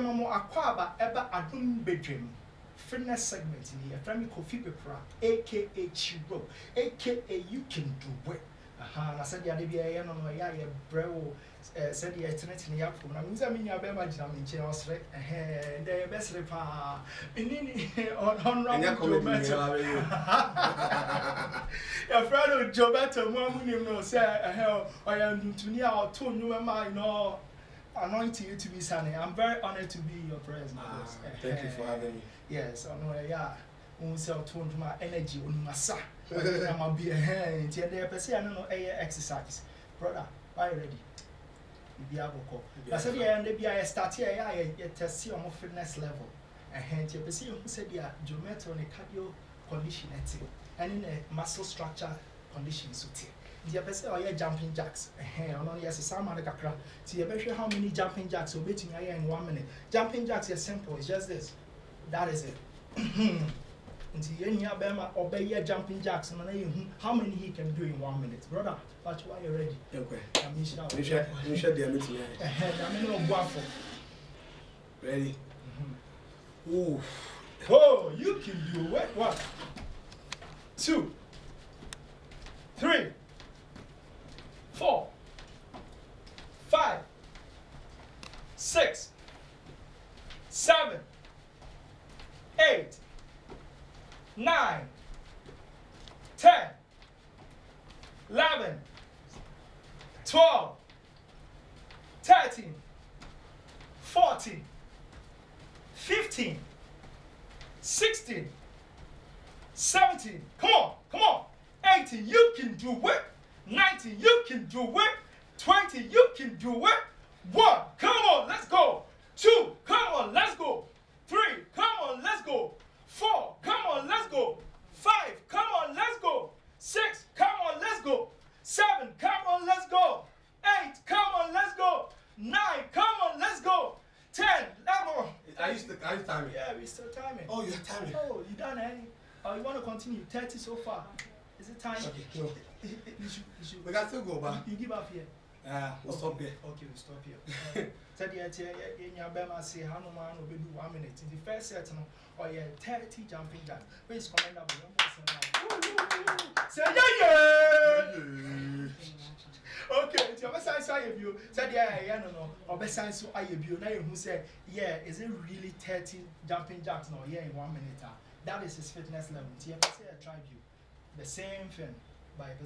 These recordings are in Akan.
yɛma mo akwaba ɛba Adom bedwam fitness segment here from Kofi Pepra aka Chibo aka you can do it. I said the other day no ya bro said the internet in ya from na me say me nya be ma gina me nche osre the best repa ini on wrong Jobeto your friend Jobeto mo amunim no say I am to near or to new ma no anointing you to be sunny. I'm very honored to be your presence. Thank you for having me. Yes, I know. Yeah, we sell to my energy on my sa. I'm be a hand. And per se, I don't know exercise, brother. Are you ready? You be able to. I said, yeah, and maybe I start here. I test your fitness level. And you per se, who said, yeah, geometry and cardio condition, and in a muscle structure condition, so. The person or jumping jacks. Yes, some other kakra. See, how many jumping jacks will beating in 1 minute. Jumping jacks is simple, it's just this. That is it. Until any Abema obey jumping jacks and how many he can do in 1 minute. Brother, but why you ready? Okay. You should be able to. Ready? Ooh. Oh, you can do it. 1, 2, 3, 4, 5, 6, 7, 8, 9, 10, 11, 12, 13, 14, 15, 16, 17. Come on. 18. You can do it. 19, you can do it. 20, you can do it. 1, come on, let's go. 2, come on, let's go. 3, come on, let's go. 4, come on, let's go. 5, come on, let's go. 6, come on, let's go. 7, come on, let's go. 8, come on, let's go. 9, come on, let's go. 10, level. I used to time it. Yeah, we still timing. Oh, you're timing. Oh, you done any? Oh, you want to continue? 30 so far. Is it time? Okay, no. You should. We can still go back. You give up here. We'll stop here. Okay, we'll stop here. Said in your bema say how no man will do 1 minute. In the first set, or 30 jumping jack. Please commendable. Say yeah. Okay, it's your best I you said yeah, no. Or best so I you now who said, yeah, is it really 30 jumping jacks no yeah in 1 minute? That is his fitness level. See, I say I tried you. The same thing by the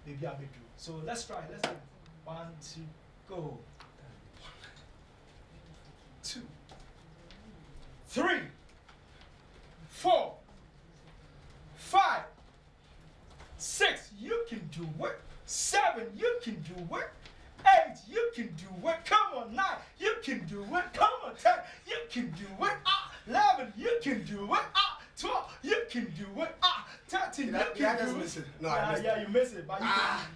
maybe I'll be do. So let's try. Let's do 1, 2, go. 2, 3, 4, 5, 6. You can do it. 7. You can do it. 8. You can do it. Come on. 9. You can do it. Come on. 10. You can do it. 11. You can do it. 12. You can do it. 13. You can do it. No, yeah, you miss it, but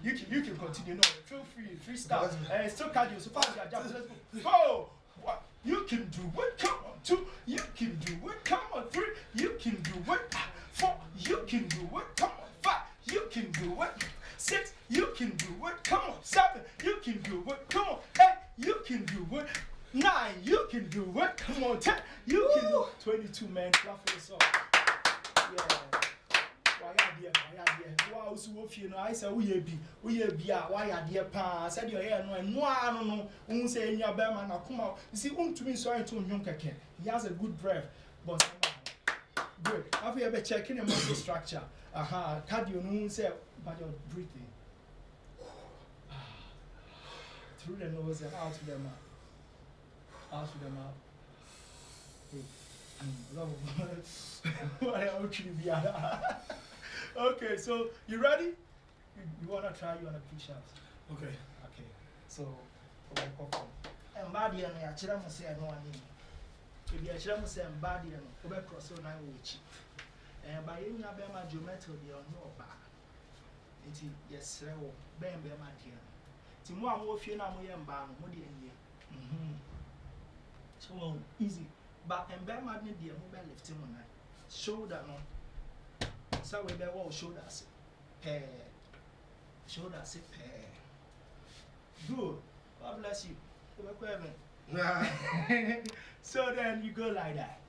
you can continue. No, feel free, freestyle. Still cardio. So far as you jump, let's go. Go. 1. You can do it. Come on. 2. You can do it. Come on. 3. You can do it. 4. You can do it. Come on. 5. You can do it. 6. You can do it. Come on. 7. You can do it. Come on. 8. You can do it. 9. You can do it. Come on. 10. You can do it. 22 men. Clap for yourself. Yeah. Wow, so you know, I said, we be why dear pa said your hair no, say in your bema na come out. You see, to me, sorry to him, he has a good breath, but good. Have you ever checking a muscle structure? Cardio, no, say, but you're breathing through the nose and out to the mouth. Out to the mouth. Okay, so you ready? You wanna try? You wanna push ups? Okay. Okay. So, and body and I tell them say I know I need. If you tell them say body and over cross so now which. And by any other geometry they are no bad. It's yes, Ben my dear. Timo more fear now, we am bound, what do you so easy. But and bear magnet the mobile lifting on that. Shoulder no. So we bear all shoulders. Pair. Shoulders pair. Good. God bless you. So then you go like that.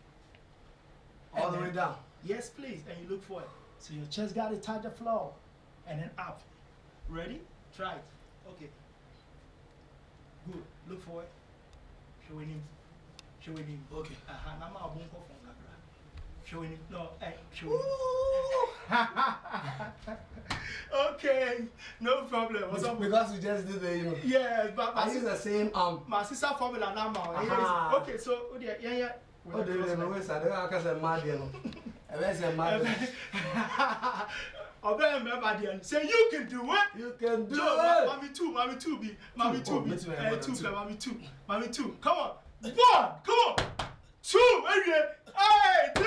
All the way down. Yes, please. And you look forward. So your chest got to touch the floor. And then up. Ready? Try it. Okay. Good. Look forward. Showing him. Showing him. Okay. Now I'm going to showing him. No, showing him. Okay. No problem. What's up? Because we just did the, you know. Yeah, but I use the same my sister formula now. Okay, so yeah. Oh, they don't know. I don't mad, you know. I say mad. Say you can do it. You can do it. Mommy two. Come on. 1, come on. 2, hey, 3,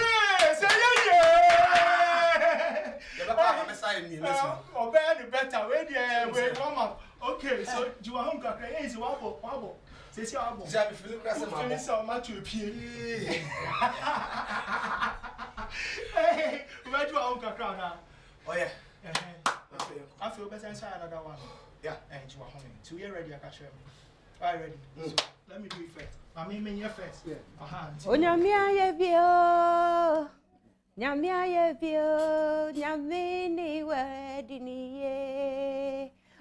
say yeah. Better. Wait, mama. Okay, so you want home crack? Easy, wobble. Say wobble. Finish some match with P. Hey, where do you want crack now? Oh yeah. I feel better inside another one. Yeah. And you are home. So you're ready, I can show you. All right, ready. So let me do it first. Mommy, me here first. Yeah. Onyamia yebio. Nyamia yebio. Nyamini wediniye.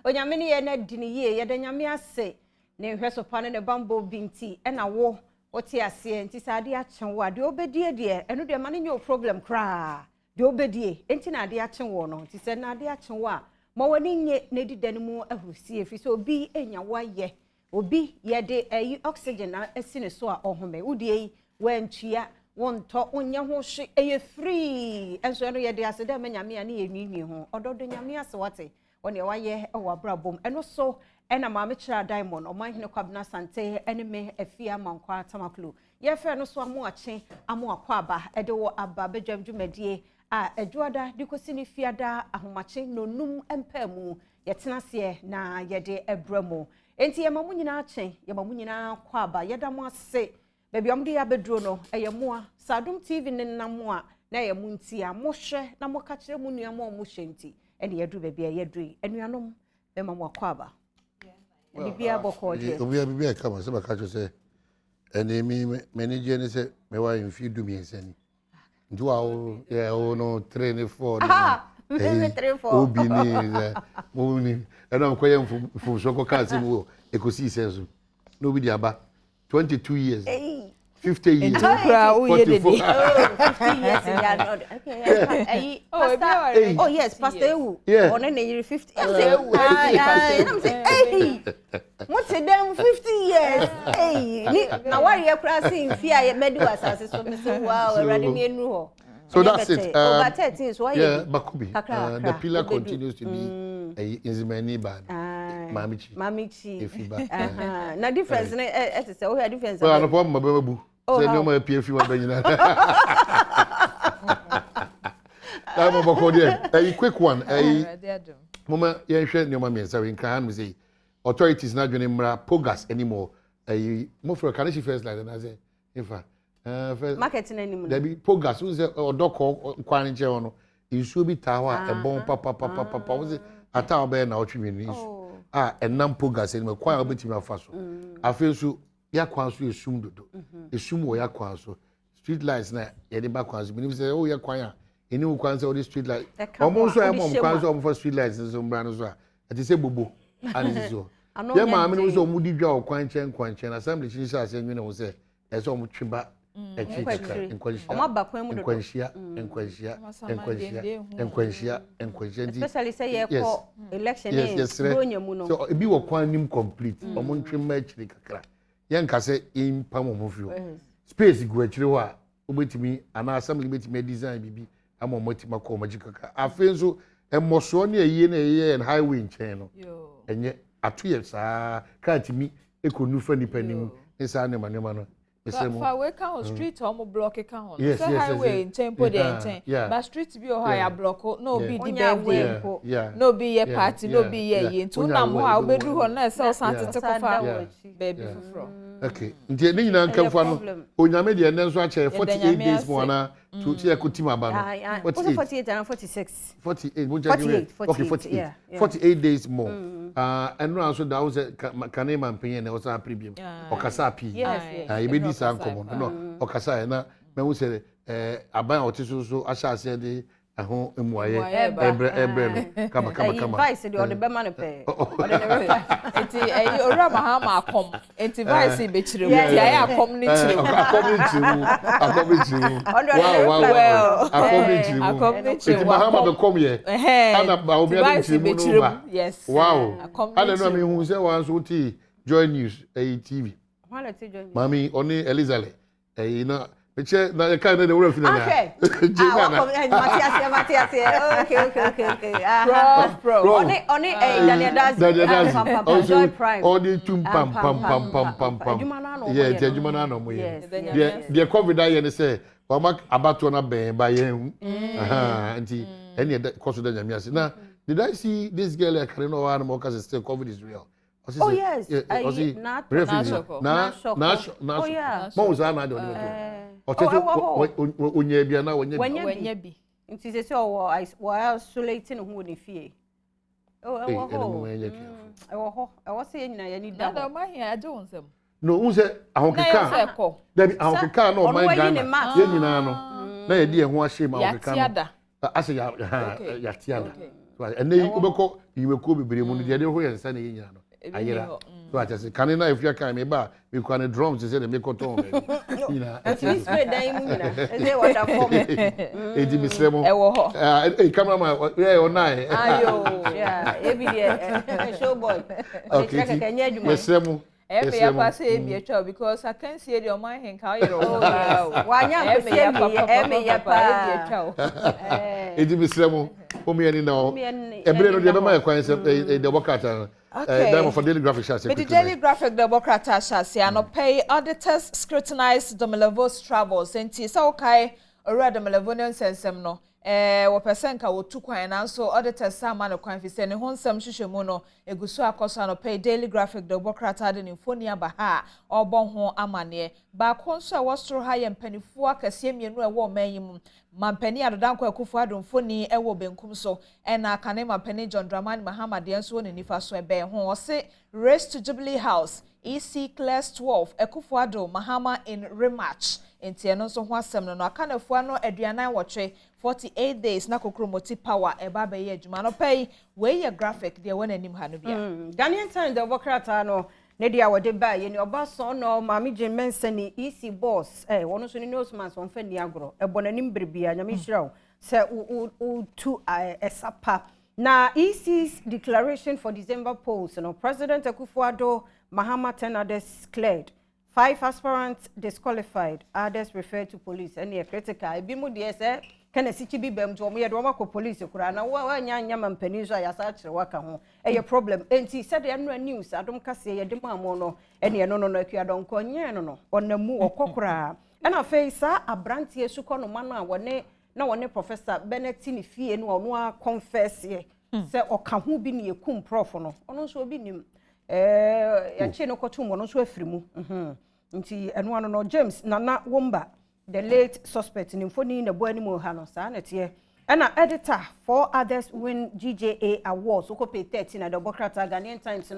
Onyamini ye na diniye. Ye de nyamia se. Ne hweso pane ne bambo binti. Ena wo. Oti ase nti sade a chenwo ade obedie de. Eno de mane nyo problem kra. De obedie. Enti na ade a chenwo no. Nti se na ade a chenwo a. Ma wani nye ne didane mu ahurusi efi so obi enya waye. Obi yede oxygen na esine so a ohome udie wantua wonto onye ho hwe eye free enso no yede ase de manyame a ne yenwinwi ho ododo nyame ase wate one waye ewo abrabom eno so ena maame kira diamond omanhene kwabna sante ene me afia mankwa tamaklo ye fe no so amo ache amo akwaba ede wo aba bedwam dwumadie a edwoada dikosi ne fiada ahomache nonum empamu yetena se na yede ebramo enti yemamu nyina achen yemamu nyina kwaba yedamu ase baby omde ya bedro no eyemo a Adom TV ne namu a na yemu nti a mohwe na moka kire mu nuamo mo hwenti ene yedu baby yedui enuanom bemamu akwaba bibia boko de obi bibia kama se baka cho se ene mi manager ne se me wa infi du mi ensani ndu a o no 3 ne 4 obi ni moni ena mko ye mfu soko ka se mu ekosi senso no bi di aba 22 years 50 years. 50 years in your okay. Oh yes, Pastor Ewu. On any 50. I'm saying, hey, what's them 50 years? Hey, now why you crossing fear? Medu asase so me say wow, already me nu. So that's it. Over 13, so why? Yeah, Bakubi. The pillar continues to be a Inzimani bad. Mamichi. Ifiba. Na difference na say we have difference. Well, no problem babu. Say no more PF one benyina. I'm about there. A quick one. Mama yenhwe nyoma miensa we nka han say authorities na dwene mra pogas anymore. Mo for can she first like that say infa first marketing anymore. There be pogas who say odoko kwan nche hono. Isu bi tawa e bon papa wo say ata obe na otwe ni isu. Enam pogas anymore kwan obetimi afa so. Afensu ya kwan so esum dodo. Esum wo ya kwan so. Street lights na ye de ba kwan so. Bi say oh ya kwan ya eni wo kwan so the street light. Omo so am kwan so omo for street lights so mbra no so a. Ati say bobo. Ani so. Ya ma me no so omo di dwa okwan chen assembly chinisa ase nwene wo say e so omo tweba especially say ye call election no so e bi wo kwan nim complete omo ntwema akiri kakra ye nka say impam omo fio space go akiri ho a obetimi ana assembly betimi design bibi ama omo tima ko omo jikaka afenso emoso ne eyi na eyi and highway nchen no enye atoye saa ka timi ekonu fa nipa nim esa ne manema no. Fa we can on street or block account. So highway in tempo de but street be o higher block no be the birthday no be your party no be your yin to na mo a obedu ho na sell something to cover baby from Okay. Nti ni nyina nkamfa no. Onyame de enenso a che 48 days mo na to see ekotim aba no. 48 and 46. 48. 48 days more. And no so that was can man pay na o sa premium. Okasa pi. Yes. E be di san komo no. Okasa na me wo say aban otiso so asha ase de aho emuaye ebre no kama vice de ode be man pe ode ne enti ora mahama akom enti vice be chire mu ya akom ni chire wow akom ni chire enti mahama be kom ye ana ba obi ade chire mu no ba yes wow ana no me hu say wan so ti joy news TV wana ti joy news mami oni Elizabeth na Eche na ka na de wura fina na. Okay. Matias. Okay. Pro. Oni Daniel Das. Joy Prime. All the tum pam. Yeah, juma na no mo ye. The COVID that you say, o ma abato na ben ba ye hu. Anti any course da nyame ase. Na did I see this girl like no one more cause still COVID is real? Oh yes. Not. Oh yeah. Mo za na de onye bia na onye bi nti se se o isolating who ni fie ho se nyina ya ni da na ma hia age wonsem no unse ahokeka dabi ahokeka na o man Ghana ye nyina no na ye di e ho ahye ma ahokeka no ase ya tiada ene ubeko yiweko bibire mu no de ho ye nsa na ye nyina no ayira so I just can na if you can me ba we can drums say they make on you know at least we dai mu nyina say what that form e di misremo e wo ho cameraman yeah o nai ayo yeah e bi dey show boy okay misremo ebe ya pass e bi e because I can see the man hen ka yero wanya ko see ebe ya pa e di misremo o mi ani na o ebre no de be ma kwan se de bokata okay. For daily graphic shots. But the daily graphic the Bokrata shots no pay auditors scrutinize Domelavo's travels and so okay already Domelavonian sensem no wo person ka wo tu kwan na so auditors sama no kwan fi se ne honsam hwehwemu no egusu akoso no pay daily graphic the Bokrata de infoni aba ha obon ho amane ba konso wostro ha ye mpanifu akase mienu e wo manyim mampani adodanko akufo adomfoni e wo benkum so na kane mampani John Dramani Muhammad enso ne nifa so ebe ho o se race to Jubilee House EC class 12 akufo adom Mahama in rematch enti no so ho asem no akanafo no aduanan wotwe 48 days na kokromoti power e ba be ye adwuma no pay we ye graphic de won anim ha no bia Ghanaian Times the Bokrata no ne dia wode ba ye ni obaso no mami Jemensani EC boss wono so ni newsman so mfa ni agro e bonanim berebia nyame hirawo se u to esapa na EC's declaration for December polls no President Akufo-Addo Mahama 10 others declared 5 aspirants disqualified others referred to police and a critical bi mu de se kana sichi bi bem to mo ye do makọ police kura na wa nya mampani so ya sa kire waka ho e problem enti said ya no news adom kase ye de mamo no ene no akua don konye no onamu okokura na afei sa abrantie su kono ma no a wone professor Bennett ni fie no ono a confess ye se oka ho bi ne ekum prof no ono so obi nim ya che no kotum ono so afirimu nti eno ano no James Nana Womba the late suspect in Infoni in the Boanimu Hano Sanete. And an editor, 4 others win GJA awards. So, pay 13 at the Bokrata Ghanaian Times,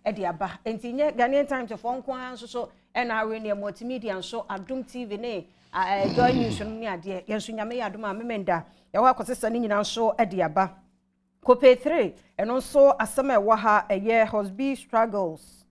Ediaba. And Ghanaian Times of Hong Kong, so, and I renew multimedia and show Adom TV, join news from near dear Yansunyame Aduma Memenda. The work was a show Ediaba. Cope 3, and also a summer waha a year husband struggles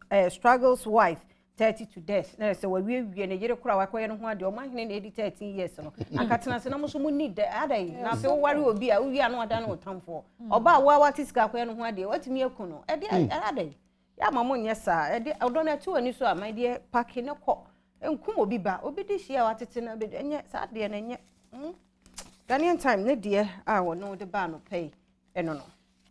wife. 30 to death. Na so we na yere kura wa koye no ho ade o man hene na 13 years no. Akatena se na mo so mo need adai. Na se wo ware obi a wo wi anu ada na otamfo. Oba wa tisika koye no ho ade watimi eku no. Ede adai. Ya mama nye sa. Ede odo na tu ani so a my dear pack ne ko. Enkum obi ba. Obi di hia watete na be enye sa ade na enye. Ghanaian time ne de a wo no de ba no pay. Eno no.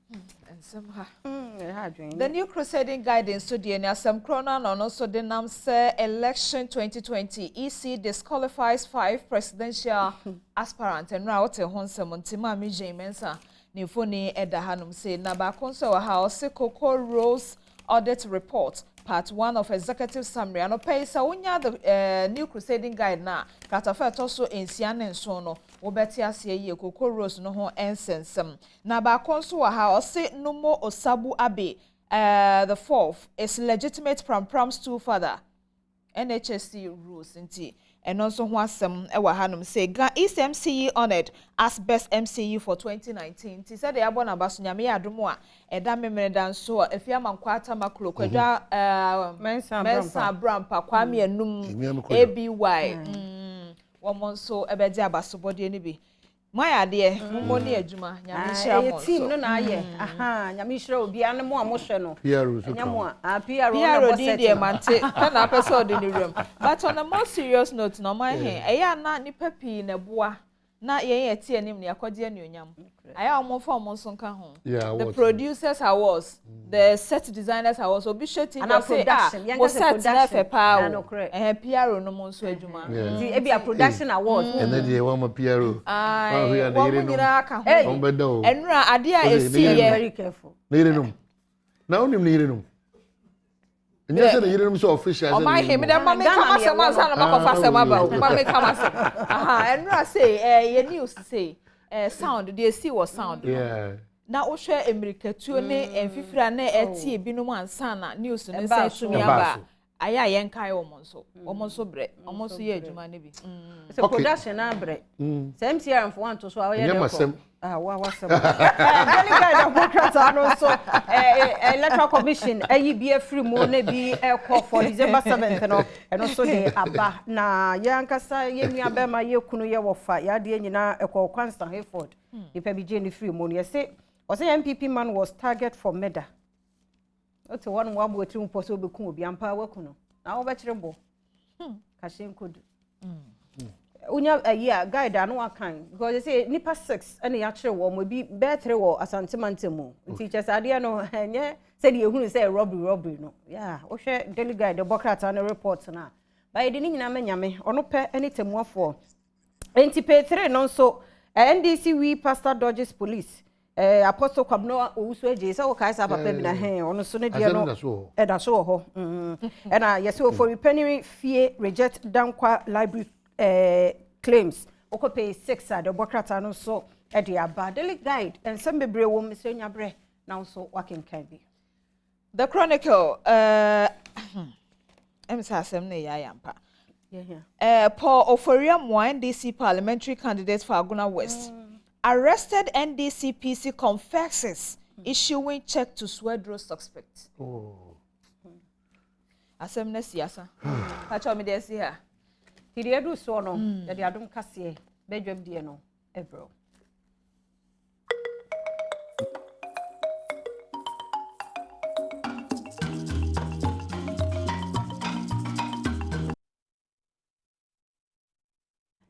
And somehow the new crusading guidance to the Asam Krona and also the NAMSE election 2020 EC disqualifies 5 presidential aspirants and now to Honsa Montima Mijay Mensa Nifuni Edahanum say Nabakonso House Coco Rose audit report part 1 of executive summary. And pay so unya the new crusading guide na katafa toso ensia ne nso no wo beti ase ye kokoro rose no ho ensensem. Na ba konso wa ha ose no mo osabu abe the 4th is legitimate pram's two father NHSC rules nti and also ho asem e wa hanum say East MCE honored as best MCE for 2019. Ti said the abona baso nyame adomo a eda memene dan so afia mankwata maklo kwadwa mensa brampa kwame anum ABY womon so ebedi abasobode ni bi Maya de mo ne adwuma nyame hira mo so team no na aye aha nyame hira obi an mo amohwe no nyamo PRO din de mante na person de ni room but on a more serious note no my eya na ni papi na boa na ye tie anim ne akode anuonyam aya omo fa omo so nka ho the producers awards the set designers awards obi sheti na say we set na fe pa PRO no mo so adwuma di e bia production awards and then dey one PRO wo nyira aka ho enura ade a esi ye very careful nirenum na onim nirenum Nya say nirenum so official o my him dem ma me kama se ma sa na makofa se ma ba ma me kama se aha enura say ye news say sound dey see was sound na wo hwe emirikatuo ne enfifira na etie binom ansa na news ne say tumi aba aya yen kai omo nso bre omo nso ye adwuma ne bi so production na bre same CRM for one to so aye wa wasem delegate of Democrats no so electoral commission ayi bi free mo na bi call for December 7th no and also dey aba na yankasa ye nua be ma ye kunu ye wofa ya de nyina ekọ Constant Hayford ipa bi je ni free mo no ye say MPP man was target for murder. Ote one wa bo trim po so be kun obi ampa wa kuno na wo be kire bo kashin kodu unya year guide anu akan because they say nipa 6 ene ya kire wo mo bi be 3 wo asantemantemu teachers ade no enye say de ehunu say robbery no yeah wo hwe daily guide the Democrat an report na by de ni nyina manyame ono pe ene temuafo enti pay 3 no so NDC we Pastor Dodges police Apostle Kwabno Owusu eje say o kai sa papa bi na hen ono so ne de no e da so ho and yes for repairing fear reject dankwa library claims oko pay 6 at the Bokrata no so e de aba daily guide and some bebre wo mse nyabre now so working can be the chronicle emsasem ne ya yampa Paul Oforia NDC parliamentary candidate for Aguna West arrested NDC PC confesses issuing check to Swedro suspect. Asem na siasa. Pacho me dey see her. He dey do so no, dey adom kase bedwam die no, ebro.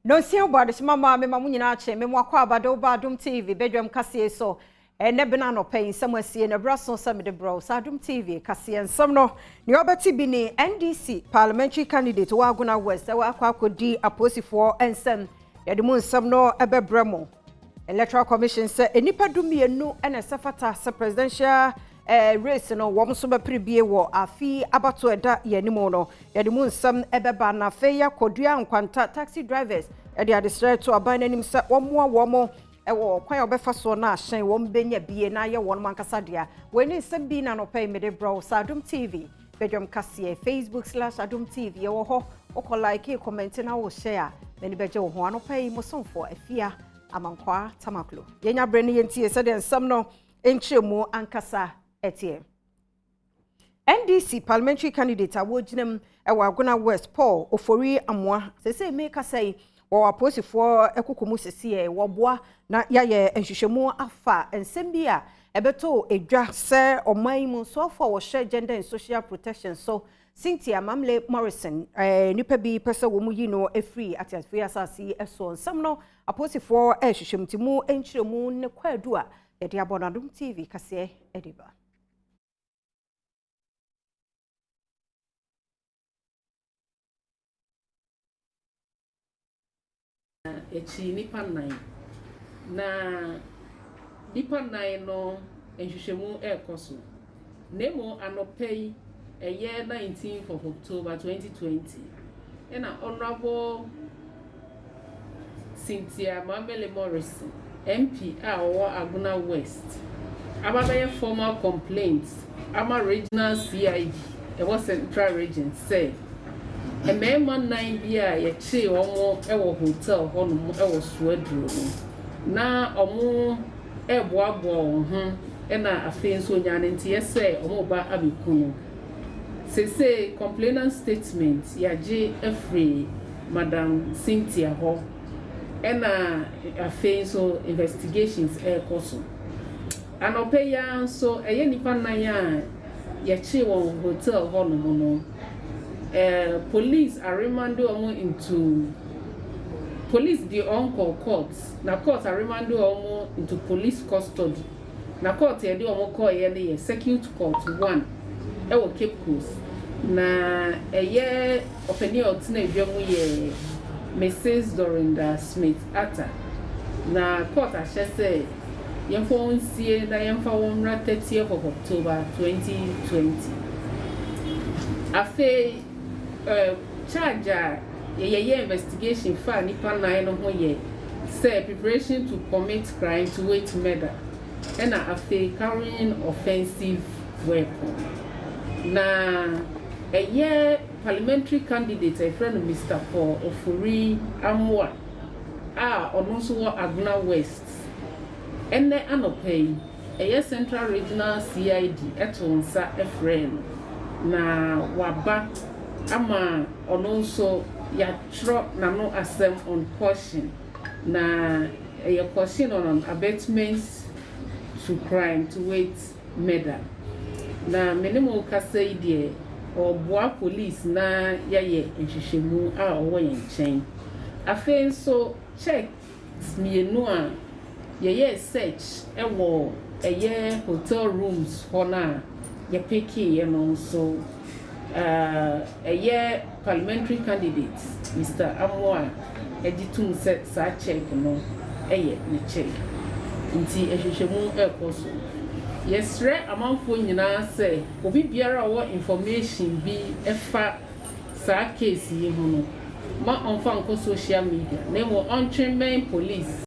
No see about this mama me mamu nyina ache me mo akwa abado Badwam TV bedwam kase so ne bena no pay samuasie na braso some de bro Badwam TV kase ensam no ne obeti bi ni NDC parliamentary candidate wa Aguna West wa akwa akodi aposifo ensam yede mu ensam no ebebremo electoral commission say enipa dumienu ene sefata se presidential race no wom so be prebie wo afi abato eda yanimo no yede mu nsam ebeba na fe ya kodua nkwanta taxi drivers e dey distress to aban anim se womo ewo kwan obefa so na ahyen wom benya bie na ye won mankasa dia weni nsam bi na no pay me de bro Badwam TV bedwam kase Facebook/Badwam TV ye wo ho o like comment na wo share meni beje wo ho ano pay mo somfo afia amankwa tamaklo yenya bre ne yentie se de nsam no enchemu ankasa etie NDC parliamentary candidate awojinem ewa Aguna West Paul Ofori Amoa sese make say wo aposifo ekokomu sese wo boa na yaye enhwehwemu afa ensem bia ebeto edwa se oman mu so for wo share gender and social protection so Cynthia Mamle Morrison nipa bi pese wo mu yi no efri atafia asasi eso nsam no aposifo ehwehwemtimu enchiremu ne kwadu a yede Badwam TV kase ediba echi nipa nine na nipa nine no enhwehwemu ekoso nemo anopei a year 19th of October 2020. And an Honorable Cynthia Mamele Morrison, MP or Aguna West. About a formal complaints, I'm a regional CID, it was Central Region, say. A man 9 year, a chair or more, a hotel, one more, sweat. Now, or more, a boabo, and I feel so young and TSA or more by Abiku. Say complainant statement, ya J. Madam Cynthia Ho, and I feel so investigations air course. And pay ya so a yenipan na ya chiwon hotel hono police are remanded into police the on-call courts. Na court are remanded into police custody. Na court ya di call ye second court 1 e Cape Coast. Na a year of a new alternative ye Mrs. Dorinda Smith Atta. Na court I shall say Yamphone see that Yamphone 30th of October 2020. Afe charge ye investigation for Nipa 9 on say preparation to commit crime to wait murder and afe carrying offensive weapon. Na a year parliamentary candidate a friend of Mr. Paul Ofuri Amwa also Aguna West. And the anopay a Central Regional CID etonsa a friend na waba ama also ya trot na no assem on caution na a caution on abatements to crime to wait murder na minimum kasa idea or boa police na yaye nhwehwemu a owo yen afen so check mienu a ye search ewo hotel rooms hona ye picky so parliamentary candidate Mr. Amwa editum set sa check no ne check nti ehwehwemu ekoso yesre amanfo nyina say obi biara wo information bi efa sa case yi ho no ma onfa nko social media na mo on train police.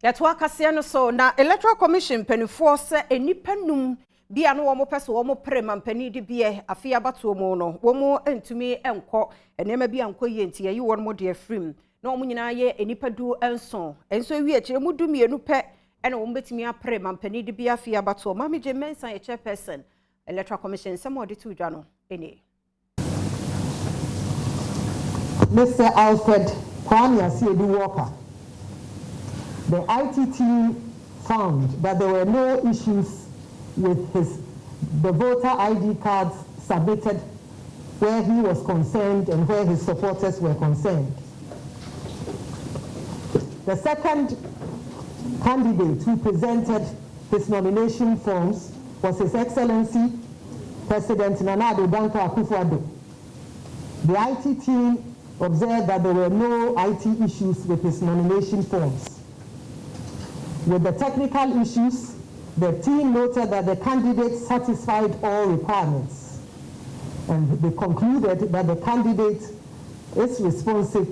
Yatwa kasia no so na electoral commission penifo se enipa num bia no wo mo pese wo mo prema mpani de bia afia bato mo no wo mo entumi enko enema bia enko yenti yi won mo de afrim na wo nyina ye enipa du enso wi akire mu du mienu pe ena wo betimi aprema mpani de bia afia bato ma me je mensan e chairperson electoral commission some of the two dwa no eni Mr. Alfred Kwame Asiedu Walker. The IT team found that there were no issues with the voter ID cards submitted where he was concerned and where his supporters were concerned. The second candidate who presented his nomination forms was His Excellency President Nana Addo Dankwa Akufo-Addo. The IT team observed that there were no IT issues with his nomination forms. With the technical issues, the team noted that the candidate satisfied all requirements, and they concluded that the candidate is responsive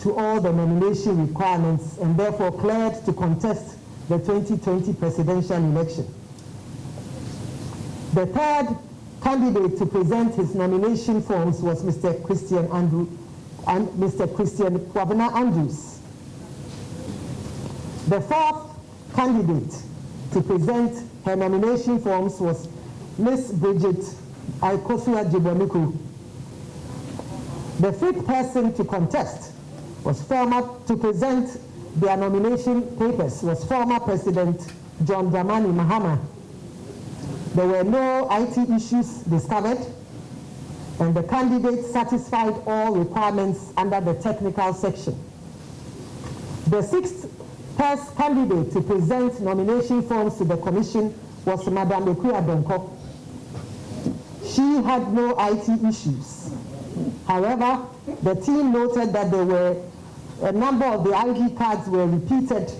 to all the nomination requirements and therefore cleared to contest the 2020 presidential election. The third candidate to present his nomination forms was Mr. Christian Kwabena Andrews. The fourth candidate to present her nomination forms was Ms. Bridget Aikosua Jibonuku. The fifth person to contest to present their nomination papers was former President John Dramani Mahama. There were no IT issues discovered, and the candidate satisfied all requirements under the technical section. The sixth first candidate to present nomination forms to the commission was Madam Ekuya Donko. She had no IT issues. However, the team noted that there were a number of the ID cards were repeated,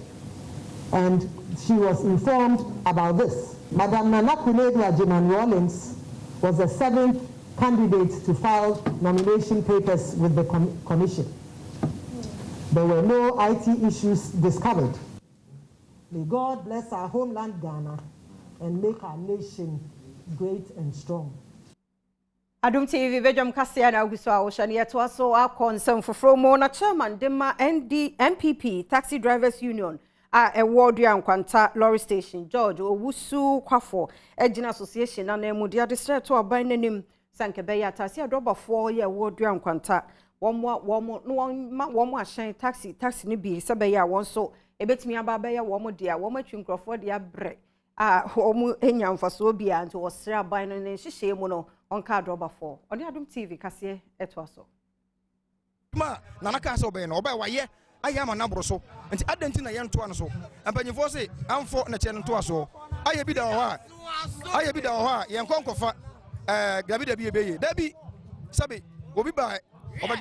and she was informed about this. Madam Nana Kunedu New Orleans was the 7th candidate to file nomination papers with the commission. There were no IT issues discovered. May God bless our homeland Ghana and make our nation great and strong. Adom TV Badwam Kasia na Augusto Oshani eto so akonsem foforo mo na chairman Dema MPP Taxi Drivers Union a Ewodua Nkwanta Lorry Station George Owusu Kwafo Ejina Association na Emudia District to aban nanim sankebe ya tasi adobafo ye Ewodua Nkwanta womo ahyen taxi ni bi sebe ya won so ebetimi aba ya womo dia womo atwi nkrofo dia bre a womo enya mfaso bia nti wosre aban no ne hihye mu no onka adobafo oni Adom TV kase eto aso ma nana ka se obe no obe waye ayama na boroso nti adenti na ye nto an so ampanyifo se amfo na che nto aso aye bi da ho a ye nkonkofa gabi da bi ebeye da bi sabe obi ba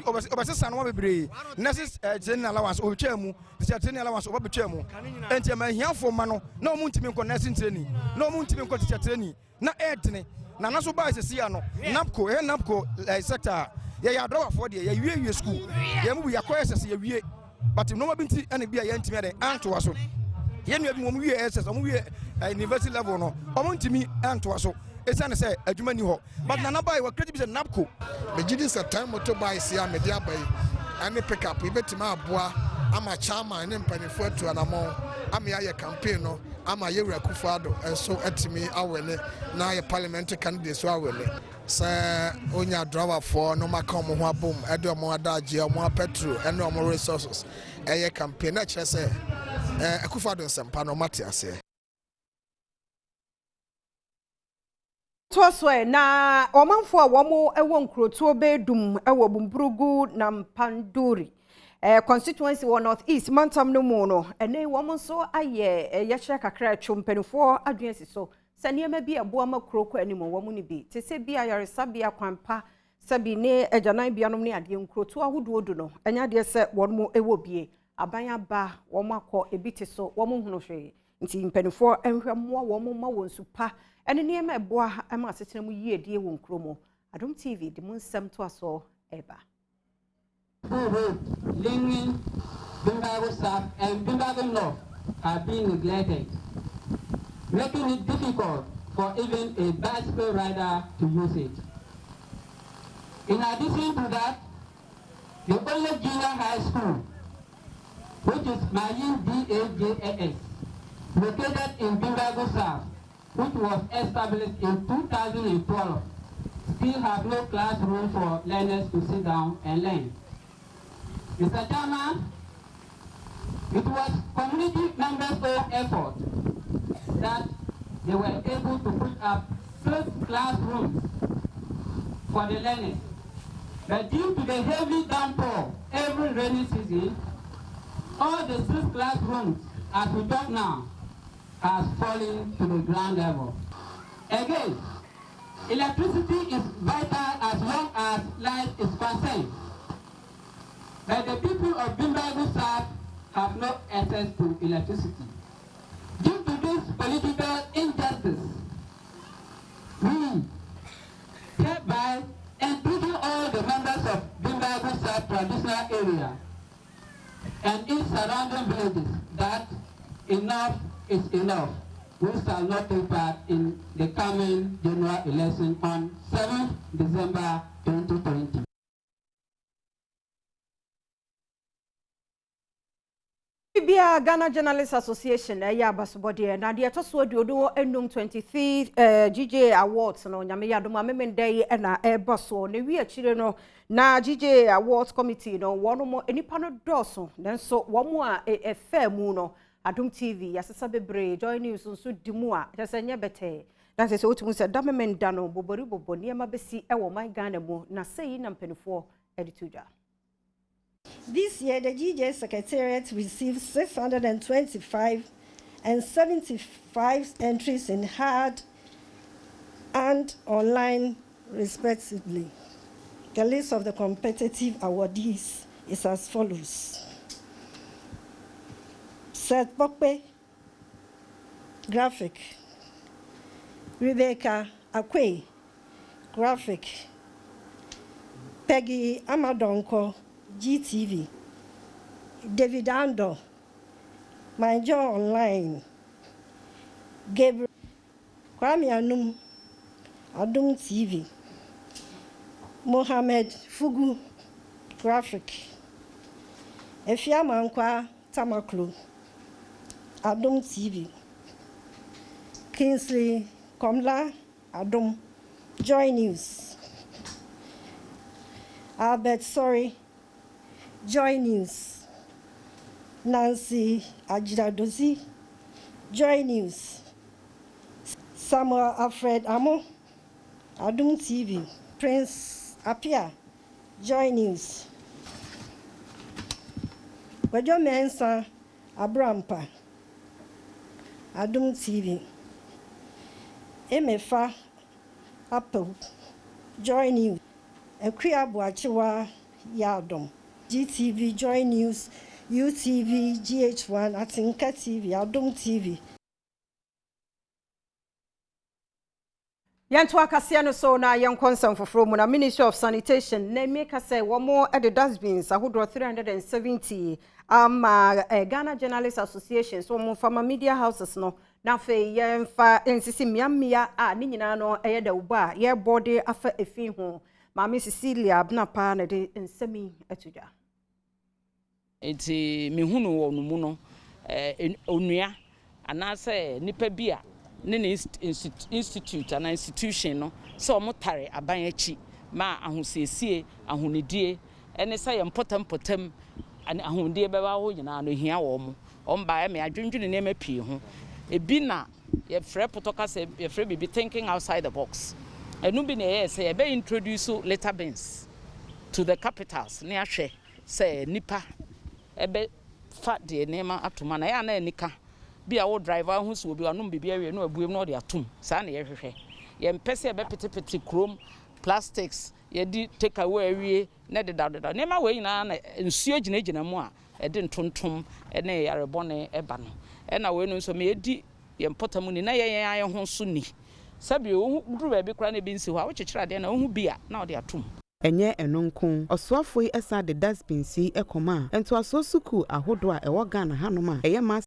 obasesa no bebre nesis training allowance o twemu training allowance o betwemu enti ma hiafo ma no na omu ntimi nko nesin training na omu ntimi nko teacher training na edne na naso ba sesi ano napco sector ya drop de ya wie school ya mu ya koyese se ya wie but no ma binti ene bia ya ntimi ade anto aso ye nua bi mo wie SS mo wie university level no omu ntimi anto aso esane say adwuma ni ho but nana bai wa credit be napco me gidi se time motorbikes ya me dia bai ani pick up we betima aboa ama chama ne mpanifo atu anamo ama ya campaign no ama yewura kufado enso atimi awele na ye parliamentary candidate so awele se onya driver for no maka mo ho abom ede omo adaje omo petrol ene omo resources eye campaign na kire se akufado nsempa no mate ase Toswe na omanfo a womo ewo nkrotuo bedum ewo Bumbrugu na Mpanduri constituency wo North East mantam no mu no ene womo so aye yehye kakra twompanifo aduansi so saniema bi abo amakroko animo womo ni bi tese bi ayaresa bi akwanpa sabi ne ajanan bianom ne ade nkrotuo ahododo no enya de se womo ewo bie abanya ba womo akọ ebiti so womo hunu hwe nti mpanifo enhwemo womo ma wonsupa ene niema eboa ama asetena mu yiedie wo nkromo Adom TV de munsem to aso eba Linging, Bimbago South and Bimbago North have been neglected, making it difficult for even a bicycle rider to use it. In addition to that, the only junior high school, which is Mayin DAJS, located in Bimbago South, which was established in 2012, still have no classroom for learners to sit down and learn. Mr. Chairman, it was community members' own effort that they were able to put up 6 classrooms for the learners. But due to the heavy downpour every rainy season, all the 6 classrooms, as we talk now, has fallen to the ground level. Again, electricity is vital as long as life is concerned. But the people of Bimbago South have no access to electricity. Due to this political injustice, we hereby entreating all the members of Bimbago South traditional area and its surrounding villages that enough is enough. We shall not take part in the coming general election on 7th December 2020. Bia Ghana Journalists Association ya basobode na de etoso aduodo enum 23 GJ Awards no nyame yadom amemendey na eboso ne wi akire no na GJ Awards Committee no wono mo enipa no doso nenso womo a efemu no Adom TV yasesa bebre joy news nso dimu a tesenye bete na sese otumu se damemenda no bobori boboni ema besi ewo man Ghana mu na sei na mpenifo edituja. This year, the GJ Secretariat received 625 and 75 entries in hard and online, respectively. The list of the competitive awardees is as follows. Seth Bokpe, graphic. Rebecca Akwe, graphic. Peggy Amadonko, GTV. David Ando, My Joy Online. Gabriel Kwame Anum, Adom TV. Mohammed Fugu, graphic. Efiamankwa Tamaklu, Adom TV. Kingsley Komla, Adom, Joy News. Albert Sorry, Joy News. Nancy Ajiradozi, Joy News. Samuel Alfred Amo, Adom TV. Prince Apia, Joy News. Wajo Mensa Abrampa, Adom TV. Emefa Apple, Joy News. Ekria Boachiwa Yadom, GTV, Joy News, UTV, GH1, Atinka TV, Adom TV. Yanto akasia no so na yankonsam foforo mu na Ministry of Sanitation na make say one more at the dustbins ahodo 370 Ghana Journalists Association so mo fama media houses no na fe yemfa ensisi miamia ni nyina no eye da uba ye body afa efi ho Mama Cecilia Abnapa na de nsemi atuja enti mehunu wo no mu no onua anase nipa bia ne institute and institution no so motare aban achi ma ahosiesie ahonedie ene say important ahonedie beba ho nyina no hia wo mo omba me adwendwene ne ma pie ho ebi na ye frɛ potoka say ye frɛ bibi thinking outside the box enu bi na ye say ye be introduce letter bins to the capitals ne ahwɛ say nipa ebe fa de nema atoma na ya na enika bia wo driver hu so obi anum bibia wie no abuem no de atum sa na ye hwehwe ye mpese ye be petepete chrome plastics ye di take away awie na de da nema we nyina na nsuo ginagina mu a e de ntontom ne yarebone eba no e na we no nso me edi ye mpotamu ni na ye aye ho so ni sabi o duru ba bi kra na bi nsi ho a wo kyekira de na wo hu bia na de atum enye enonko osoafo yi esa de dustbin si ekoma ento aso suku ahodo a ewo Ghana hanoma eye mas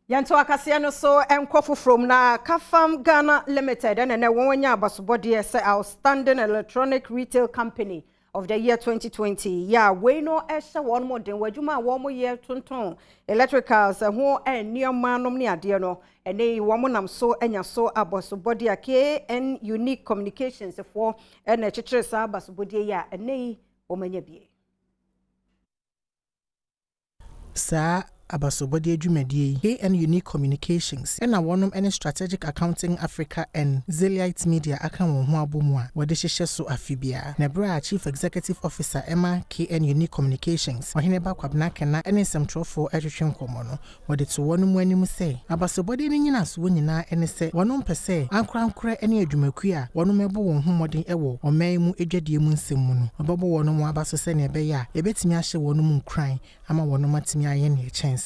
Yanto akasia no so enkofu from na Kafam Ghana Limited and wonya abasobode say outstanding electronic retail company of the year 2020 ya we no ehye won mo den wadwuma wo mo ye tonton electricals ho enioma nom ne ade no ene wo mo nam so enya so abasobode KN Unique Communications for ene chekere sa abasobode ya ene wo manya bie sa abasobode adwumadie KN Unique Communications ena wonom ene Strategic Accounting Africa and Zeliite Media aka won ho abomu a wode hyehye so afibia na bra Chief Executive Officer Emma KN Unique Communications ohene ba kwabna kena ene semtrofo atwetwe nkomo no wode to wonom anim se abasobode ni nyina so nyina ene se wonom pese ankrankra ene adwumaku a wonom ebo won ho modin ewo oman mu edwadie mu nsem mu no obebo wonom abaso se ne ebe ya ebetimi ahye wonom nkran ama wonom atimi aye ne echen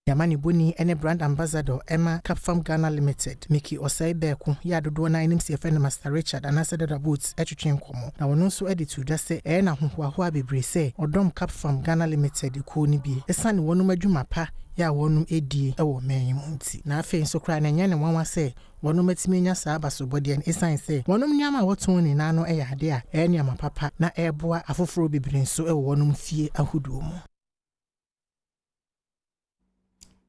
Yamani Buni ene brand ambassador Emma Capfarm Ghana Limited Miki Osei Beku ya dodo na enim CFN Master Richard anasede da boots etwetwe nkomo na wono so editu da se na hohoahoa bebre se odom Capfarm Ghana Limited ko ni bi esane wono madwuma pa ya wono edi ewo men munti na afi nso kra na nya ne wanwa se wono matimi nya sa abasobode en esan se wono nyama woton ni na no ade a nyama papa na eboa afoforo bebre nso ewo wono fie ahuduo mu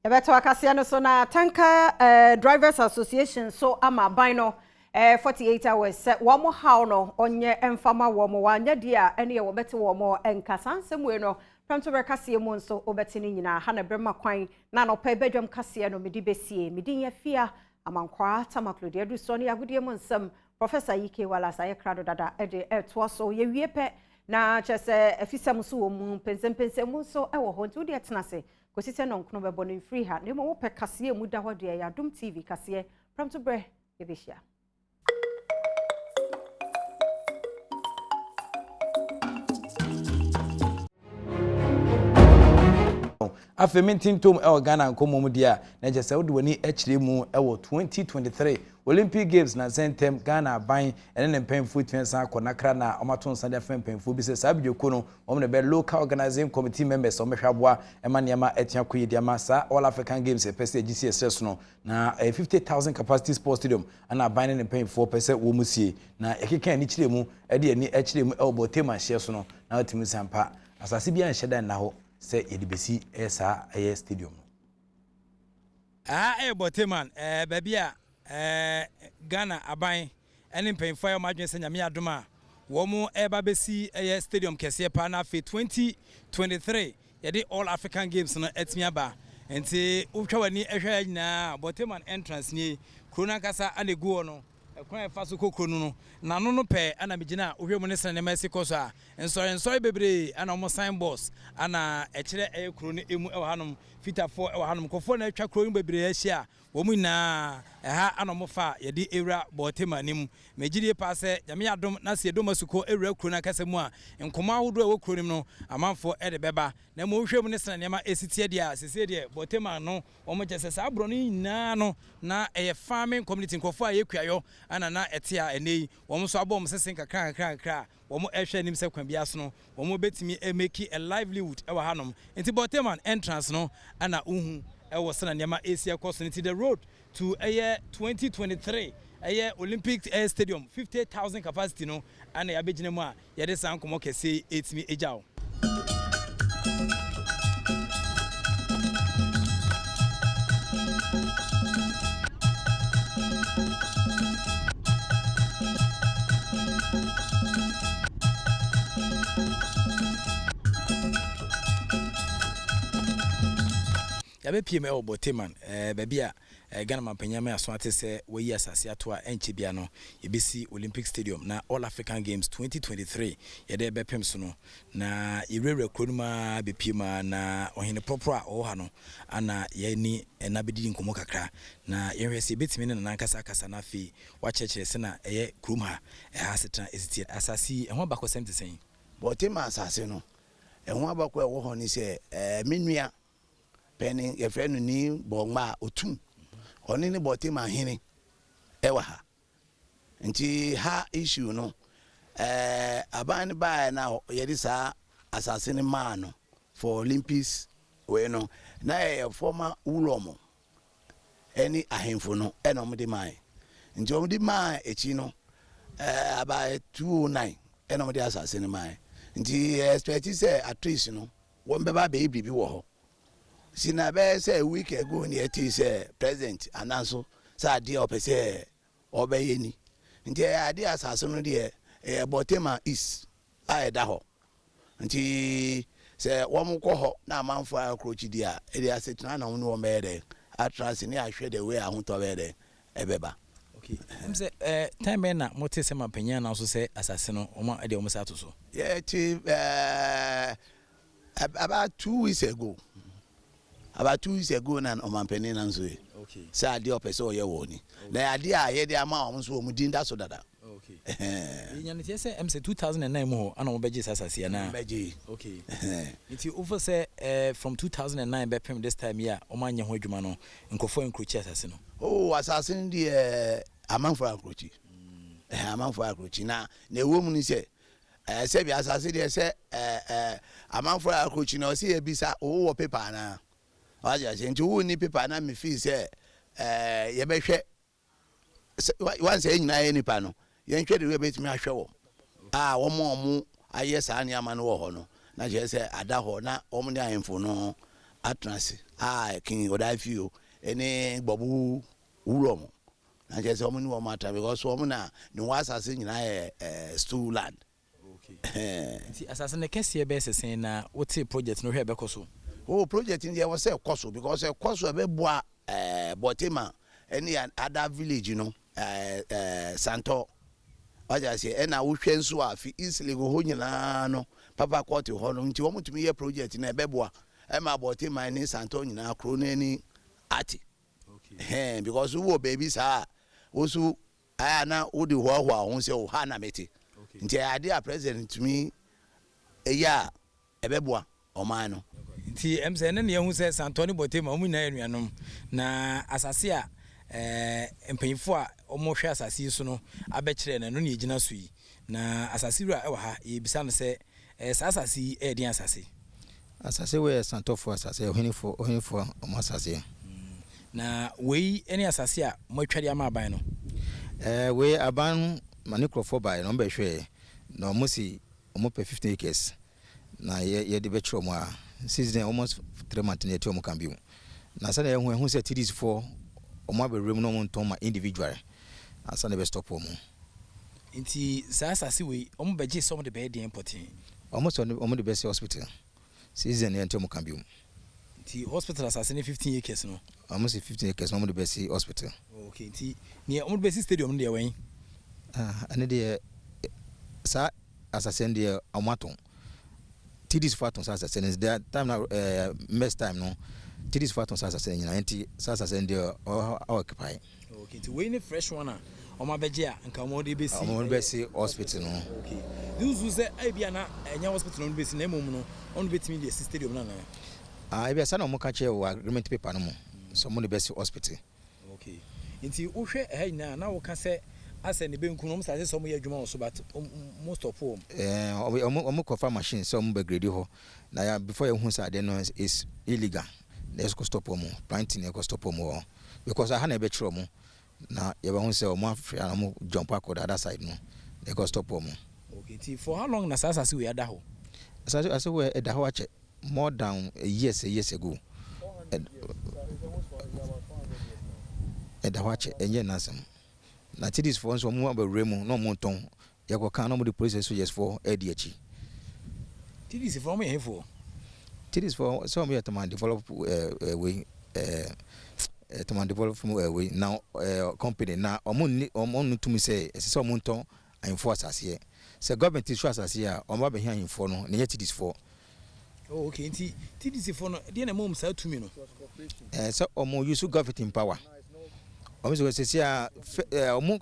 Ebeto akasia no so na Tanker Drivers Association so ama bino 48 hours womo how no onye emfama womo wanya dia ene ye wobete womo enkasansem we no pamto berkasie mu nso obetini nyina ha na brema kwan na no pa bedwam kasie no medi besie medi ya fia amankwa tamaklodi adu so ne agudie mu nsem Professor Ike Walasa ye krado dada ede to so ye wie pe na chese afisam so wo mu pensem mu so e wo ho nti odi etenase kosise no nkono bebo no free ha nemo wo pe kase mu da hode ya Adom TV kase pramto bre ebehia After minting tom Ghana and Komo Dia, Naja Saudi Echrimu 2023 Olympic Games na Zentem Ghana buying and then paying food fence and Konakra na Amaton Sunday paying food business Abio Kono, the local organizing committee members of Meshabwa, Emaniama Etiaku Diamasa, All African Games, a GCS no na a 50,000 capacity sports stadium and are buying and paying 4% Womusi. Na Ekika Nichemu, Eddie ni Echrimu elbow tema shares no now Timusampa as a CBN Shedan now say Edibesi Esa a stadium. Boteman, Babia. Ghana aban ene mpemfo ya madwen se nyame adoma wo mu eba besi stadium kese pa na fe 2023 yede all African Games no etimi aba enti utwa wani ehwa nyina Boteman entrance ni krona kasa anegu no ekwan fa so kokonu no nano no pe ana megina ohwemu ne sene mesi koso a ensori bebre ana mo sign boss ana ekire kroni emu hanom fitafo hanom kofo na atwa kroni bebre ahia womu na ha anomofa yedi ewra Boteman nim megidie pa se nyame adom na se edom asuko ewra krona kasa mu a nkoma hodo e wo kronim no amanfo ede beba na mo hwemu ne sene nema esitie dia sese die Boteman no omo jese sa abro no nyina no na farming community nkofo a yekuayo ana na etia enei womo so abom sesen kakra womo ehwe nim se kwan biaso no womo betimi make a livelihood e wa hanom enti Boteman entrance no ana uhu was an Yama Asia course into the road to a year 2023 a year Olympic Stadium 50,000 capacity no and a Abijinema Yadesa Komoke say it's me ejao. Yabe PML Boteman babia Ghana mampanyame aso ate se we asase ato a enche bia no yebesi Olympic Stadium na All African Games 2023 yede bepem so no na irere kronuma bepima na ohene proper a oha no ana yani na bedidi nkomo kakra na yehwese betimi ne nankasa kasa na fi wa chechire se na eye krom ha asetan esiti asasi ehwa bakosem te sen Boteman asase no ehwa bako e wo ho ni se menua penny your friend ni bongma otum oni ni Boteman hini ewa ha nti ha issue no aban ba na yedi sa assassin man no for Olympics we no na former ulomo any ahemfo no enom de man nti om de man echi no about 209 enom de assassin man nti expect say actress no won be ba be bibi wo ho Sinabe say a week ago ni eti say president ananso say ade opese obeye ni nti ade asase no de Boteman is aida ho nti say wo mko ho na amanfo akrochi dia ede asetina na wonu wo mede atrance ni ahwe de we ahoto bede ebeba. Okay. Say time na mote se mampanya na so say asase no o ade o msato so. Yeah, about 2 weeks ago. About 2 weeks ago na omampeni na nso e. Okay. Say ade opese oye woni. Na ade a ye de ama o nso o mudin da so dada. Okay. Nyane tie say MC 2009 mo ho ana mo beje sasase na. Beje. Okay. Nti over say from 2009 be pem this time here o manye ho adwuma no nkofo enkrochi asase no. Oh, asase ndi amanfo akrochi. Amanfo akrochi na ewo mu ni say se bi asase de say amanfo akrochi na o se ebisa o wo paper na. Waja nti wo ni paper na me fi say ye be hwe once enyina ye nipa no ye nhwe de we betimi ahwe wo wo mo aye sa ne ama no wo ho no na je say ada ho na wo ne ahemfo no atrance king odafio ene gbobu uromo na je say wo ni wo mata because wo na ni wasase nyina stool land. Okay. Nti asase ne kese be sesen na wote project no hwe be koso. Oh, project in there was a cost because a cost of a bois Boteman any other village, you know, Santo. What I say, and I will change so if easily go home, no, Papa caught you hold on to want to be a project in a bebois. I'm about Boteman in Santo in our crony ati. Okay, because who babies are also I now would do what I say, oh, Hannah Meti. Until idea president to me a year a bebois or mine. nti emse ne ne hu se Santoni Botema omu na anuanom na asase a empanyifo a omo hwe asase so no abekire na no ne gina so yi na asase wura ewa ha yebisa no se asase e din asase we Santofo asase ohinifo omo asase na we any asase a matwade ama aban no we aban manikrofo bai no be hwe na omo si omo pe 15 acres na ye de betro mo a season almost 3 months na omo kan bi na say na hu say TDs for omo aberem no mo nton ma individual asa na be stop omo nti asase we omo beje some de be dey important omo de be hospital season na omo kan bi nti hospital asase ne 15 acres no almost 15 acres no omo de be hospital okay nti ne omo de be stadium de wen ane de sa asase de omaton TDs for aton sa asase ne there time na mess time no TDs for aton sa asase nyina nti sa asase de occupy okay nti we ne fresh one a omo beje a nka omo de be si hospital no okay those say bia na enya hospital no be si na emom no on betimi de stadium na na bia sa na omo ka che wa agreement paper no mo so mo de be si hospital okay nti wo hwe na wo ka se ase ne benku no msa se so mo ye adwuma so but most of them omo confirm machine so mo be grade ho na ya before you hu say then no is illegal let's go stop omo planting go stop omo because I na be kire omo na ye be hu say omo afia na omo jump across the other side no they go stop omo okay ti for how long na asase we ada ho asase we ada ho ache more than years ago ada ho ache enye nasem na TDs for so mo aberemu no mo nton ye ko kan no mo the police soldiers for ADH TDs for me for TDs for so me to man develop way to man develop from way now company na omo to me say so mo nton enforce asase say government is asase a omo be here info no na ye TDs for okay nti TDs for no dey na mom sa to me no so omo use government in power omo so say omo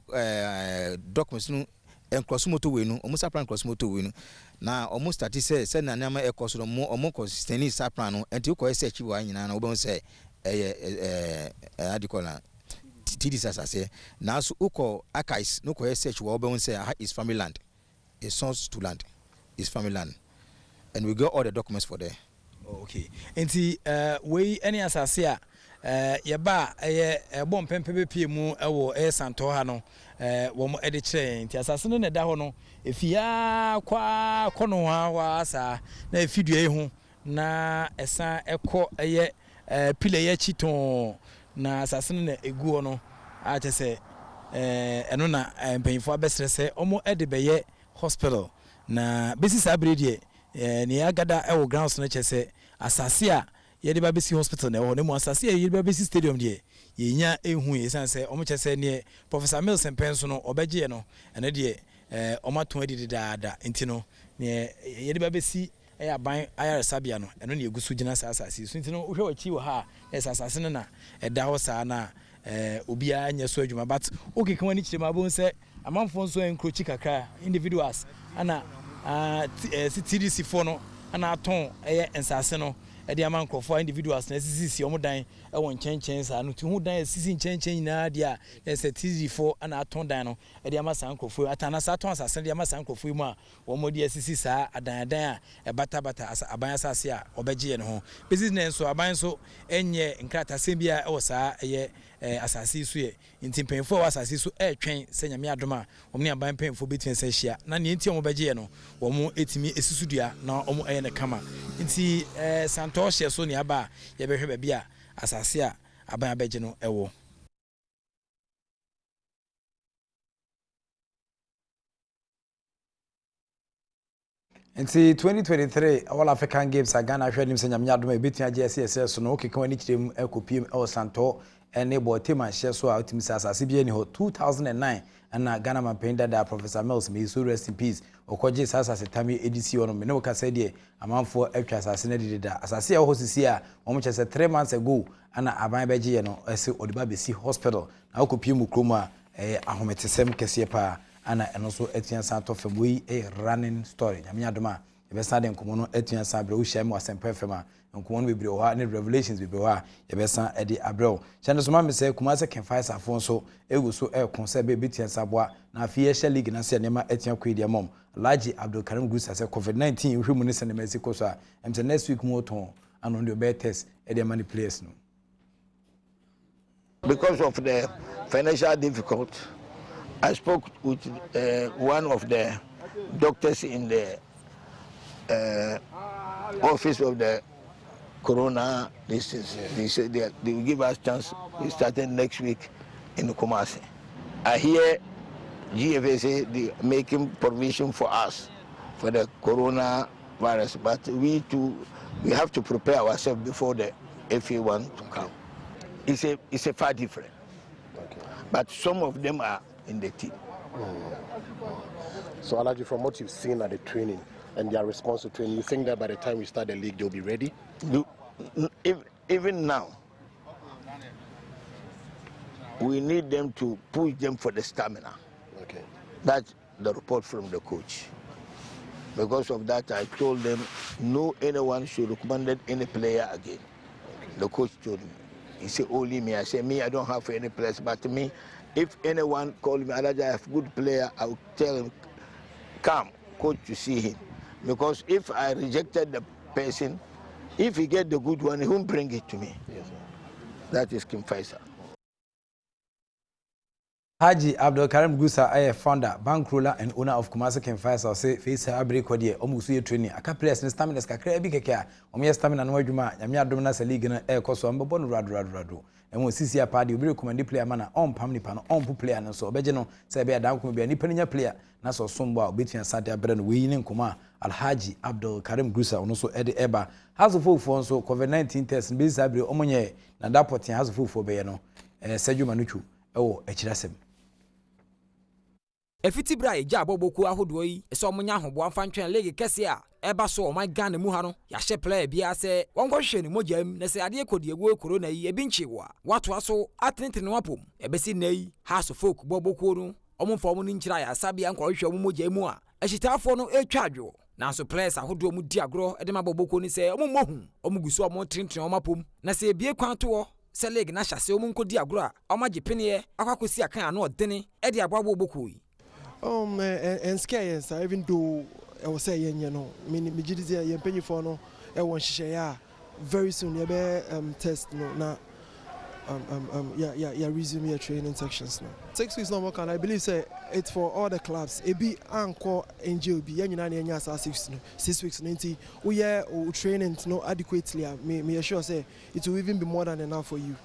documents no encross motor we no omo saplan cross motor we no na omo start say na na e cost no omo consistent saplan no enti ko search wa nyina na obo say adikola TDs asase na so uko archives no ko search wa obo say is family land is sons to land is family land and we got all the documents for there okay enti we any asase a yeba bom pempe be pie mu ewo Santo ha no wo mo ede kire nti asase no na da ho no efia kwa kono ha wa sa na efidue hu na esa ekọ pile ya chiton na asase no na eguo no a chese eno na mpanyifo abesrese omo ede beye hospital na besi sabrede ne agada ewo grounds no chese asase a ye de babesi hospital na ho ne mo asase ye de babesi stadium de ye nya ehu ye sanse omo chese ne Professor Mills Mpenso no obeje no ene de omaton adi daada enti no ne ye de babesi aban ayare sabia no eno ne egusu gina asase so enti no hwe wachi wo ha asase no na eda ho sa na obi anya so adwuma but okeke wani chire ma bon se amanfo nso enkrochi kakra individuals ana TDC for no ana aton ensase no edi amankofo individuals na sisi omodan won chenchen sa no ti hu dan sisi chenchen na dia se TDC4 ana aton dan no edi amasankofo atana sa aton asase edi amasankofo mu a wo modi sisi sa adan a bata aban asase a obeje ne ho business so aban so enye nkrata sembia e wo sa asase so ye nti penfo wa asase so twen se nyame adoma omni aban penfo betwen se hia na ne nti omobeje no wo mo etimi esisudua na omo ne kama nti Santo hye so ne aba ye behwe ba bia asase a aban abeje no ewo nti 2023 All African Games Ghana hwenim se nyame adoma ebetua GSS so no okeka wani kirem ekopiem e Santo ene Botema hye so a otimi asase bia ni ho 2009 ana Ghana mapenda da Professor Mills may so rest in peace okoje asase tami edisi ono me no ka say de amanfo atwa asase na didida asase a ho sisi a omo chese 3 months ago ana aban beje ye no ese odiba besi hospital na okopiem krom a ahometesem kese pa ana eno so etian Santo famwe running story nyame adoma be sa de nkomo no etua sa abre wo hia me wasempa fm a nkomo no bebre wo ha ne revelations bebre wo ha ye be sa e de abre wo hia no so ma me se kuma se ken fight afo so egu so e kon se be betia saboa na afie ye league na se nema etua kwedi mom Alhaji Abdul Karim Gusa say COVID-19 hwe mu ne se ne Mexico so a em se next week mo ton and the better test e de many players no. Because of the financial difficulty, I spoke with one of the doctors in the office of the corona. They said they will give us chance. We started next week in Kumasi. I hear GFA say they making provision for us for the corona virus, but we have to prepare ourselves before the FA one to come. It's a far different. Okay. But some of them are in the team. So Alhaji, from what you've seen at the training and their response to training, you think that by the time we start the league, they'll be ready? Even now, we need them to push them for the stamina. Okay. That's the report from the coach. Because of that, I told them no anyone should recommend any player again. Okay. The coach told me. He said only me. I said me, I don't have any players, but me, if anyone call me, I have good player, I will tell him, come, coach, to see him. Because if I rejected the person, if he get the good one, he won't bring it to me. Yes, sir. That is Kim Faisal. Haji Abdul Karim Gusa ay founder, bankroller and owner of Kumasi Ken Faisal say face abri kodie omusu ye training aka players ne stamina kakra bi keke a omo stamina no adwuma nyame adom na sa league na e koso ambabo no rado emo sisi apade obi recommend player mana on pam nipa no on pu player no so obeje no say be adan ko be nipa nya player na so sombo a obetua sade abre no we yin nkoma Alhaji Abdul Karim Gusa ono so ede eba hazofofo so COVID-19 test be sabri omonye na dapotin hazofofo be ye no Sedjuma Nuchu ewo ekirasem Efiti bra eja aboboku ahodo yi so omunya ahobo amfantwen league kese a eba so o my Ghana mu ha no ya hye player bia se wonkohwe ni mogam na se ade ekodiego corona yi ebi nchewa wato aso atentene wapom ebesi nei house folk boboku no omfo mu ni nchira ya sabia nkohwe mu mogamu a ehitafo no etwadwo na so players ahodo mu di agro ede maboboku ni se omumohu omugusu omo trintrin omapom na se ebie kwanto se league na hyase omunkodi agro a omagipene akwakosi akan ano odene ede ababo boboku yi and scare even though I was saying, you know, me jidizia ye penny for no e won hihye very soon ye be test no na resume your training sections now. 6 weeks no more can I believe say it's for all the clubs. E be anko NGOB ye nyina na nya 6 weeks 90 we year training no adequately me sure say it will even be more than enough for you.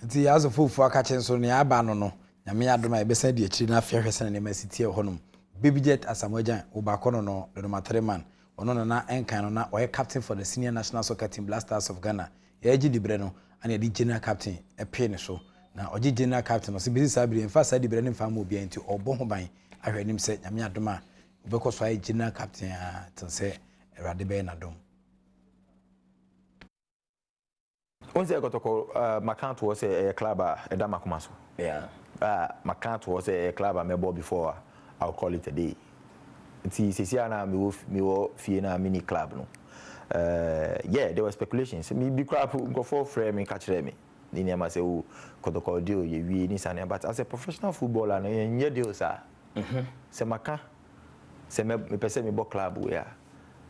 Nti yazo fufu akache so ne aba no no nyame adoma ebesa di akiri na afehwese na ne masiti ehonum baby jet asamojan obakono no the number 3 man ono na enkan no na oye captain for the senior national soccer team Blasters of Ghana ya egi dibre no ana di general captain e pe ne so na oji general captain no se bi sabiri en fa sa dibre ne fa mo bia nti obo ho ban ahwenim se nyame adoma obekọ so ay general captain a tense erade be na dom. Once I got to call, my count was a club at Damakumasu. Yeah. My count was a club I made before. I'll call it a day. It's Sisiana, me wo Fiena mini club. No. Yeah, there were speculations. Me be crap go for frame and catch me. Ni ma say o kotoko deal ye wi ni sane, but as a professional footballer, no ye deal sir. Se maka se me pese me bo club we are.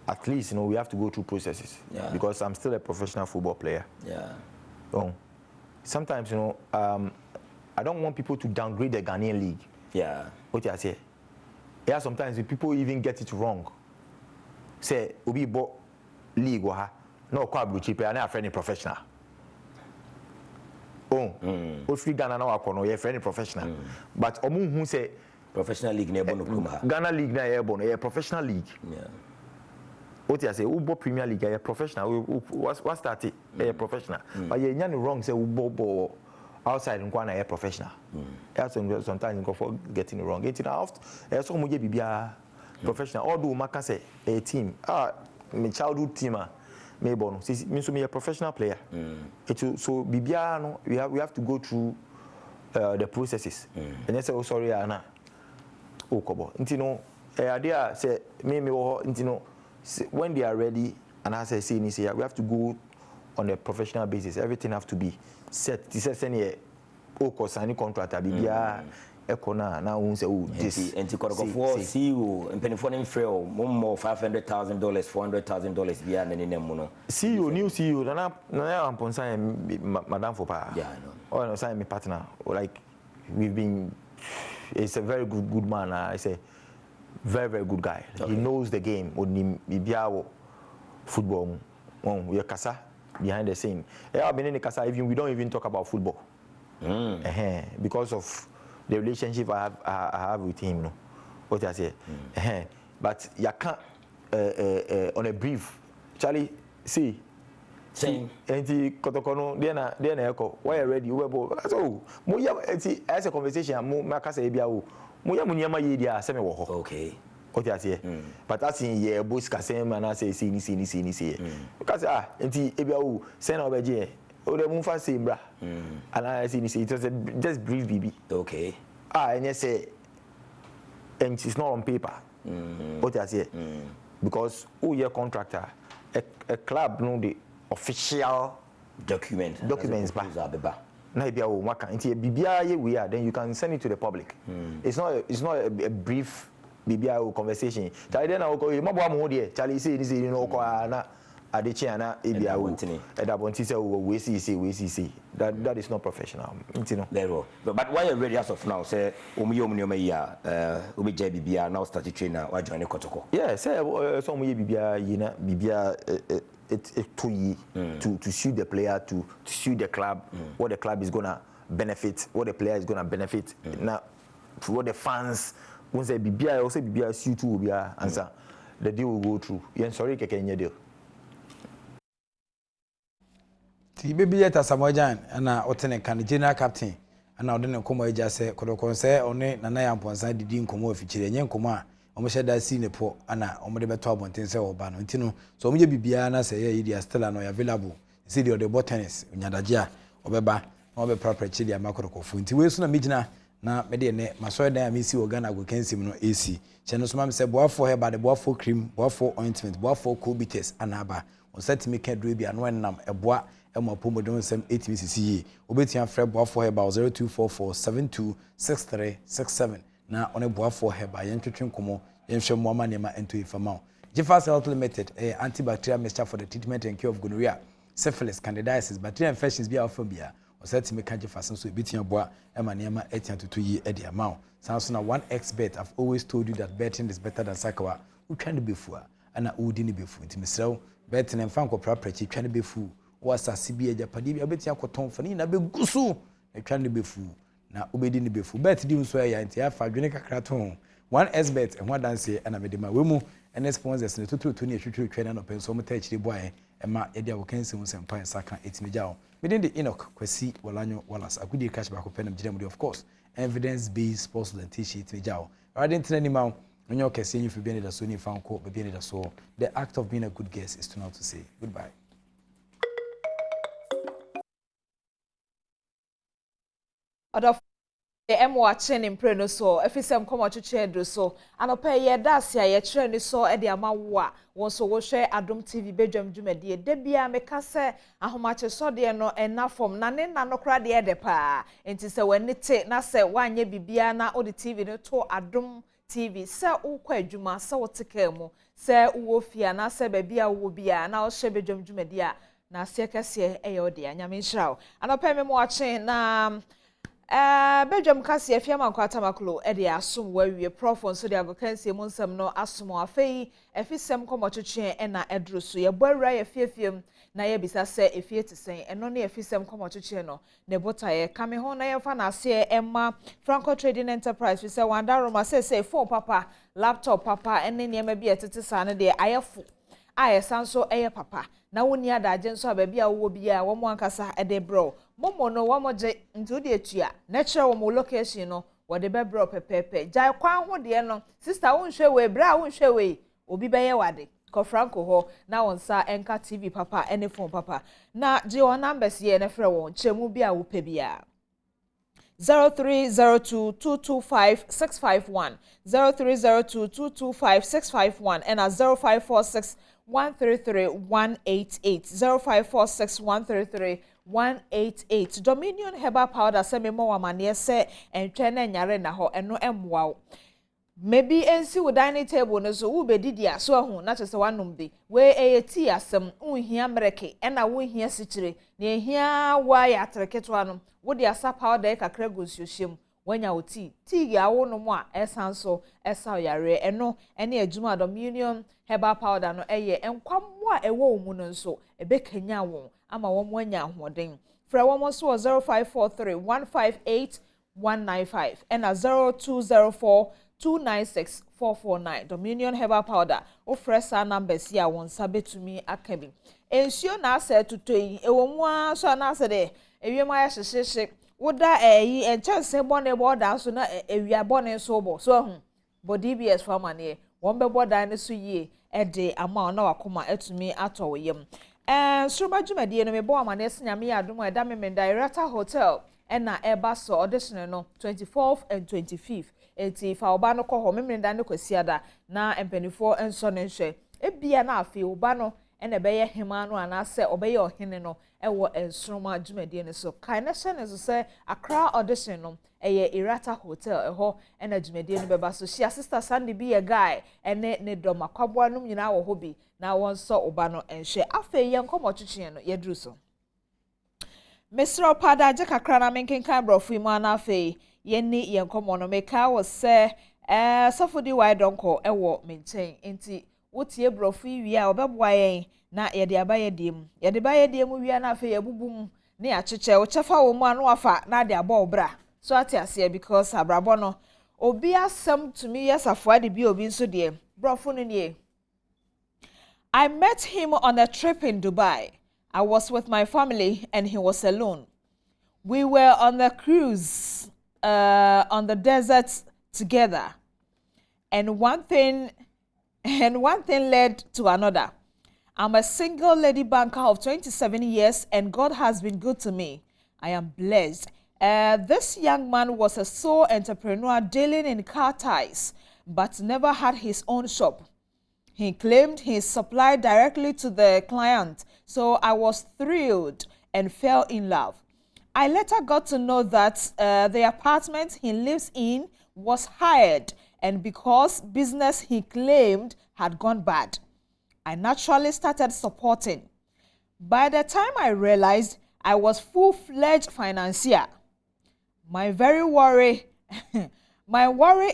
At least, you know, we have to go through processes. Yeah. Because I'm still a professional football player. Yeah. So, sometimes, you know, I don't want people to downgrade the Ghanaian league. Yeah. What I say? Yeah, sometimes people even get it wrong. Say, Obi bo league waha, no kwa blue chip, I never friendly professional. Oh, free Ghana now akono, you're friendly professional. But omu who say professional league ne bono kuma. Ghana league na ye bono, a professional league. Yeah. What I say, Ubo Premier League, a professional. What started a professional, but you're not wrong. Say Ubo outside in Kwana a professional. Sometimes you go for getting it wrong. Getting out, so much be a professional. Although Maka say a team, my childhood team, me bono. Means to me a professional player. So Bibiano, we have to go through the processes. And they say, oh sorry, Anna. okobo ntino idea say me wo ntino when they are ready and as I say we have to go on a professional basis. Everything have to be set. This is any oko signing contract bibia ekona na won say this for see you and penny for them free more $500,000 $400,000 bia na nem no CEO new CEO na amponsa madam for pa yeah no no sign me partner like we've been it's a very good man I say very good guy. Okay. He knows the game onim bibia football we kasa behind the scene. Yeah, been in the kasa even we don't even talk about football. Because of the relationship I have with him, no. What I say. But you can't on a brief. Charlie, see. Same. Enti kotokono dey na eko. Why you ready? We bo. So, mo ya enti as a conversation mo makasa e bia wo. Mo ya mo niam ye dia asem wo ho. Okay. What you say? But that's in your boss kasem and I say see because enti e bia wo say na obeje o de mu fa say bra and I see it was just brief BB. Okay. And you say and it's not on paper. What you say? Because who your contractor a club no the official documents ba na bia wo maka enti bibia ye we are then you can send it to the public. It's not a brief bibia conversation. Charlie then I go mo bo am ho de Charlie say you know ko na adechi ana ebia wo edabonti say we see that is not professional. Very well. But why you ready as of now say omuye ya obeja bibia now start trainer wa join kotoko. Yeah, say so omuye bibia yina bibia to suit the player, to suit the club, what the club is gonna benefit, what the player is gonna benefit. Now, for what the fans, when say BBI, also BBI suit will be answer. The deal will go through. You're sorry, Kenya deal. The baby at Samojan and Otene can general captain and I didn't come away just say, Kodokon say, only Nana Ponsa didn't come over Chilean Koma. Omo da si ne po ana omo de beto abonten se oba no ntino so omo je bibia na se ye dia still no available see the tennis nyadaje a obeba na obe proper chi dia makorokofo nti we so na migina na me de ne maso dan am si Ghana go kensim no AC che no so ma me se boafo heba de boafo cream boafo ointment boafo cobites anaba on set me can do bia no enam eboa emo pomodon sem 8 mcc obetia frɛ boafo heba 0244726367 na one boafo heba yentwetwe komo yenhwe mo amanema ento ifama Jeffers Health Limited antibacterial mixture for the treatment and cure of gonorrhea, syphilis, candidiasis, bacterial infections be phobia or set me can Jeffers so beating boa emanema 18 to 2 year edi amount. Sounds na 1xbet. I've always told you that betting is better than sakawa. Who trying to be fool and na udini be fool intimisel betting and fanko property trying to be fool was a CBA Japadi be betia koton fani na be gusu e trying to be fool na ubedi ni be fool bet di nso ya ntia fa dwene kakra to 1xbet and one dance and amedema wemu and sponsors ne tutu to ne twetwe twena no penso mo ta chiri boy e ma e dia wo kansi mu sempa saka etimejao within the Enoch Kwesi Walanyo Wallace akudi catch back open am of course evidence based sports and t-shirt mejao right into any man when you can see you for being the Sony fan co be being the so the act of being a good guest is to not to say goodbye. The M watching in Preno so, if it's come out to chedo so, and pay ye dacia ye train so at the amawa, one so will share Adom TV Badwam Jumedi, Debia Mekase, and how much so dear no enough from Nanin and no crowd the other pa. And to say when it take na say 1 year bibiana or the TV no to Adom TV, say ukwe Juma, so what kemo, say Uofia, na say babia wobia, and I'll share Badwam Jumedia, na sekase ayodi, and Yamin Shrow. And pay me watching na. Badwam kasi afiama kwata maklo e de asum wawie prof so de agokansie monsam no asum afei efisem komotwetwe e na edruso ye bwawra ye fiefiem na ye bisa se efie tesen eno na efisem komotwetwe no ne bota ye kame ho na ye fa na ase emma Franco Trading Enterprise we say wanda roma say phone papa laptop papa ene niam bi etete sa ne de ayefo aye sanso eye papa na woni adaje nso ababia wo bia wo mo ankasa e de bro momo no wo moje ntu de atua natural wo mo location no wo de be bro pepepe jai kwan ho de no sister wo nhwe we bra wo nhwe we obi be ye wade ko Franco ho na wonsa enka TV papa ene phone papa na je wo numbers ye ne frɛ wo chemu bia wo pe bia 0302225651 0302225651 and 0546133188 0546133188 Dominion Herbal Powder se me mo amane se entwe na nyare na ho eno emwa maybe ensi wo dining table no so wo bedidi aso ahu na chese wanom de we eti asem unhia mreke ena wo hia sichire na ehia wa ya treketo anom wo de asa powder kakra gosuohiem wanya wo tea ya wo no mo a esanso esa yare eno ene adwuma Dominion Herbal Powder no eye enkwammo a ewo mu no nso ebekanya wo ama wo mwanya ahoden fra wo mo so 0543158195 and 0204296449 Dominion Herbal Powder o fresa numbers ya won sabetumi akabi ensio na asa tutoi ewo mu a so na asa de ewiem aya hyehye woda eyi enchanse bone boda so na ewia bone so bo so hu bo DBS famane won be boda ne so yie ede ama na wakoma etumi ato yem Sruba Jumadi no me bo amane nyame Adom eda me Director Hotel na eba so audition no 24th and 25th eti fa oba no ko ho me da ne kwasiada na empanifo enso ne hwe ebia na afi oba no na be ye hema no anase obeye ohene no ewo Sruba Jumadi ne so kai na hye ne so se Accra audition no eye Irata Hotel eho na Jumadi no beba so shia sister Sandy be a guy ne dom akwabo anum nyina wo hobi na won so oba no enhwe afa ye nkomo twetwe no yedru so Mr. Pada je kakra na menkenkan brofu mu ana afa ye ni ye nkomo no meka wo se sofodi why donko ewo maintain enti wotie brofu wi a obeboa yen na ye de abaye dem ye de baye dem wi na afa ye bubum ne acheche wo chefa wo mu anu afa na de aba obra so atiase because abrabo no obi asem tumi yesafo ade bi obi nso de brofu no nie I met him on a trip in Dubai. I was with my family and he was alone. We were on the cruise on the desert together. And one thing led to another. I'm a single lady banker of 27 years and God has been good to me. I am blessed. This young man was a sole entrepreneur dealing in car ties but never had his own shop. He claimed he supplied directly to the client, so I was thrilled and fell in love. I later got to know that the apartment he lives in was hired, and because business he claimed had gone bad, I naturally started supporting. By the time I realized I was full-fledged financier, my worry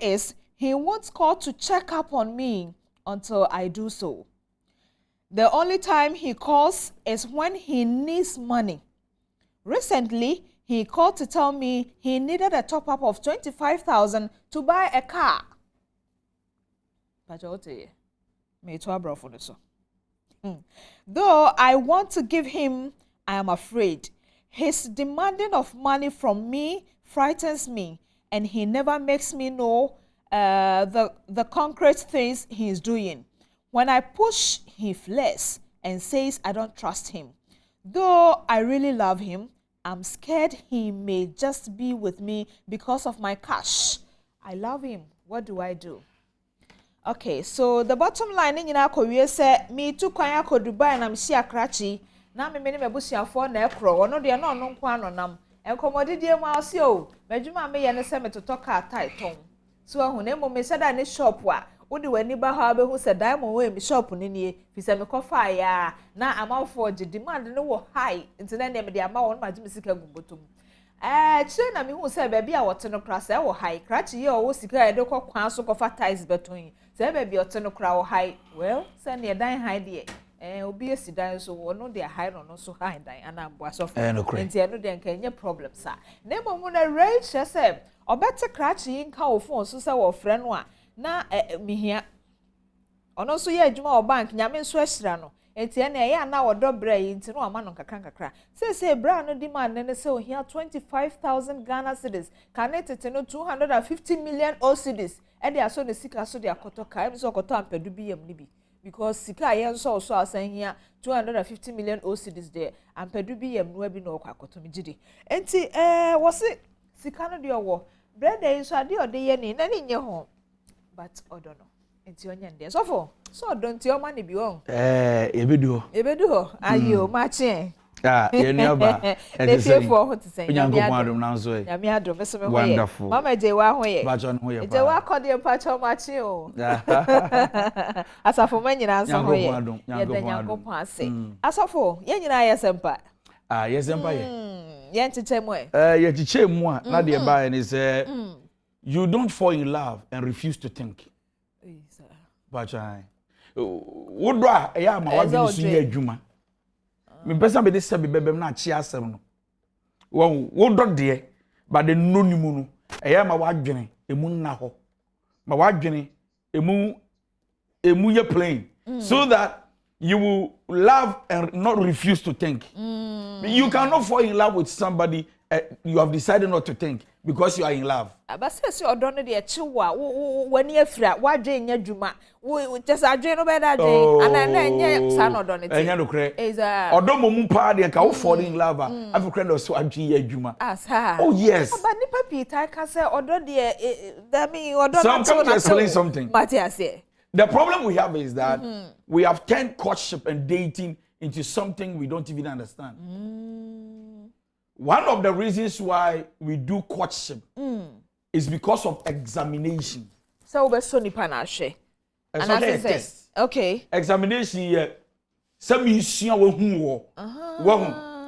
is he won't call to check up on me until I do so. The only time he calls is when he needs money. Recently, he called to tell me he needed a top-up of 25,000 to buy a car. Though I want to give him, I am afraid. His demanding of money from me frightens me, and he never makes me know the concrete things he is doing. When I push, he flees and says I don't trust him. Though I really love him, I'm scared he may just be with me because of my cash. I love him. What do I do? Okay, so the bottom line in our say me too kwanya ko Dubai na msi akrachi na me me busuafo na ekro ono de no no nkwa no nam enkomodidie mu ase o madwuma me ye ne se metoto ka taiton so ahu na mo me sada ne shop a wodi wani ba ha behu se diamond we me shop ni nie fi se me kofa ya na amafo je demand ne wo high ntina ne me de ama won ma jimi sika gumbotom kire na me hu se ba bia wote no kra se wo high krachi ye o wo sika e de kokwan so kofa ties beton se ba bia wote no kra wo high well se ne dan high de obi esidan so wono de high no so high dan ana mbo aso nti eno de nka enye problem sa na mo na rate se obete krachi nka wo phone so se wo frɛ no a na mihia ono so ye adwuma o bank nyame nso ahyira no enti ene ya na wodo bra yi nti no ama no kakra se bra no di man ne se ohia 25,000 Ghana cedis kanetete no 250 million cedis e de aso ne sika so de akoto ka em so akoto ampedu bi yam ni bi because sika yen so asan hia 250 million cedis there ampedu bi yam no abi no akoto mi gidi enti wo se sika no de owo bread dey so ade ode ye ni na ni nye ho but odo no enti onye nde so odo nti o ma ne bi won ebedu ho ayo ma che ye nuaba e dey for ho to say onyanko adom na nso ya mi adom so me ho ye mama je wa ho ye je wa kode pacho ma che o asafo ma nyina nso ho ye ye da nyanko pa ase asafo ye nyina ye sempa ye sempa ye ye ntete mo ye chiche mu a na de ba ni say you don't fall in love and refuse to think bachai wodwa ya ma wa bi su ye adwuma me pesa be de sebe bebem na chi asem no wodɔ de ba de nonimu no ya ma wa dwene emu na ho ma wa dwene emu ye plain so that you will love and not refuse to think. You cannot fall in love with somebody you have decided not to think because you are in love. But say odo no de chiwa wani afira wa dwen nya dwuma wo tesa adwen no be da dwen ana na nya sa no odo ne ti enya no kre odo momu pa de ka wo fall in love afi kre no so adwen ya dwuma oh yes but ni papi ta ka say odo de that mean odo no to explain something but I say the problem we have is that we have turned courtship and dating into something we don't even understand. One of the reasons why we do courtship is because of examination. So we so nipa na hwe. And I say okay. Examination here. Some issue we hu wo.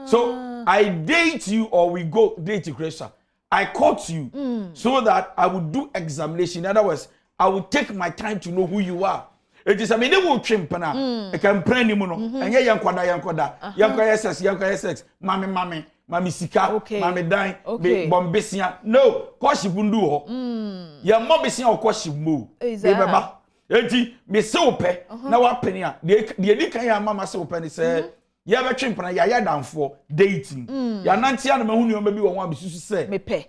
So I date you or we go date Krista. I court you so that I will do examination. In other words, I will take my time to know who you are. It is a me will trim pana. I can pray ni mo no. Enye yankoda. Yankoda sex. Mami sika, mami dine, bombesia. No, courtship bundu ho. Ya mo besia o courtship mo. Beba. Enti me se ope na wa peni a. De di kan ya mama se ope ni say ya be twempana ya danfo dating. Ya nantia na mahunu o bi won abisusu say mepe.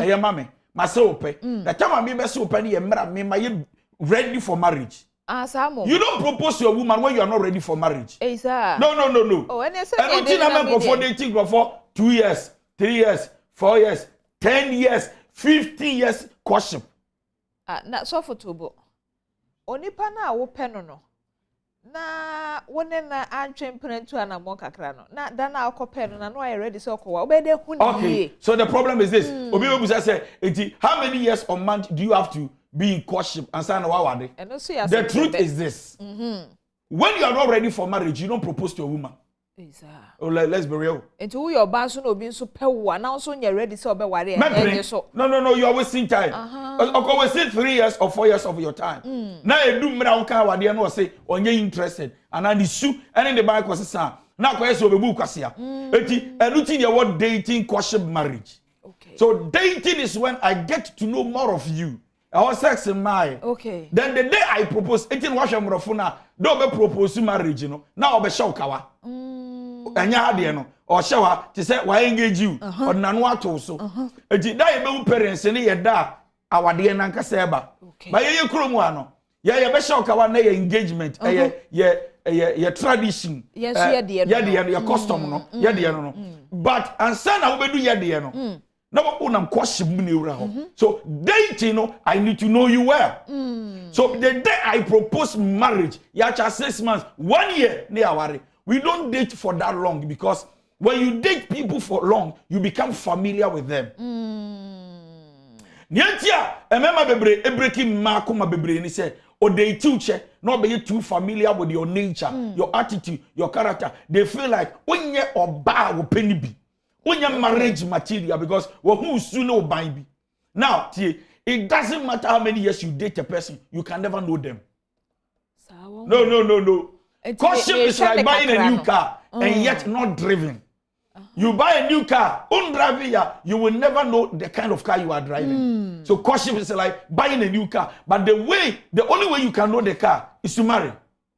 Ya mame, ma se ope. The time me be se ope ni ye mra me ma ye ready for marriage. You don't propose to a woman when you are not ready for marriage. No. Oh, and I'm for dating for 2 years, 3 years, 4 years, 10 years, 15 years courtship. Na so for tobo. Onipa na wo pe no. Na wone na antwen prentu anamo kakra no. Na da na akope no na no are ready so kowa. Obede hu ni. Okay. So the problem is this. Obi obusa say, how many years or month do you have to be in courtship and sign award? The truth is this. When you are not ready for marriage, you don't propose to a woman. Oh, let's be real. Into who your bands no be so pewa now so you're ready so be worry. No, you are wasting time. Okay, wasting 3 years or 4 years of your time. Now you do me that kind of idea no say on you interested and I issue and in the bank was say now ko so be book kwasia. Eti anything you want dating, courtship, marriage. Okay. So dating is when I get to know more of you. Our sex in my okay. Then the day I propose, 18 wash mrofuna, do be propose marriage, you know. Now be show kawa. Anya de no. Or shower to say why engage you or nanu ato so. Enti da ye be parents ni ye da awade na nka seba. Ba ye kromu ano. Ye be show kawa na ye engagement. Ye tradition. Yes, ye de ye custom no. Ye de no. But ansa na wo be do ye de no. Now, so dating, I need to know you well. So the day I propose marriage, yacha 6 months, 1 year, we don't date for that long because when you date people for long, you become familiar with them. Nyantia, emema bebre ebreking makuma bebre ni say or they teach not be too familiar with your nature, your attitude, your character. They feel like when you or ba will penny be. When your marriage material because who soon know baby. Now, it doesn't matter how many years you date a person, you can never know them. No. Courtship is like buying a new car and yet not driven. You buy a new car, undriving, you will never know the kind of car you are driving. So courtship is like buying a new car, but the only way you can know the car is to marry.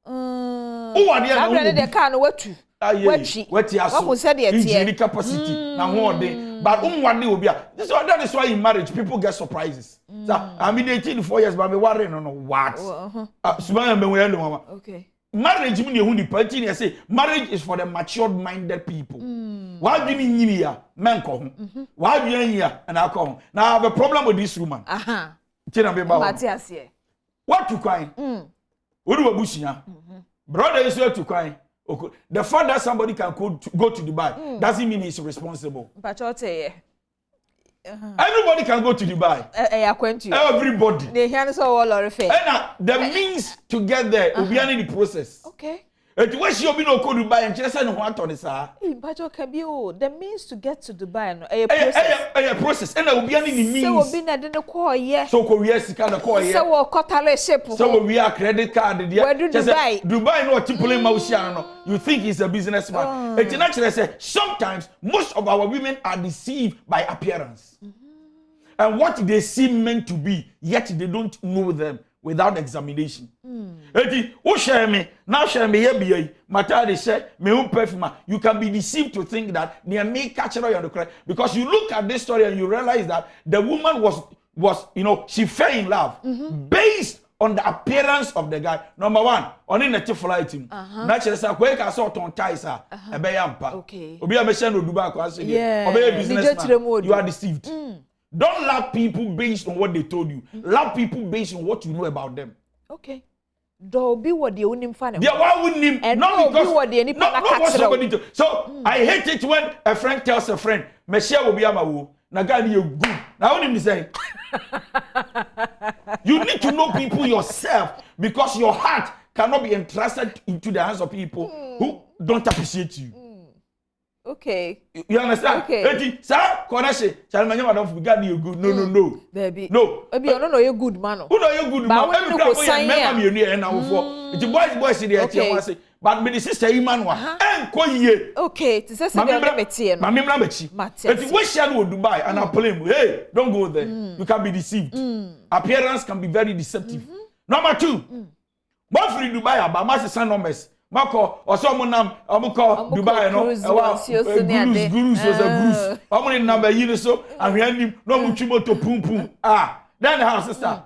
Who are the car no what to? What engine capacity na one but this that is why in marriage people get surprises. So I mean 18 4 years but me worry no what. Okay. marriage mun ehun di party ne say marriage is for the matured minded people. Why do you need ya men ko ho? Why do you ya and alcohol? Now I have a problem with this woman. Tina be ba. What to cry? What do abusia? Brother is here to cry. Okay. The fact that somebody can go to Dubai doesn't mean he's responsible. Everybody can go to Dubai. Everybody. The means to get there will be in the process. Okay. It was you no go Dubai and just say no want on this. The means to get to Dubai no a process. A process. And will be in the means. So will be na de call here. So ko yes kind of call here. So will kotale shape. So we are credit card there. Where do Dubai? Dubai no tipule mausia no. You think he's a businessman. It's naturally say sometimes most of our women are deceived by appearance. And what they seem meant to be, yet they don't know them without examination. You can be deceived to think that because you look at this story and you realize that the woman was she fell in love based on the appearance of the guy. Number one, on in the flight him. Naturally, say kweka sort on ties okay. You are deceived. Don't love people based on what they told you. Love people based on what you know about them. Okay. Do be what they own fan. Yeah, why wouldn't him? And not because what they need not somebody to. So I hate it when a friend tells a friend, "Michelle will be amawu." Nagani you good. Now what him say? You need to know people yourself because your heart cannot be entrusted into the hands of people who don't appreciate you. Okay. You understand? Okay. Sir, connection. Shall my madam forget you good? No. Baby. No. Baby, you don't know you good man. Who know you good man? Every time we remember me near now for. It's boys in the area. But me the sister Imanwa. Okay. To say something me my member mechi. If we share with Dubai and I blame you, hey, don't go there. You can be deceived. Appearance can be very deceptive. Number 2. More free Dubai about my son numbers. Mako osomunam amuko Dubai no gurus was a gurus omuni number yiri so ahwanim no mutwimo to pum then how sister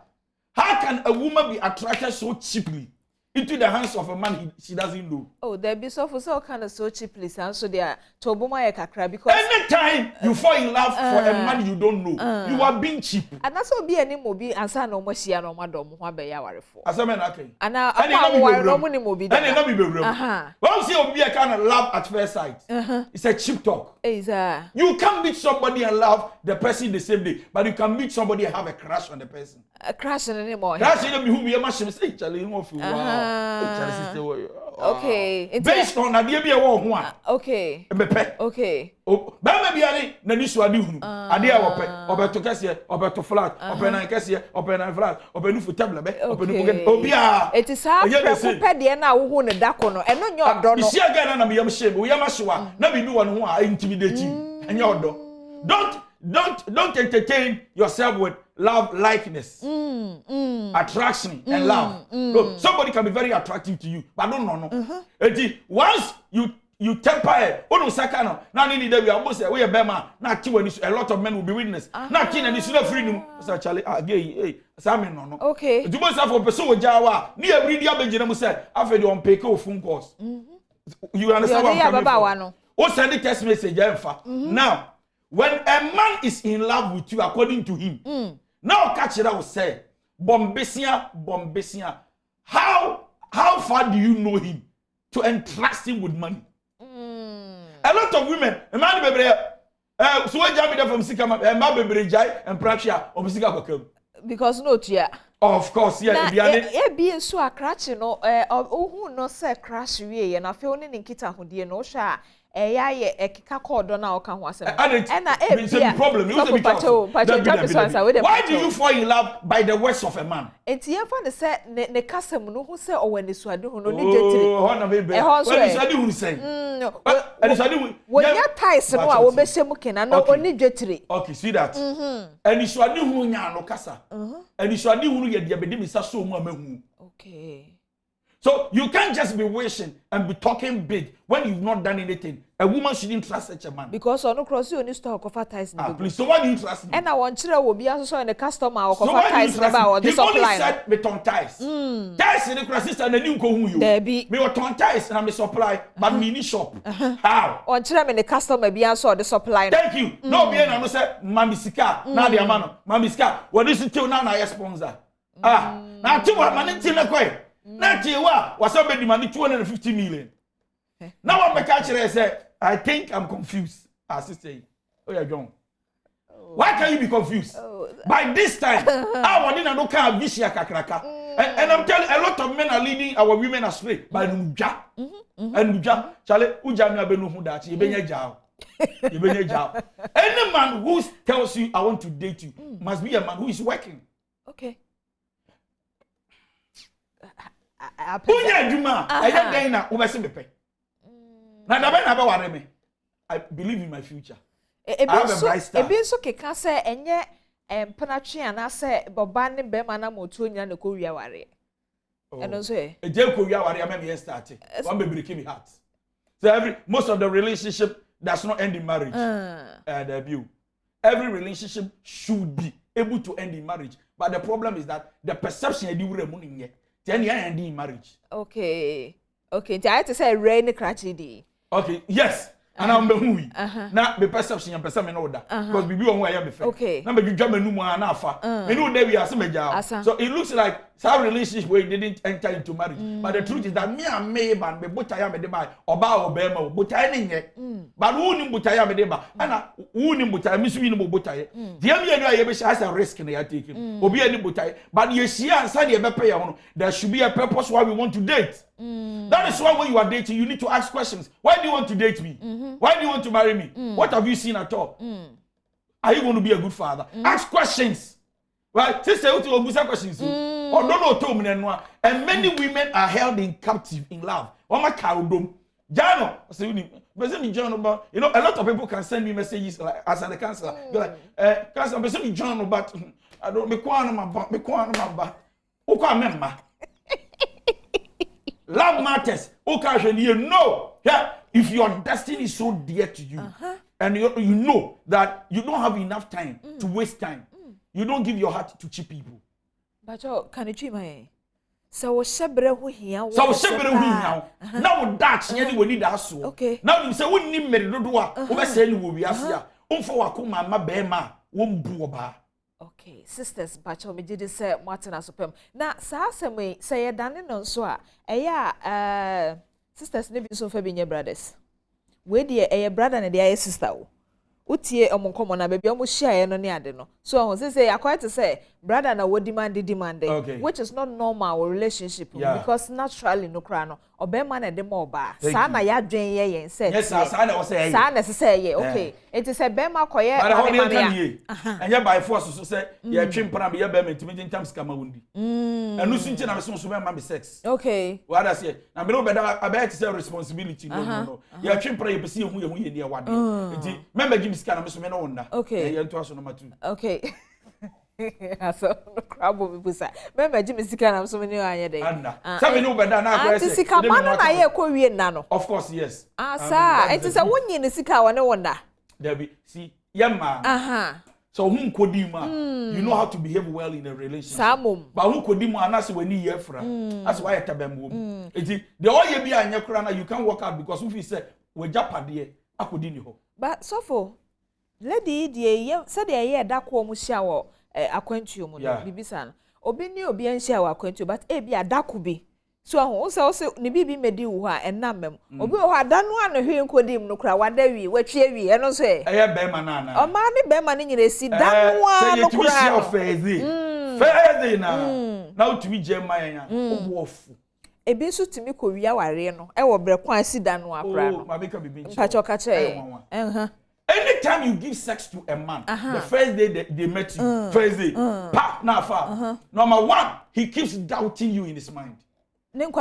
how can a woman be attracted so cheaply into the hands of a man she doesn't know? Oh, there be so for so kind of so cheaply so they are tobuma ye kakra because anytime you fall in love for a man you don't know you are being cheap. And that's what be any mobi ansa no mo hia no madom ho abeya warefo aseme na okay and no mo ni mobi and no be bewrem when say obi a kind of love at first sight it's a cheap talk. You can meet somebody and love the person the same day, but you can meet somebody and have a crush on the person. A crush on anymore. Crush on who be a machine say Charlie no feel okay. Based on idea be a one. Okay. Okay. Oh, ba be ani na ni so ade hunu. Ade a wope, obeto kese, obeto flat, open kese, open flat, open fu table be, open pocket. Obia. It is how prepare de na wo hu ne dako no. Eno nye odo no. Isi aga na me yam shame, wo yam hyewa, na bibi wo no ho a intimidate you. Enye odo. Don't entertain yourself with love, likeness, attraction, and love. No, somebody can be very attractive to you, but don't know. Once you temper, now need we almost say we are bema. Now a lot of men will be witness. Now kin and this freedom. So Charlie, hey, Simon no. Okay. You must have a person with Jawa. Near read your benjamin said after you on pay phone calls. You understand what I'm coming from? Or send a text message. Now, when a man is in love with you, according to him, now catch it out say, Bombesia. How far do you know him to entrust him with money? A lot of women, a man baby, so what jam from Sikama, a man baby jai and Praxia or Sika. Because no, yeah. Of course, yeah. Yeah, being so a crash, who no say crash we and I feel in Kita who dear no sha. A kika called on our can was and it's a problem. Why do you fall in love by the words of a man? It's here for the set the custom who say or when the swadu who when your ties I will be semukin and no only jetri. Okay, see that. And it's swadu who no casa. And it's swadu who get the epidemic so much. Okay. So you can't just be wishing and be talking big when you've not done anything. A woman shouldn't trust such a man. Because on no cross you need stock of ties. Please, so why do you trust me? And I want children will be also in the customer or so why do you trust me? He only supply. said me ton ties. Ties in the cross sister and the new go who you. There be me what ton ties and I'm a supply, but me ni shop. How? On children in the customer be also the supply. Thank you. No be no say mami sika na the amano. Mami sika. What is it till now na sponsor? Na ti wa mani ti na kwai. Na ti wa somebody money 250 million. Now what me catch say I think I'm confused. Sister, oh yeah, John. Why can you be confused? By this time, I want to know kind of vicious kakraka. And I'm telling a lot of men are leading our women astray by Nuja. And Nuja, Charlie, Uja na benu huda chi ibenye jao. Ibenye jao. Any man who tells you I want to date you must be a man who is working. Okay. Unya juma, eya den na ubesi mepe. Na da be na be ware me. I believe in my future. I have a bright star. Ebi so keka say enye penatwe ana say boba ne be mana motu nya na ko wia ware. Eno so e. Eje ko wia ware am me start. One be break me heart. So most of the relationship does not end in marriage. Every relationship should be able to end in marriage. But the problem is that the perception you do money then you end in marriage. Okay. Okay, I have to say rain crachidi. Okay, yes. And I'm movie. Now the perception and perception order. Because we be on where I am. Okay. Now you jump no more and alpha. We know there we are some job. So it looks like some relationship where didn't enter into marriage. But the truth is that me and me man be butaya me de buy oba obema butaya nye. But who ni butaya me de buy? And who ni butaya me so we no butaya. The am you know you has a risk na you taking. Obi any butaya. But you see answer the be pay hono. There should be a purpose why we want to date. That is why when you are dating, you need to ask questions. Why do you want to date me? Why do you want to marry me? What have you seen at all? Are you going to be a good father? Ask questions. Right? Sister, you to ask questions. Or don't know, and many women are held in captive in love. What my cowdom? Jano, you know, a lot of people can send me messages like as a counselor. You're like, counselor, I'm John, but I don't make one of my back. Love matters. Occasionally, you know, yeah, if your destiny is so dear to you, and you know that you don't have enough time to waste time, you don't give your heart to cheap people. But can you treat my? So shebre hu hia. So shebre hu hia. Now that you we need that so. Okay. Now you say we need me do a. We say ni wo wiase a. Umfo wakoma ma be ma wo mbu oba. Okay, sisters, bacho me did say Martin asopem. Na sa asem say ye dane no so a eya sisters ne bi so fa bi nye brothers. We dey eye brother ne dey sister wo. Utie omonkomo na baby omo share ye no ne ade no. So say akwa to say brother na wo demand, okay. Which is not normal or relationship because naturally no kra no obema na de mo ba. Sa na ya dwen ye yen say. Yes, sa na wo say. Sa na say ye. Okay. It is a bema koye. But how dey can ye? And ye by force so say ye twempra be ye bema intimidate time scam wundi. And no sunche na so be ma be sex. Okay. What I say? Na me no be that about say responsibility no. Ye twempra ye pese ye hu ye ne wade. Enti member give me scan na me so me no wonder. Okay. Ye nto aso number 2. Okay. So no crabo me busa. Member give me scan na so me no anye dey. Say me no be that na aggressive. Ati sika man na ye ko wie na no. Of course, yes. Sir, it is a wonyi ne sika wa ne wonder. There be see yema. So whom kodima, you know how to behave well in a relationship. But who kodima anase when you fra. That's why etabem. The all ye be anya kra na you can't work out because if you say we japade akodi ni ho. But so for lady die said the ye da ko mu hia wo akwantuo mu no bibisa no. Obi ni obi anhia wo akwantuo but e bi adako bi. So who say ni bibi medi wo ha enamem. Obi wo ha da no an hwe nkodim no kra wada wi watwe wi eno so e. Eye be ma na na. O ma ni be ma ni nyina si da no an no kra. Fezi na. Na utumi je ma yan obo ofu. Ebi so timi ko wi aware no e wo bre kwan si da no akra no. Ma be ka bibi nchi. Mpacho ka che. Anytime you give sex to a man, the first day they met you, first day, pa na fa. Number 1, he keeps doubting you in his mind. I'm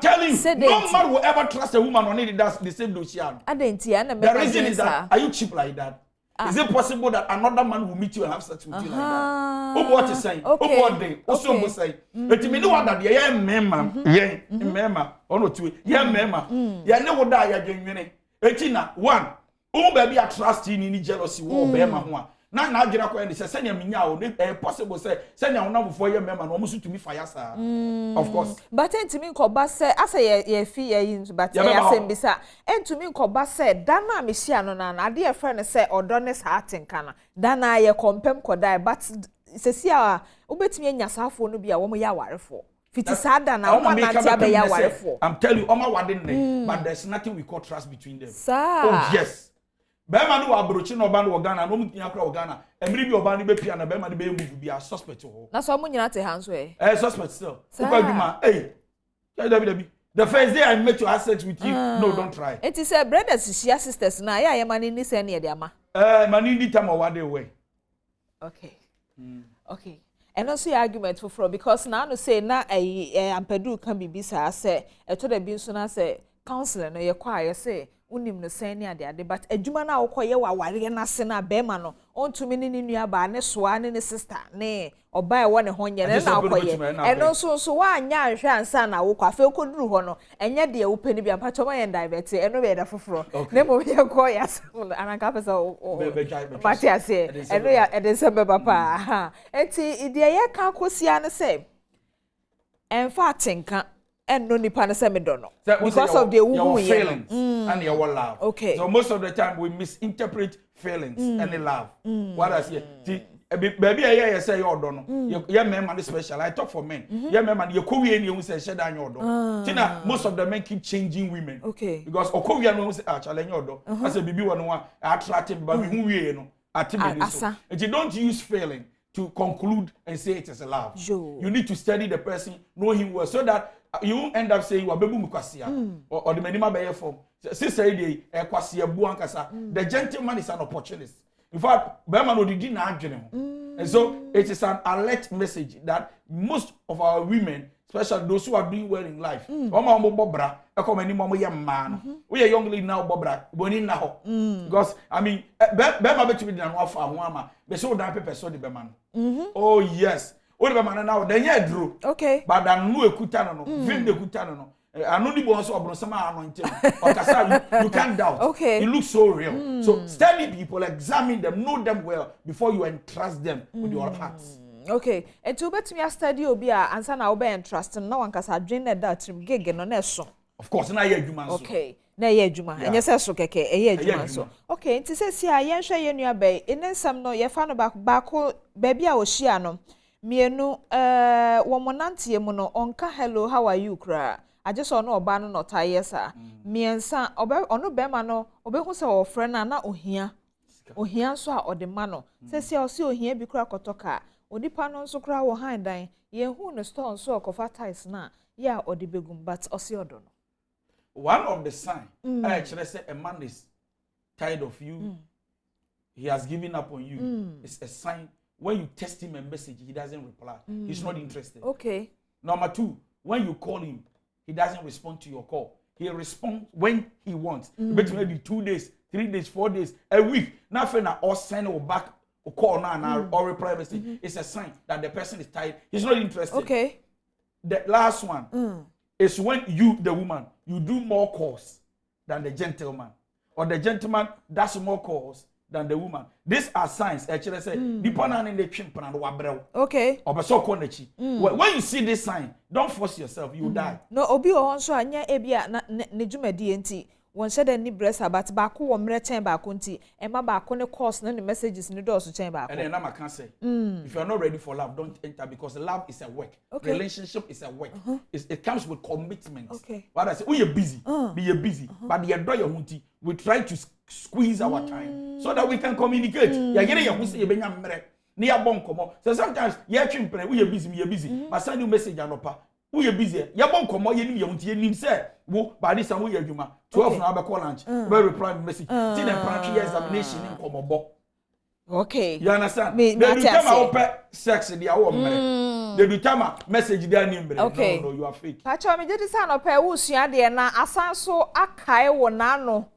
telling you, no man will ever trust a woman on it that's the same Luciano. The reason is that, are you cheap like that? Is it possible that another man will meet you and have sex with you like that? Who what is saying? Who what they? Also must say. But me know that yeah mema, yeah mema. Ono two yeah mema. Yeah never die ya genuine. Etina one. Who baby a trust in any jealousy war bema ho. Na agina ko en say senya minya o possible say senya wona before ye mema no almost to me fire sir. Of course. But entimi nkoba say asa ye fi ye but ye asem bisa entimi nkoba say da na me hia no na ade ye friend say odo ne sa atenka na da na ye kompem kodai but sesi a obetimi anya safo no bia wo mo ya warefo fiti sada na wo na tia be ya warefo. I'm telling you oma wadin but there's nothing we call trust between them. Sir. Oh yes. Bema no abrochi no ba no Ghana no mutinya kra Ghana emri bi oba ni be pia na bema ni be move bi a suspect ho na so munyina te hanso suspect still ukwaduma the first day I met you have sex with you no don't try it is a brothers sisters na ya mani ni se na ye de ama mani ndi time over the way okay okay and also your argument for because now no say na ampedu kan bibi sa say eto da bi nso na say counselor no ye kwa ye say unim no sani ade but adwuma na akoye wa ware na se na bema no ontumi ni nua ba ne soa ne sister ne oba e wo ne honye ne na akoye eno so wa anya ahwe ansa na wo kwa fe koduru ho no enye de wo pani bia pacho ma ye divert eno be da foforo ne mo ye ko ya anaka pesa Matias eno ya edensembe papa enti ide ye ka kosia ne se enfa atenka and no nipa na say me don't know because of the feelings and your love. Okay. So most of the time we misinterpret feelings and the love. What I say, baby, I say you don't know. Yeah, man, is special. I talk for men. Yeah, man, you come here and you say shed on your door. Tina, most of the men keep changing women. Okay. Because Okovian no say challenge your door. I say baby one attractive, but who we know. And you don't use feeling to conclude and say it is a love. You need to study the person, know him well, so that you end up saying wabebu mukwasia or the minimum by form. Sister dey kwasia bu ankasa. The gentleman is an opportunist. In fact, Bema no did not and so it is an alert message that most of our women, especially those who are doing well in life, bobra, we are young lady now bobra, boni now. Because I mean, Bema bet me than one for one, but so that paper so the Bema. Oh yes. What about now? Then you drew. Okay. But I know a kutano, film the kutano. I know the boss of Brosama anointed. You can't doubt. Okay. It looks so real. So study people, examine them, know them well before you entrust them with your hearts. Okay. And to bet me a study obia answer now be entrust no one kasa dream that trim gig no na so. Of course, na ye adwuma so. Okay. Na ye adwuma. Enye se so keke ye adwuma so. Okay, nti se sia ye hwe ye nua be enensam no ye fa no ba ko ba bia wo hia no. Mienu womonantie mu no onka hello how are you kra ajeso no oba no not ayesa miensa ono bema no obehu se wo frɛ na ohia so a odema no sesi o se ohia bi kra kotoka onipa no nso kra wo handan ye hu no store so okofa ties na ya odibegum but o se odo no one of the sign I actually say a man is tired of you he has given up on you it's a sign. When you text him a message, he doesn't reply. He's not interested. Okay. Number two, when you call him, he doesn't respond to your call. He responds when he wants. But maybe 2 days, 3 days, 4 days, a week. Nothing or send or back or call now or reply message. It's a sign that the person is tired. He's not interested. Okay. The last one is when you, the woman, you do more calls than the gentleman. Or the gentleman does more calls than the woman. These are signs. Actually, say depending on the chimpan and wabrel. Okay. When you see this sign, don't force yourself. You die. No, obi o honso anya ebia na nejumadi enti. Won said any breast about ba ko wo mre chen ba ko nti e ma ba ko ne course na the messages ni do so chen ba ko. And then I can say, if you are not ready for love, don't enter because love is a work. Okay. Relationship is a work. It comes with commitment. Okay. What I say, we are busy, be busy, but the enjoy your hunty. We try to squeeze our time so that we can communicate. Ya gere ya husi ebenya mre. Ni ya bon komo. So sometimes ya chimpre we are busy. But send you message anopa. We are busy. Ya bon komo ye nim ya hunti ye nim say wo ba this time we are adwuma. 12 na be call lunch. We reply message. Till the primary examination in komo bo. Okay. You understand? They do time open sex the hour mre. They do time message their name mre. Okay. No, you are fake. Pacho me dey say no pe wo sua de na asan so akai wo na no.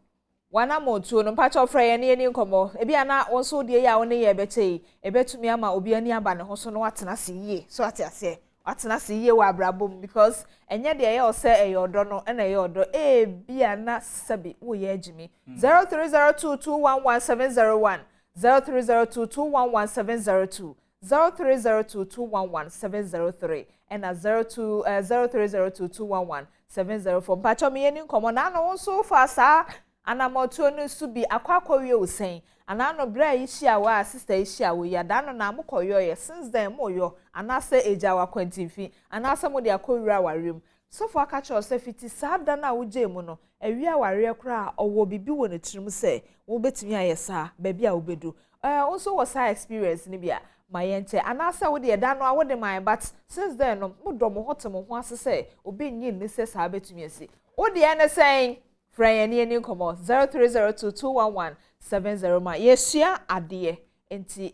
wana motu no mpacho fra ye ne nkomo ebi ana wonso de ya woni ye bete ebetumi ama obi ani aba ne ho so no watena se yie so ate ase watena se yie wa abrabom because enye de ye ose eyodo no na eyodo ebi ana sabi wo ye agimi 0302211701 0302211702 0302211703 and 0302211704 mpacho me ni nkomo na no wonso fa sa anamoto no su bi akwakwawie osen anano bra yishia wa sister yishia wo ya dano na amokoyo ye since then moyo anase eja wa kwantimfi anase mo de akowura warem so for akacho se fiti sada na woje mu no awi aware kra owo bibi wo ne tirim se wo betimi ayesa ba bia obedu also was high experience ni bia mayente anase wo de dano a wo de my but since then no modom hotem ho asese obi nyin ni se sa betumi asi wo de ene sen Friend any komo 03022117 ma yesia ade enti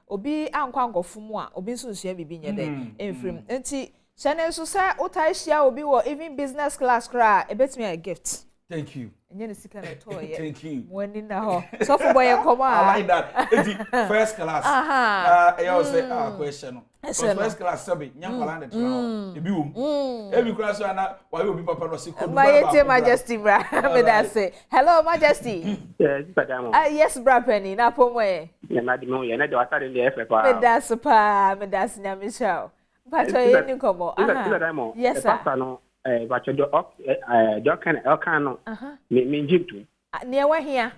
obi ankwankofo mu a obi nso nsua bibi nyede enfrim enti chane nso sa utahia obi wo even business class kra ebetimi a gift. Thank you. Enye ne sika na to ye. Thank you. Mwani na ho. So for boy komo I like that. Enti first class. You say question. First class sabi nyampala de tena ebi wom ebi kura so na why obi papa no se kodu my majesty bra me da say hello majesty. Yes madam. Yes bra penny na pomoe ya madam ya na de watare de efe pa me da super me da nya michelle pato ye ni komo yes sir papa no bacho do kan no me njintu ne wa hia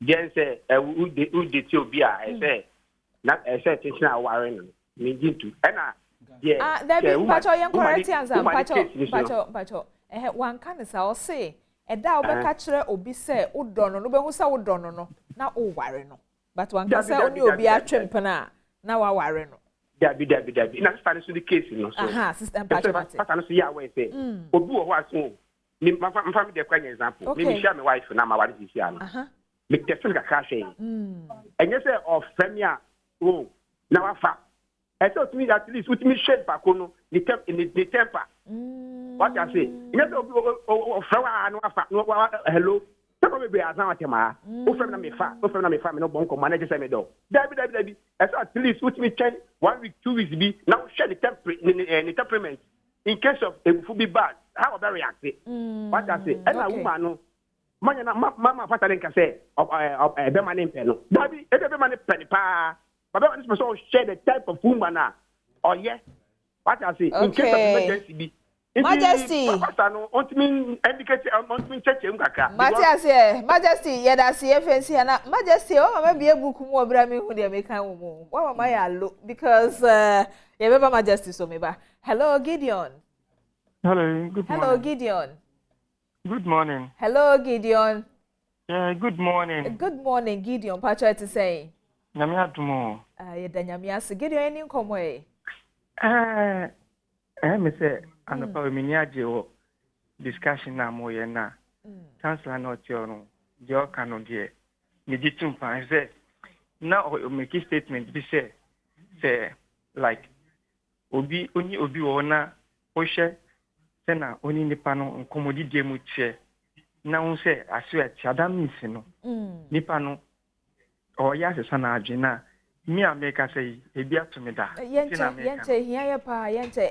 gen say u de ti obi a say na say tension aware no Minjintu ena yeah that be pacho yen correct answer pacho wan kan sa o say eda obeka kire obi say udono no behu say udono no na o ware no but wan kan say oni obi atwemp na wa ware no dabi na sister so the case no so sister pacho pata no so ya we say obi wo ho aso mi mfa me de kwa example me share my wife na ma ware sisi ano me tefin ka ka hwe enye say of premier o na wa fa I thought to me at least with me shed back on the temper. What I say? You know, hello. Some be as now tema. O from me fa, no bonko manager say me do. Dabi. I thought at least with me 1 week, 2 weeks be now share the temperament. In case of it will be bad, how about react? What I say? And a woman no. Mama fatalen ka say be man no. Dabi, e be man penny pa. But this person share the type of woman oh yeah. What I say in case of emergency be. Majesty. Majesty, yeah, that's the FNC and Majesty. Oh, maybe a book more Brammy who they make home. What am I look because yeah, Majesty so maybe. Hello, Gideon. Hello, good morning. Hello, Gideon. Good morning. Hello, Gideon. Yeah, good morning. Good morning, Gideon. Pacho to say. Nyamia tumo. Yeda nyamia se Gideon eni nkomo e. Me say anopa we miniaje wo discussion na mo ye na. Chancellor na otio no. Je o kanu de. Me ditum pa say na o make statement bi say like obi wo na o hye say na oni nipa no nkomodi de mu tie. Na won say aso e tiadam nisi no. Nipa no oh yes sana adwena me ameka say ebi atumi da yente hiya pa yente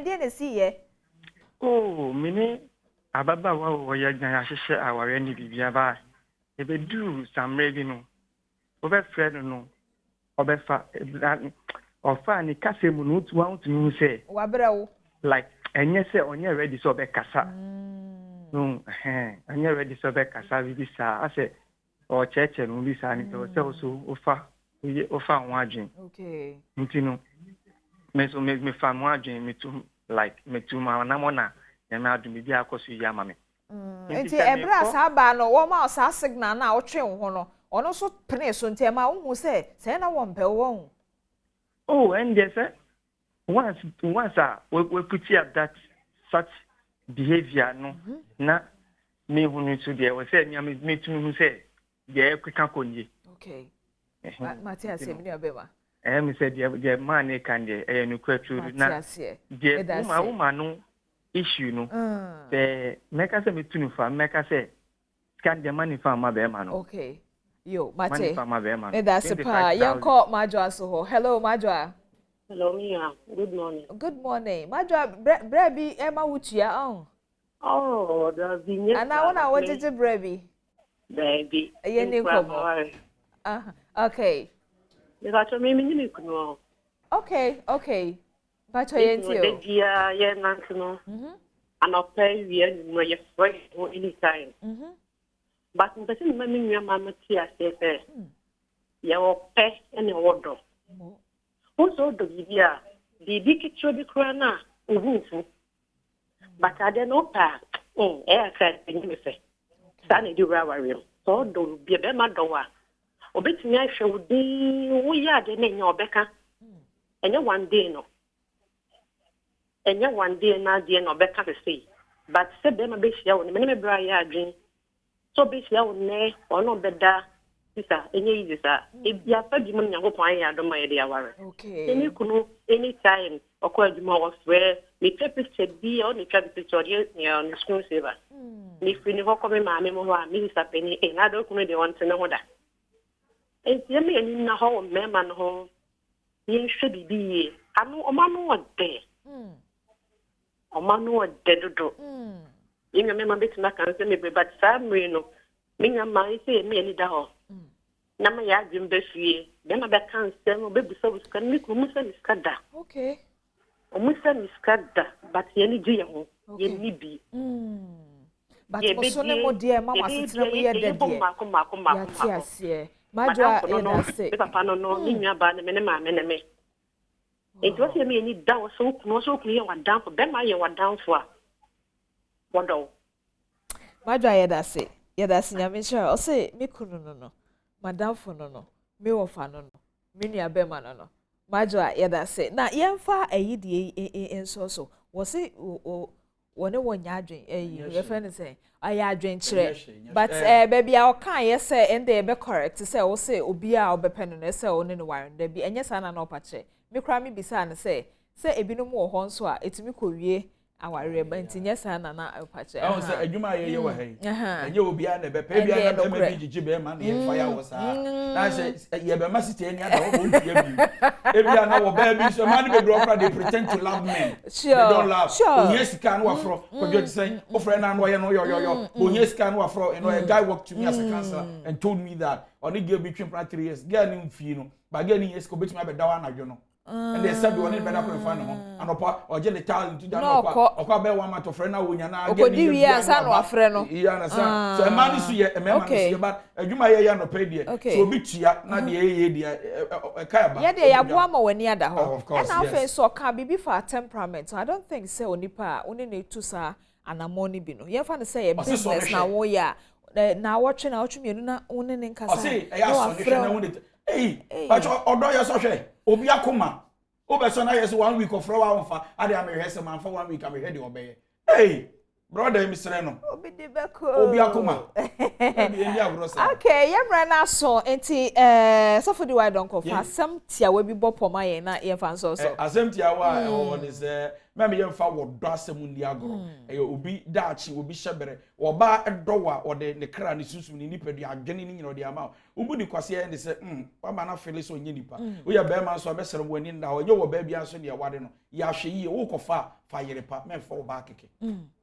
de na si ye oh mini ababa wo ya gyan ahyehyɛ aware ni bibia ba ebedu samre bi no obe friend no obefa ofa ni kase mu no tu want to say wabrawo like enye say onye ready so obe kasa no enye ready so obe kasa bibi sa ase o cheche no bi sa ni to se so ofa ho adwen okay ntino me fa ho adwen me tu like me tu ma na mo na me adumi bi akoso yi ama me enti ebra sa ba no wo ma sa signal na wo twe ho no ono so pene so enti ma wo hu se na wo mpe wo oh and yes once we put here that such behavior no na me hunu to there we say me tu hu say yeah kweka konye okay Matthias me ni abema me say the man e kan dey no kwatru na the woman no issue no the make say me tunu fa make say Scan the money from my bear man. Okay. Yo, Mate. Money from my bear man. That's a pa. Young call Majwa so. Hello, Majwa. Hello, Mia. Good morning. Good morning. Majwa, Brebi, Emma Wuchia on. Oh, the vineyard. And I want to Brebi. Baby. Okay. You got to me, okay. But I ain't you. Yeah, Nansino. And I'll pay you when you're free or any time. But in the same moment, your mamma tears, your pay and your order. Also, the idea, the big chubby crana, but I don't know, pa. Oh, I said, Sunny do our so do be a bema doa. Obit me, I shall be we are the name of Becca. And you one day no. And you one day now, dear no Becca to see. But said them a bit young, many briar drink. So be young, nay, or no better. Sister, any sir. If you are fed, you may go point out of my idea. Okay. Any kuno, any time, or call you more where the purpose said be on the traffic picture on the screen saver. If we never come in my memory, Mr. Penny, and I don't know they want to know that. And see me in the home, man, home. You should be. I know a man what day. A man what dead do. You remember bit not answer me, but Sam Reno. Me and my say me any dog. Nama ya jim befi. Then I can't say no baby so can make Musa Miskada. Okay. Musa Miskada, but any dear, ye need be. But Mosone mo dear mama sitting here dead. Yes, yeah. Majwa Papa no, in your band, me. It was me any down so clear one down for them. I want down for what do Majwa Yadase. Yadase, Yamisha, or say, Mikuno no, Madame for no, me or Fano, Minia Bema no. Majwa Yadase. Now, young far a yidi in so was it one yarding a friend say, I yarding chere. But baby, our kind, yes, say, and they be correct to say, or say, Obia or Bepen, say, only the wire, there be any son and no patche. Me cry me beside and say a bit no more honswa, it's me courier. Our rebent in yes, and na patch. I was a Juma, you were and you will be an baby, man, and fire was. I said, you have a message in your own. If you are now a baby, so man, they pretend to love me. Sure, don't laugh. Sure, yes, can offer, but you're saying, oh, friend, and why you know your, oh, yes, can offer, and a guy walked to me as a counselor and told me that, or they give between 3 years, getting feel, but getting yes, go between my down, you know. And they said, you want better for fun, and or just the talent to or be one month of friend now when you're not getting a friend. So a man is here, a man, but you might no pay. Okay, so bit here, not the a yeah, they are one more when near the home. Of course, and I feel so can be for temperament. So I don't think so. Only need to say and a money bino. You have to say a business now. Oh, yeah, now watching out you know, only in Casa. Say, hey, but although you're so sure, Obia Kuma, Oberson, I 1 week of flower for I am a man for 1 week. I'm ready to obey. Hey, brother, Mr. Reno, Obia Kuma. Okay, yeah, Brana so, and so for the white uncle for some tia will be bop for my and ear fans also. As empty hour or is maybe you forward Dasemundiago, a ubi Dachi will be shabere, or bar a door or the crown is soon in Nipper, are getting in the amount. Ubudi Quasia and they said, what man of Phyllis or Yinipa. We are bear man so best when in now, your baby answer near Wadeno. Yashi, walk of fire department for back.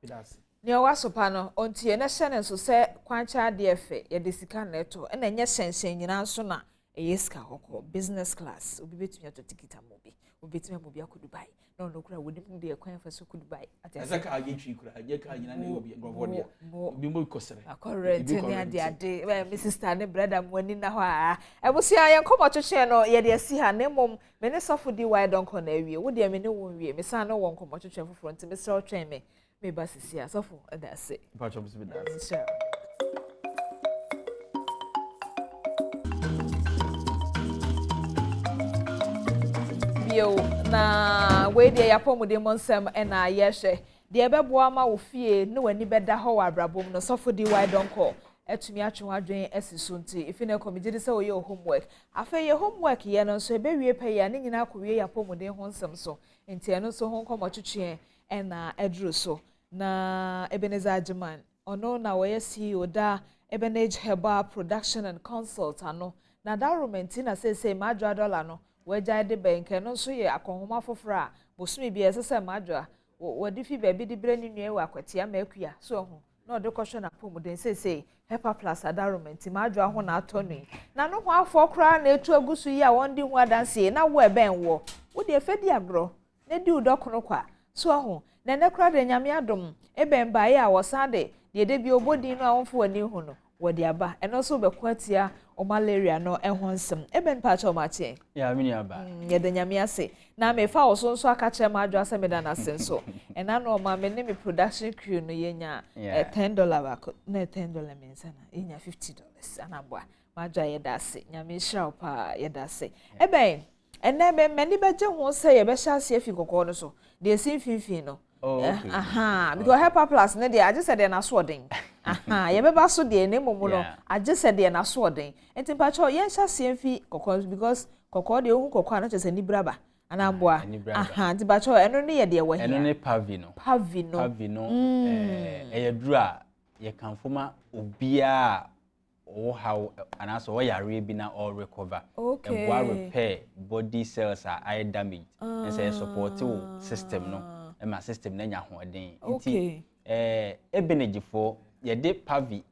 That's Nya wasopano onti ye na hyene so se kwancha de efe ye de sika neto na enye hyenhyen nyina so na eye sika hokko business class obi betumi ato tikita mobi obi betumi mobi akọ Dubai no no kura wodi mu de kwan fa so kọ Dubai ataka aye twi kura aye ka nyina na obi ngofo de obi mo kosere correct ni ade my sister ne brother mwani na ho a ebusia ye nkomo twetwe no ye de asi ha ne mom me ne sofo di why don ko na awie wo de me ne won wie me san no won nkomo twetwe foforo nti me sra otwen me me basisi asofo that's it patch up with that sure bio na we de yapomude monsem na yehwe de ebeboa ma wo fie ne wani beda ho wa abrabom no sofo di why don call etumi atwe adwen asiso nti ifi na komigide se wo ye homework afa ye homework ye no so ebewie pay ya ne nyina akowie yapomude ho nsem so nti eno so ho nkomo twetwe na edru so na Ebenezer Ajiman ono na wo CEO da Ebenage Herbal Production and Consult ano na da romantina say madra dollar no we jai de bank no so ye akonhoma foforo a bosumi bi ese madra wodi fi baby di brani nue wa kwatia makua so ho na ode kwhwe na pomuden say Hepa Plus ada romanti madra ho na atonu na no ho afọ kra na etu agusu yi a won di ho adanse na wo eben wo wo de efedi agro na di udokono kwa so ho na ne kra de nyame adom eben ba ye a wo sade de de bi obodi no awonfo wani hu no wodi aba eno so be kwatia o malaria no ehonsem eben pa cha mache ya mini aba ye de nyame ase na me fa wo so aka che ma adwa semeda na senso ena no ma me ne me production crew no yenya $10 ba na $10 mensa na yenya $50 anabwa ma adwa ye da ase nyame hira pa ye da ase eben ena be mani beje ho se ye be sha ase afi kokko no so de sin finfin no because Hepa Plus ne dey I just said na so den ye be ba so dey ne momo no I just said na so den enti pa cho ye sha se mfi kokko because kokko dey ohun kokko na chese ni braba ana boa enti pa cho eno ne ye dey wo here eno ne pavi no ye dura ye kan foma obia o how anaso o yare bi na all recover and what repair body cells are damaged and say support system no my system na nya hoden nti ebenege for ye de pavi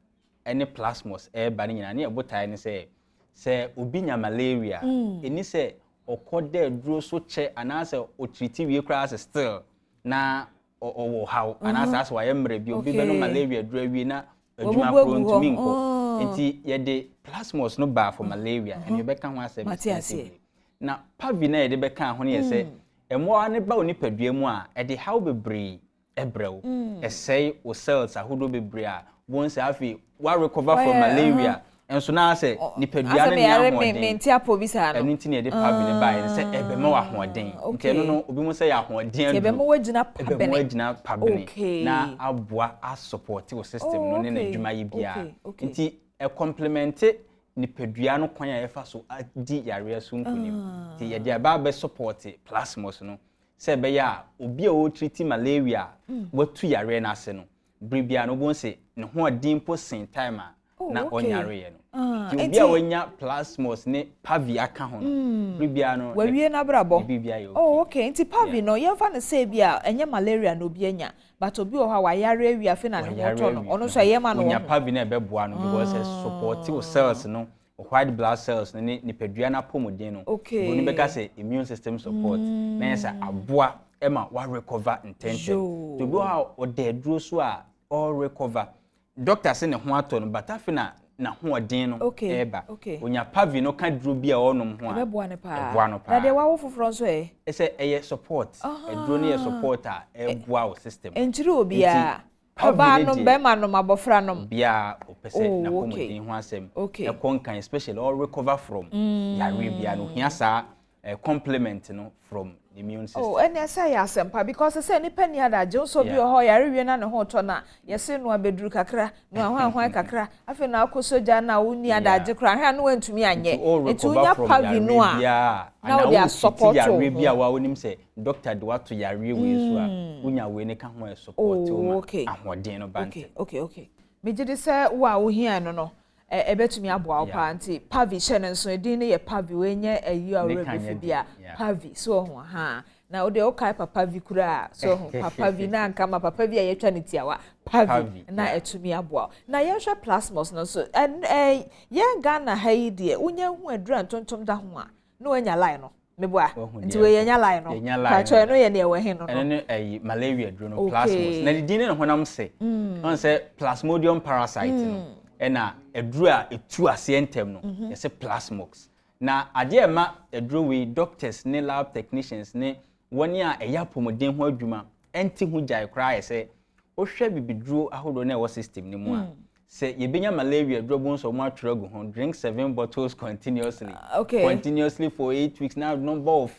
any plasmos ba ni nyina na ye botai ni say obi nya malaria eni say okode duro so che anase o treat we kra as still na o how anase as wa ye mre bi obi be no malaria duro wi na adwuma prone to me nko nti ye de plasmos no ba for malaria and you be kan ho ase na pavi na ye de be kan ho ne ye say emo ane ba oni padua mu a e de how bebre ebrew esay o cells ahodo bebre a won say afi wa recover from malaria enso na say ni padua na nya ho den menti apobisa no enu nti ne de pavi ne ba say ebe ma wa ho den nke no no obi mu say ya ho den ebe ma wagina pabene na aboa a support o system no ne na adwuma yi bia nti e complement ni pedua no kwan ya efa so adi yare so nkunim ti ye dia ba be support plasmos no se be ya obi a o treat malaria watu yare na ase no bribia no bon se ne ho adin po sin time na onyare ye no ti obi a wonya plasmos ne pavi aka ho no bribia no wawie na brabo bribia yo nti pavi no ye fa ne se bia enye malaria no obi anya but obi o ha wa yare wi afi na ne hoto no ono so ye ma no nya pavi na be boa no because supportive cells no white blood cells ni pedua na pomodin no oni be ka say immune system support na yes aboa ema wa recover intention to go how o de duro so a all recover doctor say ne ho ato no but afi na ho odin no eba onya pavi no ka duro bia onom ho a eboa ne pa na de wa wo foforo so say eye support duro ne support a eboa o system enchiri obi a oba no be ma no mabofra no bia opese na pomodin ho asem e konkan especially all recover from yare bia no hia sa complement no from the immune system and I say asempa because say ni pani ada je so bi ho yare wie na ne ho to na yese no abeduru kakra no ahwan kakra afi na akosoja na woni ada je kra hwa no wantumi anye etu nya pavi no a na o dia support yare bia wa wonim say doctor de wato yare we so a wonya we ne ka ho support o ahoden no bante okay me je de say wa wo hia no no ebetumi aboa pa nti pavi hye nso edin ne ye pavi we nya ayi awrebefu bia pavi so ho ha na ode o kai papa vi kura so ho papa vi na nka ma papa vi a yetwa ne tiawa pavi na etumi aboa na ye hwe plasmos no so ye Ghana ha yi de unya hu adura ntontom da ho a no anya line no meboa nti we ye nya line no pa cho no ye ne we he no ene ayi malaria duro no plasmos na din ne honam se on se plasmodium parasite no ena eduru a etu ase ntem no yese plasmox na ade ma eduru we doctors ne lab technicians ne woni a eya pomodin ho adwuma enti hu jai kra yese o hwe bibiduru ahodo na e wo system ne mu a se yebenya malaria duro bon so mo atwere gu ho drink 7 bottles continuously for 8 weeks now number of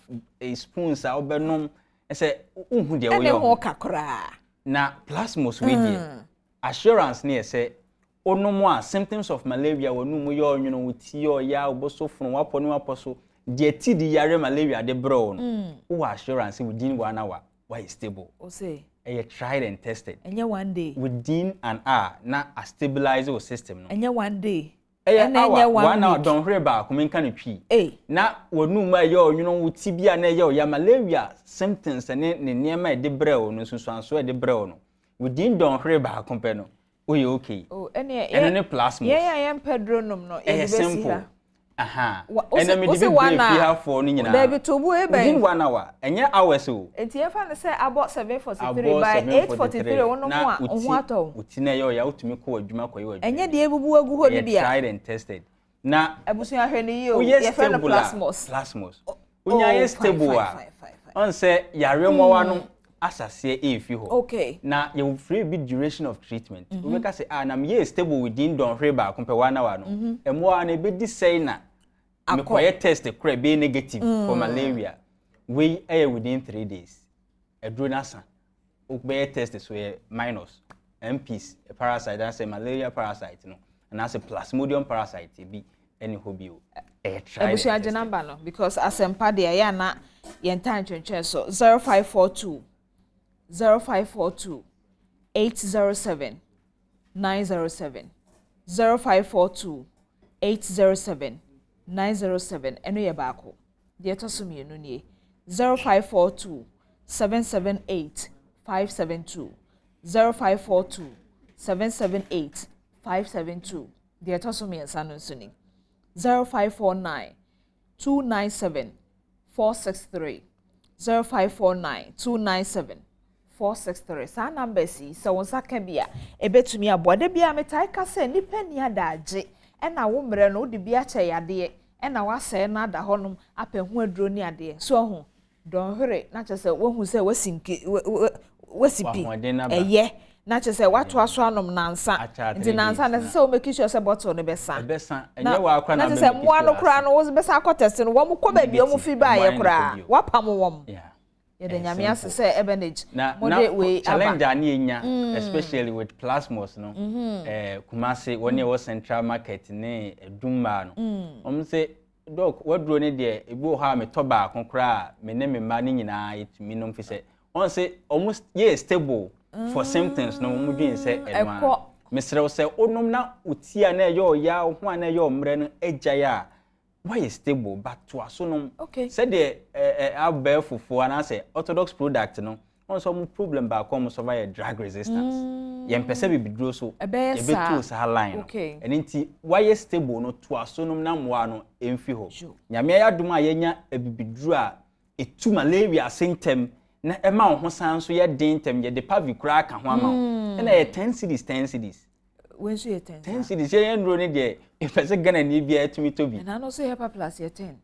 spoons a obenom se unhu de wo yo na plasmos we die assurance ne yese onomo a symptoms of malaria wonu mu yo onwuno wuti yo ya obosofunu wapo ni wapo so de ti di yare malaria de bro no wo assurance within 1 hour why stable o say tried and tested. And one day. Within an hour, na a stabilize your system. No. And one day. And then 1 hour don't hear about coming can tree. Na wonu ma yo you know tibia na yo ya malaria symptoms and near my de breo no so de breo no. Within don't hear about compare no. We okay. Oh, any plasma. Yeah, I am Pedro no. Simple. Aha. And I mean, the big here for Nina. There to within 1 hour. And yeah, hours so. And if I say about 7:43 by 8:43, one what? Utina yo ya utumi ko adwuma koyo. And yeah, the ebubu agu ho de bia. Tried and tested. Na abusu ahwani yo. Your friend plasmos. Unya is stable a. On say yare mo no asase efi ho. Okay. Na you free big duration of treatment. We can say na me stable within don reba compare 1 hour no. E mo na be di say na me koye test the be negative for malaria. We within 3 days. Edronasa. We test so minus MPs a parasite that's a malaria parasite no. And that's a plasmodium parasite be any hobby. Ebusia number no because asempa de ya na yen time twenche so 0542 807 907 0542 807 907 eno ye baako de etoso mienu nie 0542 778 572 0542 778 572 de etoso miensa no nso ni 0549 297 463 0549 297 463 sa number si so won saka bia ebetumi aboade bia metai ka se nipa ni adaje ena wo mre no de bia che yade ena wase na da honum apahu aduro ni ade so ho don hore na che se wo hu se wasinki wasipi eye na che se watu aso anom nansa ndi nansa na se o make sure se bottle ne besa enye wa akwa na che se mo anu kra no wo besa akotest no wo mo ko ba bia mo fi ba ye kra wapam wo the nyamia say ebenage we challenge ani enya especially with plasmos no kumase woni wo central market ne edumma no say doc wadro ne de ebu ha me toba konkra me ne me ma ne nyina yetumi no mfi say on say almost stable for symptoms no mu dwen say edma mesrew say onom na utia na eyo ya ho na eyo mre no agya why is stable but to aso okay said the abbe fufu and say orthodox product no on some problem ba come survive drug resistance yem pese be bidro so e be to sa line okay and nti why is stable no to aso na moa no emfi ho nyame ya dum a yenya ebibidru a etu malaria symptom na e ma ho san so ye dentem ye de pavicura ka ho ama na ye 10 cities when so ye 10 cities ye ndro ne de if I say Ghana ni bia tumi to bi and I know say HEPA plus ye 10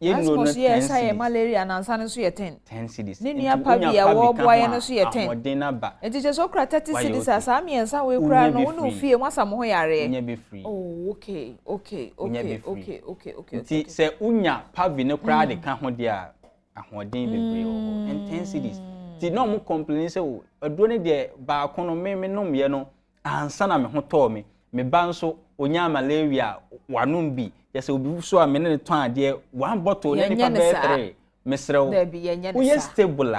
ye no no 10 say malaria na ansa so ye 10 cities ni nua pavia wo boa ye no so ye 10 modern na ba e je so kra 30 cities asa mi ensa we kra no wo no fie mwasa mo ho yare nya be free oh okay ti say unya pavi ne kra de ka ho de a ahoden bebre wo and 10 cities ti no mo complain say o aduro ne de ba kono me nom ye no ansa na me ho to me ba nso onya malaria wanum bi yese obi so a me ne ton ade one bottle ne nipa be 3 mesrew we are stable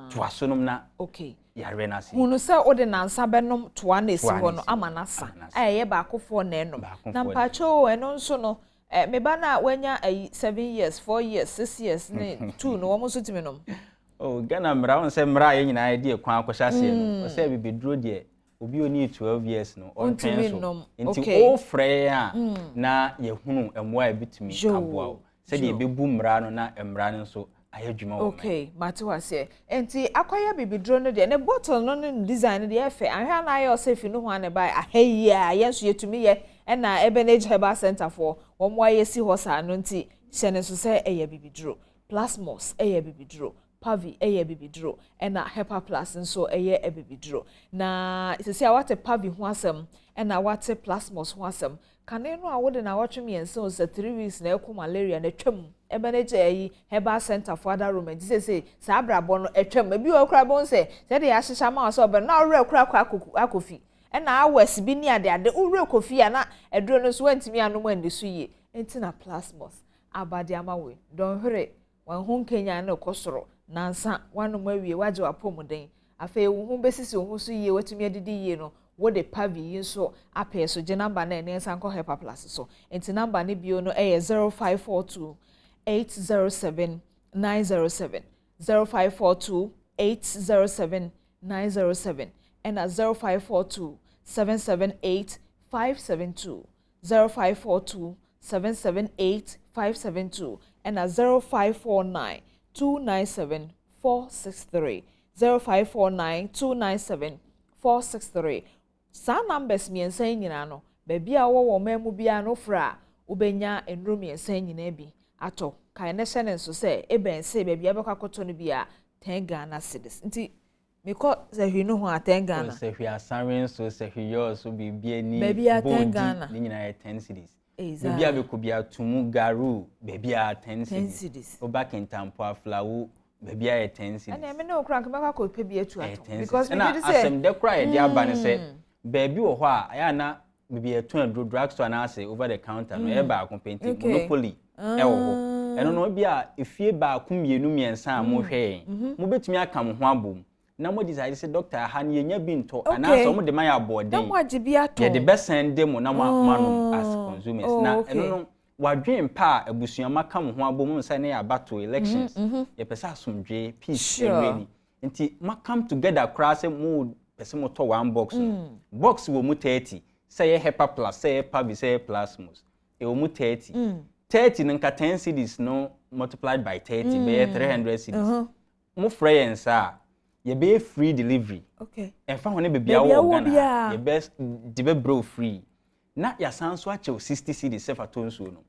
to asonom na okay yare na si hunu se ode nansa benom to na esi ho no amanasa ye ba akofo na enom na mpacho eno nso no me ba na wanya 7 years 4 years 6 years ne 2 no wo mo so timinom oh Ghana mra won se mra ye nyina ye kwan akwhya se no o se bibeduro de obi oni 12 years no on penso nti o frɛ a na ye hunu emwa ebitumi aboa se de bebu mra no na emra no so ayadwuma wo okay matwase nti akwaya bibidro no de ne bottle no no design de efe ahwa na ayo safe no ho ane bai ahayi a yenso yetumi ye na Ebenage Herbal Center for wo ayesi ho sa no nti se ne so se eye bibidro plasmos eye bibidro pavi eye bibidro na HEPA plus nso eye ebibidro na sisi a wate pavi ho asem na wate plasmos ho asem kane no a wode na watwem yense o 3 weeks na ekwo malaria na twam Ebenage ayi Herbal Center for other room say sa abrabo no etwam ebi o kra bon say de ya hihya ma so obe na ore kra akofi na awes bi ni ade ore kofi ya na eduro no so wantimi anom andi so ye enti na plasmos abade amawe don hore wan hu Kenya na kosoro nansa wanu mawie waje wapomuden afa wo ho besisi wo ho so yie watumi adidi yie no wo de pavi yi so apɛ so je number na ene sanko Helper Plus so enti number ne bio no 0542 807 907 0542 807 907 and 0542 778 572 0542 778 572 and 0549 297 463 0549 297 463. Sa numbers miensa nyina no baby a wo memu bia no fra ubenya enro miensa nyina bi ato kai ne hye so se eben se baby abekwa koto no bia 10 Ghana cedis nti meko se hwi no ho 10 Ghana se hwi asanren so se hwi yo so bibia ni baby a 10 Ghana ni nyina 10 cedis baby abeko bia tumu garu baby a 10 cedis oba kentampo aflawo baby a 10 cedis and me no kran kemaka ko pe bia tu ato because we did say asem de cry de aba ne se baby wo ho a aya na baby a tun drugstore na say over the counter no e ba competi monopoly e wo ho eno no bia efie ba ku mienu miensa a mo hwe mo betumi aka mo ho abom na mo decide say doctor ha ne nya bi nto ana so mo de man ya boarding na mo agi bi ato ye de besen de mo na mo manom as consumers na eno no wadwen pa abusua maka mo ho abom nsa ne ya battle elections ye pesa asomdwe peace really nti ma come together cross mo pese mo to one box box wo mu 30 say Helper Plus say Pavi say Plasmus e wo mu 30 30 nka 10 cedis no multiplied by 30 be 300 cedis mo friends ye be free delivery okay en fa hone be bia wo Ghana ye best de bro free na ya sanso ache 60 cedis se fatonso no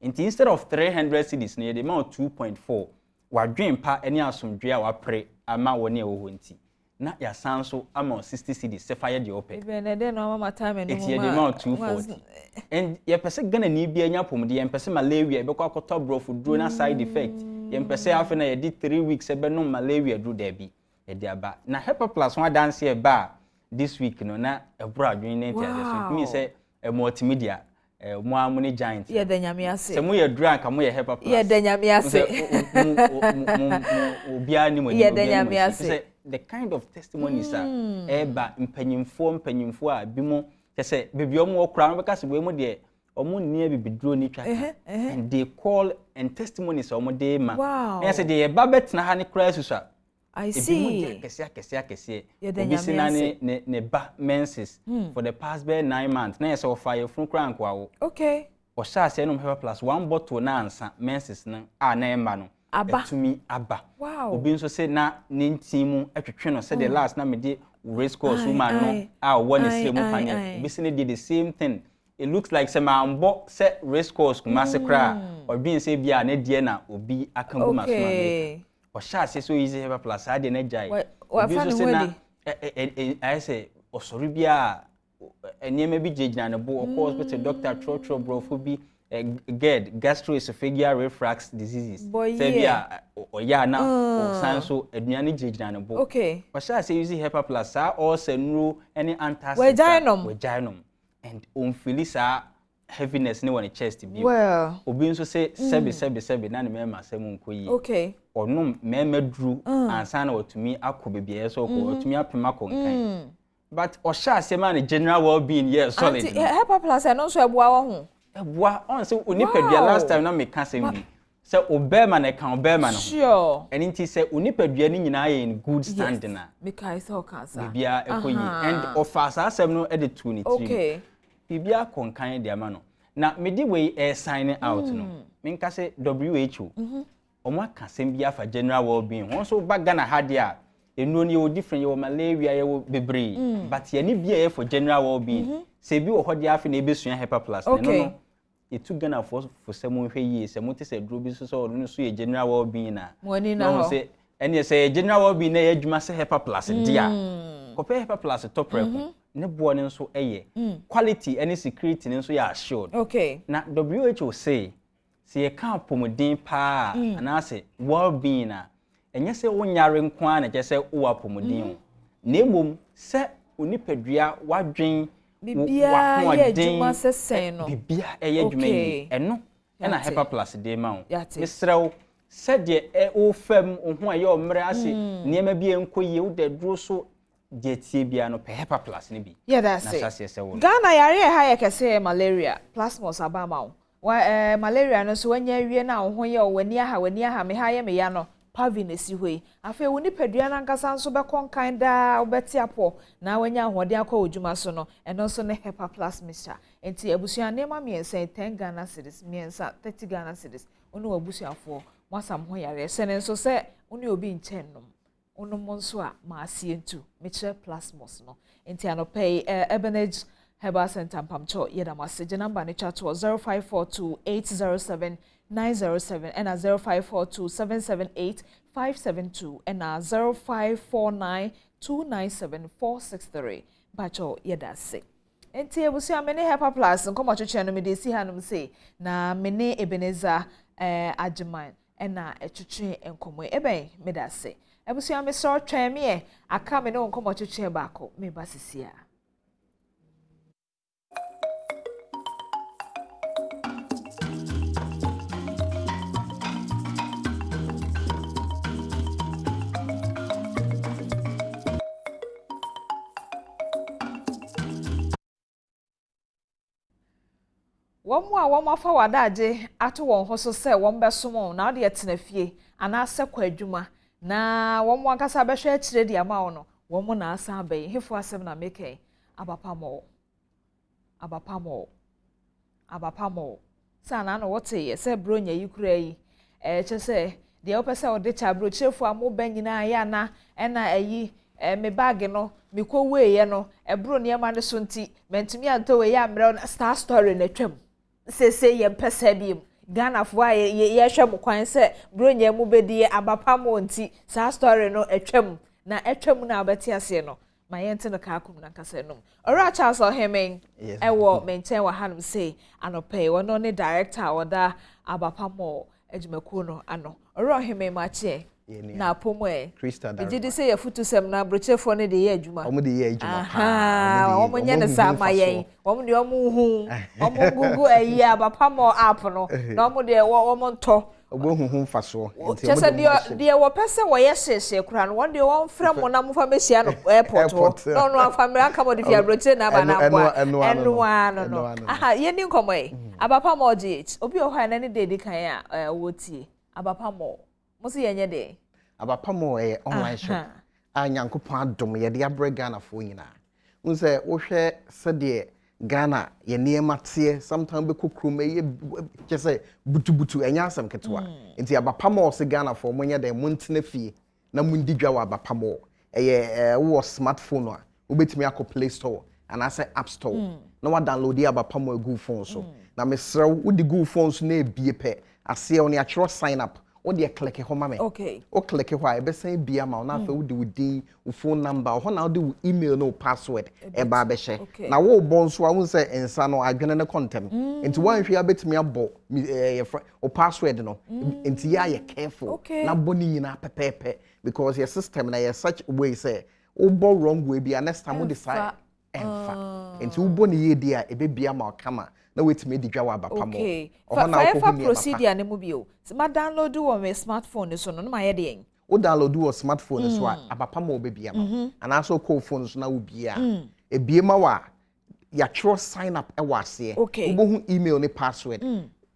instead of 300 cedis no ye de ma 2.4 wadwen pa eni asomdwe a wapre ama woni e wo ho nti na ya sanso ama 60 cedis se fa ye de ope even e no mama time no mo ye de ma 240 and ye pese Ghana ni bia nya pomde ye pese malaria e be kwa koto brofu dro na side effect ye pese afa na ye di 3 weeks e be no malaria dro da bi e de aba na Helper Plus one dance e ba this week no na e bro adwen na ntia so it mean say e multimedia mo amuni giant ye de nyame ase se mo ye drunk mo ye Helper Plus ye de nyame ase obia ni mo ye de nyame ase the kind of testimonies eba mpanyimfo a bi mo se bebi omo okra no beka se we mo de omo nnia bibidro ni twaka and they call and testimonies omo de ma and say they ba betna ha ne kra susa I see kese obisina ne ba menses for the past 9 months na say ofire fun kra nkwa wo okay o sha say no Helper Plus one bottle na ansa menses na na emba no etumi aba obi nso say na ne ntimu atwetwe no say the last na me de race course woman no a one is mu panye obi say did the same thing it looks like say mambo say race course kuma se kra obi say bia na die na obi akambu maso na o sha say so easy Helper Plus ade na jai obi nso say na I say osori bia enema bi jejina ne bo of course with doctor trotro brofo bi GERD gastroesophageal reflux diseases say bia oya na o sanso aduane jejina ne bo okay o sha say use Helper Plus or senro any antacid vaginum and on felisa heaviness ne on chest bi obi nso say sebe na ne mema asem nkoyi okay onum mema dru ansa na otumi akobe bia so ko otumi apema konkan but osha asema na general well-being yes solid Helper Plus no so ebua wo ho ebua on say onipadua last time na me ka sem bi say obema na kan obema no sure and nti say onipadua ni nyina ye in good standing na because all cancer bibia ekoyi and ofasa asem no e de tu ni tri okay bibia konkan de ama no na me di we sign out no me nka say WHO omo aka sem bia fa general well-being won so baga na hade a enu ni o different ye malaria ye bebre but ye ni bia for general well-being se bi wo hode afi na ebesua Helper Plus no etu Ghana for some hwe yi se mo te se dro bi so no so ye general well-being na no se ene se general well-being na ye adwuma se Helper Plus dia kope Helper Plus top rep ne bo ne nso eye quality and security ne nso ya assured okay na WHO say se ye kan pomodin pa na se well-being na enye se wonyare nko a na je se wo apomodin na emom se onipadua wadwen bibia ye adwuma sesen no bibia ye adwuma yi eno na Helper Plus de ma wo misrew said ye o fem ho aye o mre ase niema bi enkoye wo de duro so de tie bia no pepper plus ne bi yeah that's it Ghana yare ha ye kese malaria plasmos abama wa malaria no so wanya wie na ho ye o wani aha me ha ye me ya no pavi na si hoi afa wo nipadua na nkasa nso be konkan da obeti apo na wanya ahode akọ odwuma so no eno so ne hepa plus mixture enti abusua nema miensa 10 Ghana cedis miensa 30 Ghana cedis onu abusuafo mwasam ho yare sene nso se oni obi nchen nom onu monso a ma asie ntu mixture plasmos no enti anopai Ebenage Herbal Center Pamcho yeda message number ni chat was 0542807907 and 0542778572 and 0549297463 bacho yeda se enti ebusu amene Hepa Plus nkomo twetwe no me de si hanum se na mene Ebeneza Ajiman na etwetwe enkomo eben me da se ebusu ame so twem ye aka me no nkomo twetwe baako me basisia Wọ́n afa wadaje ato wọ́n ho so se wọ́n besom na de etena fie ana se kwa adwuma na wọ́n akasa behwe akire de ama no wọ́n na asa abai hefo asem na meke abapamo sana na wote ye se bronya yi kura yi che se de opese ode cha bro chefo amo banyina ya na na ayi me bag no me ko we ye no ebro ne ma ne so nti mentumi anto we ya mre star story na twam se ye pesa biem Ghana fo ye hwem kwan se bronya mu bedi abapamo nti star story no etwam na abeti ase no ma yente no ka akum na kase no ora Charles Ohemen ewo maintain wa hanum say anope wono ne director oda abapamo ejimako no ano ora Ohemen ma che na pomo ejidi say ye futusem na brochefo ne de ye adwuma omo de ye adwuma aha omo nya ne sa ma yen omo de omo hu omo gugu ayi abapamo app no na omo de omo nto obohuhu faso enti omo de wo pese wo ye hyehyɛ kura no won de won frɛ mo na mo fa mesia no airport no no afamre aka mo de fia broche na ba na boa no aha ye ni nkomo abapamo GH obi o ha na ne de kan a wotie abapamo mo se yenye de abapamo online shop a nyankopon adom ye de abre Ghana fo nyina unse wo hwe se de Ghana ye niema tie sometimes be kokrum ye kese butubutu enya asem ketwa enti abapamo se Ghana fo mo nya de montena fie na mundidwa wa abapamo wo smartphone a wo betimi akọ Play Store and ase App Store na wa download the abapamo Google phone so na mesrew wo di Google phone so na ebie pe ase oni akiro sign up o de click ho mame okay o click ho a be san bia ma na fa wo di wodi wo phone number ho na wo di email no password e ba be hye na wo bon so a wo say ensa no adwene ne contem enti wan hwe abetimi abo o password no enti ya careful na boni nyina pepepe because your system na your such way say o bo wrong way bia next time wo decide enfa enti wo boni ye dia e be bia ma kama na wetime di dwa wa abapamo fa procedure ne mu bio ma download wo my smartphone so no ma ye de en wo download wo smartphone so a abapamo be bia ma ana so call phone so na wo bia e bia ma wa ya tro sign up e wase wo hu email ne password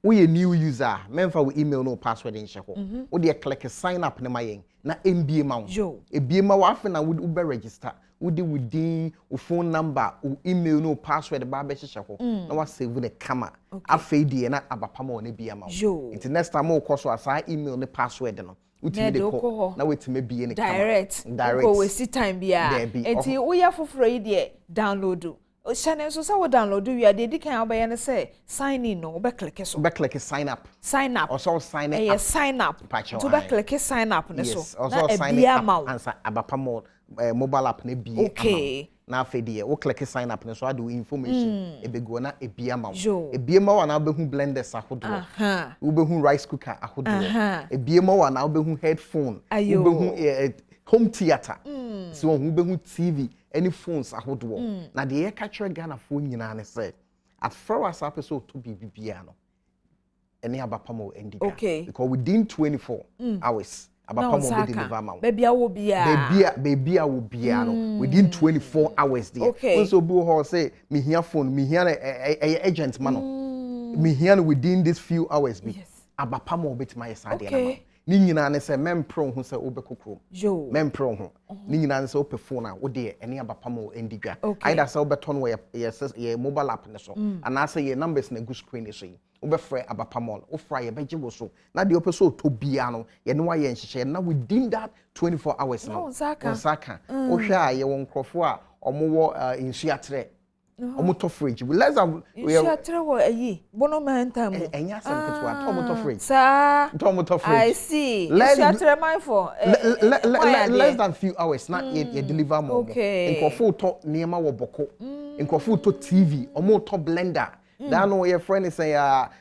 wo ye new user memfa wo email no password in hye ho wo de click sign up ne ma yen na mbia ma wo e bia ma wa afa na wo be register within phone number email no password ba be hye ho na wa save the camera afa die na abapamo ne bia ma wo it next time wo koso asa email ne password no utimi de ko na wetime bie ne camera direct ko we see time bia enti wo ya foforo yi de download o channel so sa wo download wi ade di kan obaye ne say sign in no be click so be click sign up also sign up yes sign up to be click sign up ne so also sign up answer abapamo mobile app ne bie na afedie wo click sign up ne so ade information e be go na e bia ma e bia ma wa na be hu blenders ahodo wo be hu rice cooker ahodo e bia ma wa na be hu headphone wo be hu home theater so wo be hu TV any phones ahodo na de ye catch Ghana phone nyina ne say at first episode to bibia no any abapamo endi. Okay. Because within 24 hours, abapamo be deliver ma. Baby will be baby will be within 24 hours there. Okay. So bu ho say me here phone, me here agent mano. Me here within these few hours be. Abapamo bit my side there. Ni nyina ne se mempro ho se obekokro yo mempro ho ni nyina ne se ope phone a wo de ene abapamo endigwa either se obeto no ye mobile app ne so anase ye numbers na go screen so yi obefre abapamo wo fra ye beje wo so na de ope so to bia no ye ne wa ye nhihye na within that 24 hours no saka wo hwa ye won krofo a omo insuatre omoto fridge less than we are travel bono mahanta mu enya sem ketwa omoto fridge sa omoto fridge I see less than few hours na ye deliver more nkofo to niema wo boko nkofo to TV omoto blender that no your friend is say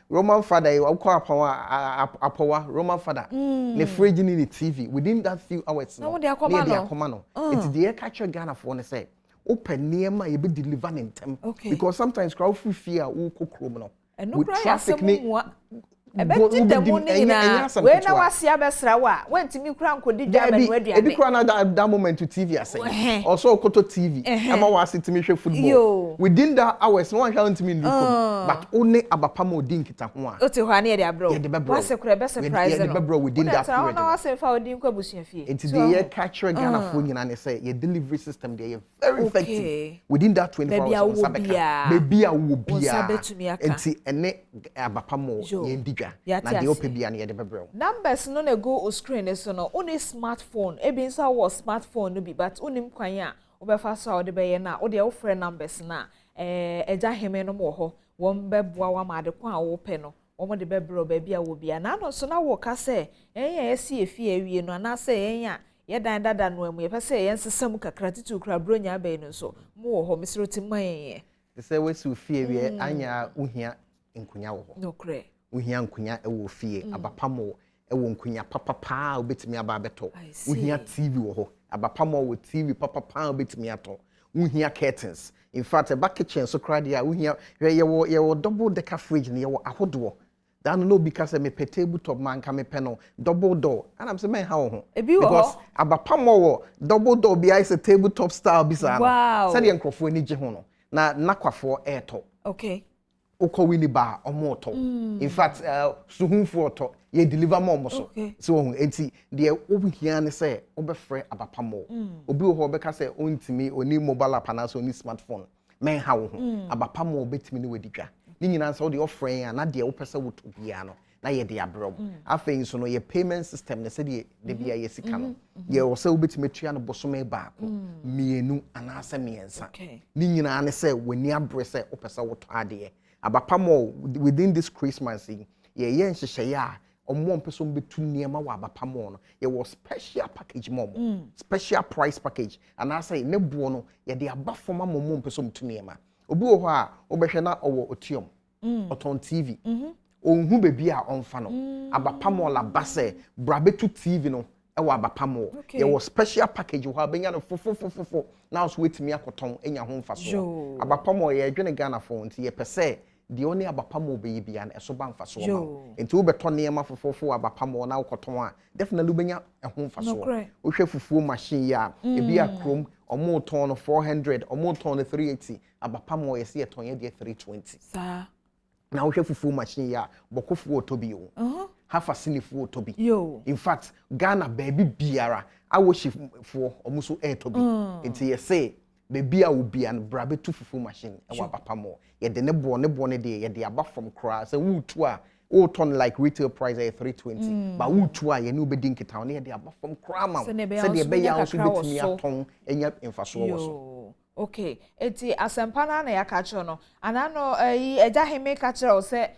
Roman father you call apawa Roman father the fridge ni the TV within that few hours no they come no it's the catch Ghana for ne say open niema ye be deliver in time because sometimes crowd fear wo kokrom no with traffic ni ebeti demu ni na we na wase abesra wa wantimi kura nkodi djaba no aduane ebi kura na that moment to TV asay also koto TV ama wase timi hwe football within that hours no one shall ntimi nduko but only abapamo din kita ho a ote ho ane ye de abro wase kura be surprise no ye de bebro within that period na wase fa odin kwa busua fie it the year capture Ghana fo nyina ne say your delivery system there very effective within that 24 hours baby a wo bia enti ene abapamo ye ndigwa na de ope bia na ye de bebro numbers no na go o screen so no oni smartphone e bin so was smartphone no bi but onim kwan a obefa so de be ye na o de o free numbers na eja heme no mo ho won beboa wa ma de kwa a wo pe no wo de bebro ba bia wo bia na no so na wo ka se enya esi efi awie no na se enya ye dan dada no amu ye fa se yen sesam kakra titu kra bronya ba no so mo wo ho misro timan ye de se we su fi awie anya uhia nkunya wo ho no kre uhia nkunya ewo fie abapamo ewo nkunya papa obetimi aba beto uhia TV wo ho abapamo wo TV papa obetimi ato uhia curtains in fact a back kitchen so crowd ya uhia ye wo double decker fridge ne ye wo ahodo dan no because me table top man ka me peno double door and I'm say men ha wo ho because abapamo wo double door bi is a table top style bisa no say the enkrofo ni je ho no na nakwafo eto okay oko wini ba omoto in fact suhunfu oto ye deliver more so so enti de obihia ne say obefre abapamo obi ho obeka say ontimi oni mobile app na so oni smartphone men ha wo ho abapamo obetimi ne wedidwa ni nyina so de offering na de wopese wotobia no na ye de abrom afei so no ye payment system ne say de bia ye sika no ye wo say obetimi tua no bosome ba ko mienu anase miensa ni nyina ne say wani abre say opese woto ade abapamo within this Christmas ye nhyehyeye a ommo mpeso mbetu niema wa abapamo no ye was special package mom special price package and I say ne buo no ye de abafoma mommo mpeso mbetu niema obi wo ho a obehwe na owo otiom oton TV onhu bebi a onfa no abapamo la base brabetu TV no ewa abapamo ye was special package wo abenya no fofofofofo now so wetimi akoton enya ho mfa so abapamo ye dwene Ghana fo nti ye pese the only abapamo be bia na eso ba mfa so ma enti wo beto niema fofofo abapamo na ukoton a definitely benya ho mfa so wo hwe fufuo machine ya ebi akrom omo ton no 400 omo ton no 380 abapamo ye se ye ton ye de 320 sa na wo hwe fufuo machine ya bokofuo tobi o half a sinifuo tobi in fact Ghana baby biara awoshifo omo so tobi enti ye say baby a obi an brabe tu fufu machine e wa papa mo ye de ne bo ne de ye de aba from cross say wutu a o ton like retail price at 320 but wutu a ye ne obedi nkita ne ye de aba from krama say de be ya so betimi aton enya mfaso wo so okay eti asempana na ya ka cho no anano eja heme ka cho say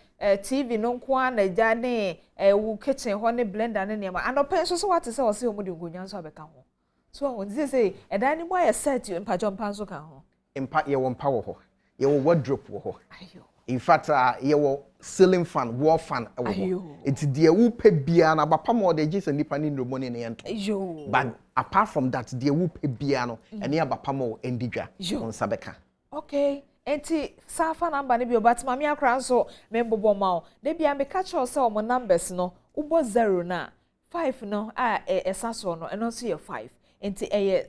TV no nko na eja ne wu kitchen ho ne blender ne ne ma anopen so what say o say o mu de ngonya so abeka ho so when say edan ni boy set you mpa jompa so kan ho mpa ye wo mpa wo ho ye wo wardrobe wo ho ayo in fact ye wo ceiling fan wall fan wo ho it de wo pe bia na bapa mo de gisa nipa ni nromo ne ne ento ayo but apart from that de wo pe bia no ene abapa mo endidwa on sabeka okay enti safa number ne bi obatima me akra so me bobo ma o de bia me catch us say omo numbers no ubo 0 na 5 no esaso no eno so ye 5 enti eye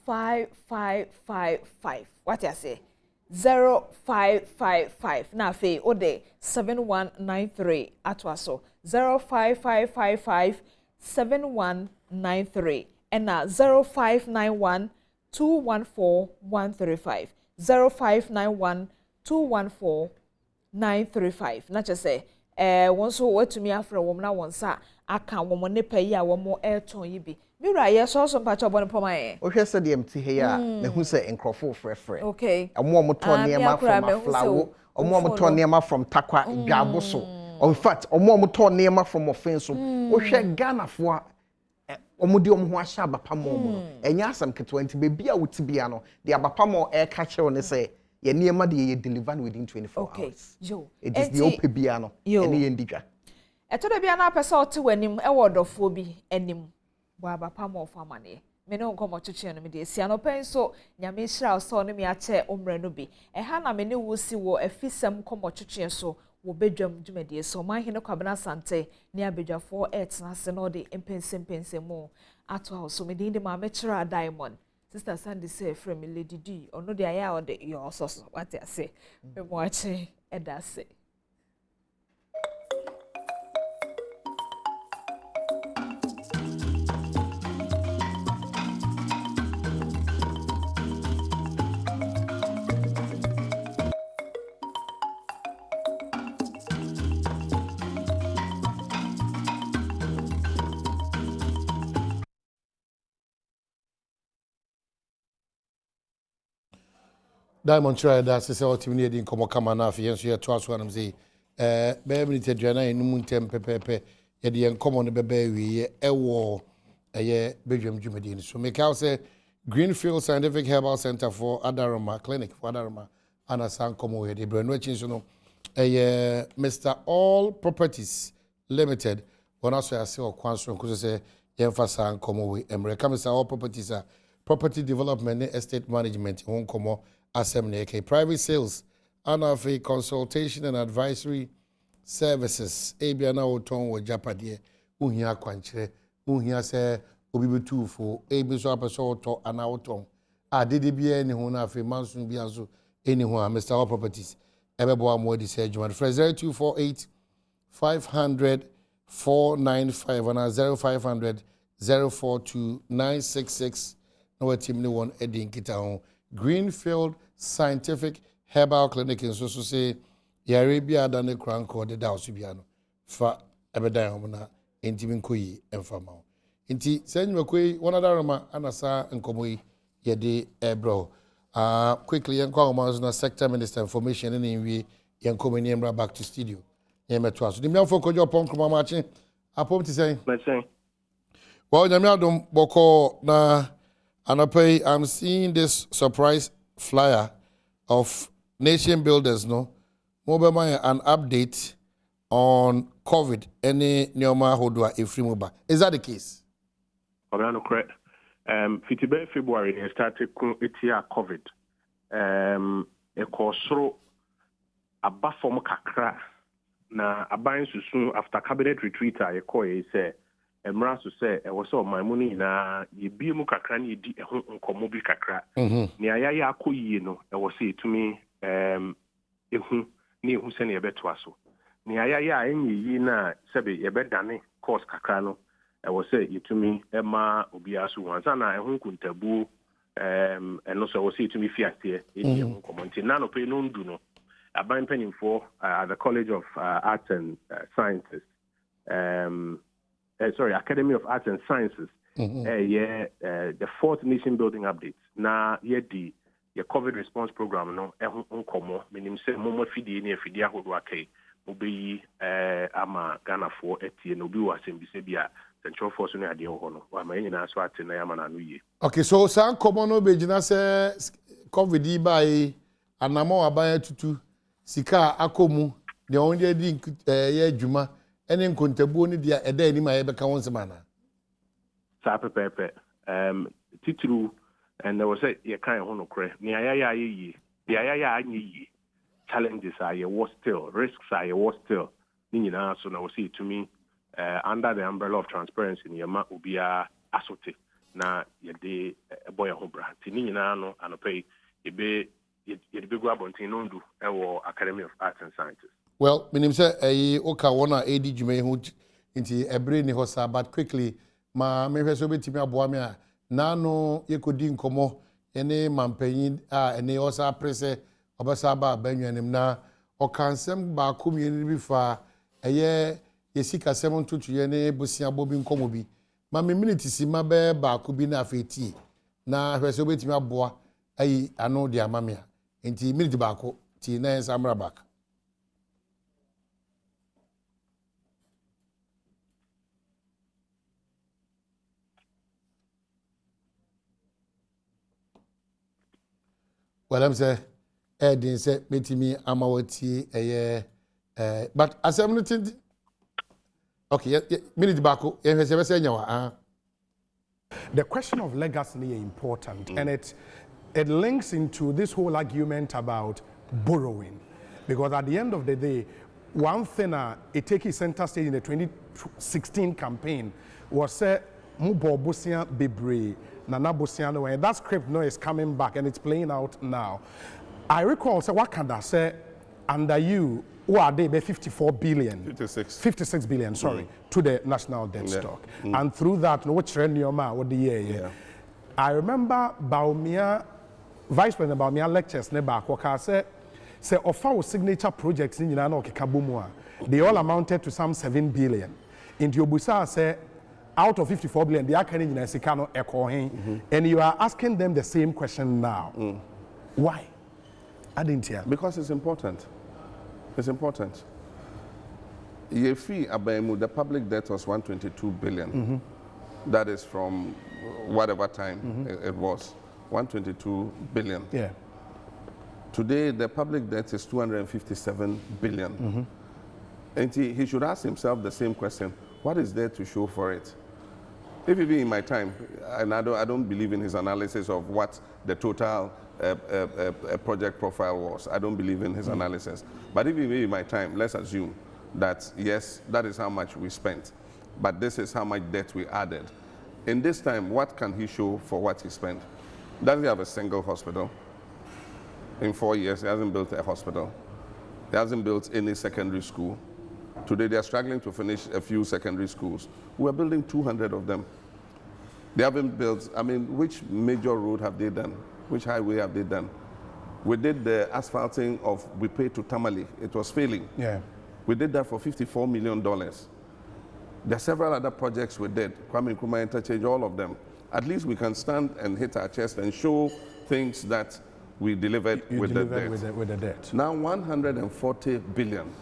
0555 what I say 0555 na fe o de 7193 atwaso 05555 7193 and na 0591 214 135 0591 214 935 na che say won so watumi afra wom na won sa aka wom ne payi a wom eton yi bi mira ye so so mpacha obon poma ye o hwe se de mti he ya me hu se enkrofo frefre okay omo to niema from aflawo omo to niema from takwa dwabo so in fact omo to niema from offense o hwe Ghana fo omo di omo ho ahya abapamo no enya asam keto anti be bia wotibia no de abapamo e ka kyew ne se ye niema de ye deliver within 24 hours yo it is the opebia no ene ye ndidwa eto de bia na pesa ote wanim e wodofo bi anim bo abapamo of amane me no nkomo twetwe no me de sia no pen so nyame hira so no me ache omre no bi e ha na me ne wosi wo afisem komo twetwe so wo bedwam dwumade so man hene kwabena sante ne abedwafo etna se no de empense mo ato house so me de ma me kira diamond sister Sandy say from Lady D ono de aya o de your so what I say me mo ache e da say Diamond try that se ultimately din komo kama na afi yenso ye to aso anam say be minute aduana enum ntem pepepe ye de komo no bebe wi ye ewo eye bedwam dwumadi so make out say Greenfield Scientific Herbal Center for Adaroma Clinic for Adaroma ana san komo ye de brand no chin so no eye Mr. All Properties Limited wona so ase o kwanso nko say ye mfa san komo we America Mr. All Properties property development and estate management won komo Assembly, okay. Private sales, and consultation and advisory services. Ebiana oton wo japade, uhia kwanchire, uhia se obi betu fo, ebi so apeso oto ana oton. Dede bia ni ho na afi mansun bia so eni ho Mr. All Properties. Ebebo amodi se adwuma. 0248 500 495 and 0500 042 966. No team ni one edin kita ho. Greenfield Scientific Herbal Clinic in so say Arabia dane kranko de da osubiano fa ebedan homna entimin koyi emfama enti senyu koyi one other roma anasa nkomoyi yede ebro quickly yanko homans na sector minister information in wi yanko ni embra back to studio yemeto aso dimya fo kojo pon kroma machi apom ti say well nyame adom boko na Anope, I'm seeing this surprise flyer of nation builders, no? Mobile an update on COVID. Any Nyoma Hodwa Ifrimuba. Is that the case? I'm correct. February, I started COVID. A course through a buffer kakra. Na abayin susun after cabinet retreat, I call it say. Emra so say e was so my money na ye bi mu kakra na ye di ho nkomo bi kakra ni ayaya akoyie no e was say to me ehu ni ehu se na ye beto aso ni ayaya enyi yi na sebe ye bedane course kakra no e was say you to me ema obi aso wansa na ehu kuntabu eno so was say to me fiaste e di ho nkomo nti na no pe no ndu no aban penin for at the College of Arts and Sciences Academy of Arts and Sciences. The fourth nation building update. Now, the COVID response program. No, uncommon. Meaning, say, momo fidi ni fidi ahodwake. Obi ama Ghana for eti no bi was in Bisebia Central Force no ade ho no. Wa ma nyina so ate na ya mana no ye. Okay, so san common no be gina say COVID by anamo aban tutu sika akomu de onde di ye adwuma. Any contabu ni dia eda ni ma ye beka won semana sa pepepe titru and there was a ye kan ho no kre ni ayaya ye yeah, challenges are was still, risks are was still. So now see to me, under the umbrella of transparency, Yama Ubia Asote. Na yede boy ho bra tini nyina no anopai yebe go abontin no ndu ewo Academy of Arts and Sciences. Well, minim say oka wona edi dwuma ho nti ebre ni hosa, but quickly ma me hweso betimi aboa me a na no yekodi nkomo ene mampanyin a ene hosa prese obasa ba banwanem na okansem ba komyeni bi fa eye yesika 7 tutuye ne bosia bobi nkomo bi ma me minute si ma be ba ko bi na afeti na hweso betimi aboa ayi ano de amamia nti minute ba ko ti na ensamra back. Well, I'm saying, Edin said, "Betimi amawati but as I'm not okay. Minute back. The question of legacy is important, and it links into this whole argument about borrowing, because at the end of the day, one thing it takes center stage in the 2016 campaign was Mubo Bosia Bebre. Nana Bosiano, and that script now is coming back and it's playing out now. I recall, so what can I say, under you, who are they, 54 billion? 56 billion, sorry, to the national debt stock. And through that, no trend your man, what the year. I remember Baumia, Vice President Baumia lectures, Neba, say, of our signature projects in Yunano Kabumua, they all amounted to some 7 billion. In Yobusa, say, out of 54 billion, they are carrying in Sikano echoing, and you are asking them the same question now. Why? I didn't hear. Because it's important. It's important. The public debt was 122 billion. That is from whatever time it was. 122 billion. Yeah. Today, the public debt is 257 billion. And he should ask himself the same question. What is there to show for it? If it be in my time, and I don't believe in his analysis of what the total project profile was. I don't believe in his analysis. But if it be in my time, let's assume that, yes, that is how much we spent. But this is how much debt we added. In this time, what can he show for what he spent? Does he have a single hospital? In 4 years, he hasn't built a hospital. He hasn't built any secondary school. Today, they are struggling to finish a few secondary schools. We are building 200 of them. They haven't built, I mean, which major road have they done? Which highway have they done? We did the asphalting of Wipe to Tamale. It was failing. Yeah. We did that for $54 million. There are several other projects we did. Kwame Nkrumah Interchange, all of them. At least we can stand and hit our chest and show things that we delivered with the debt. Now 140 billion.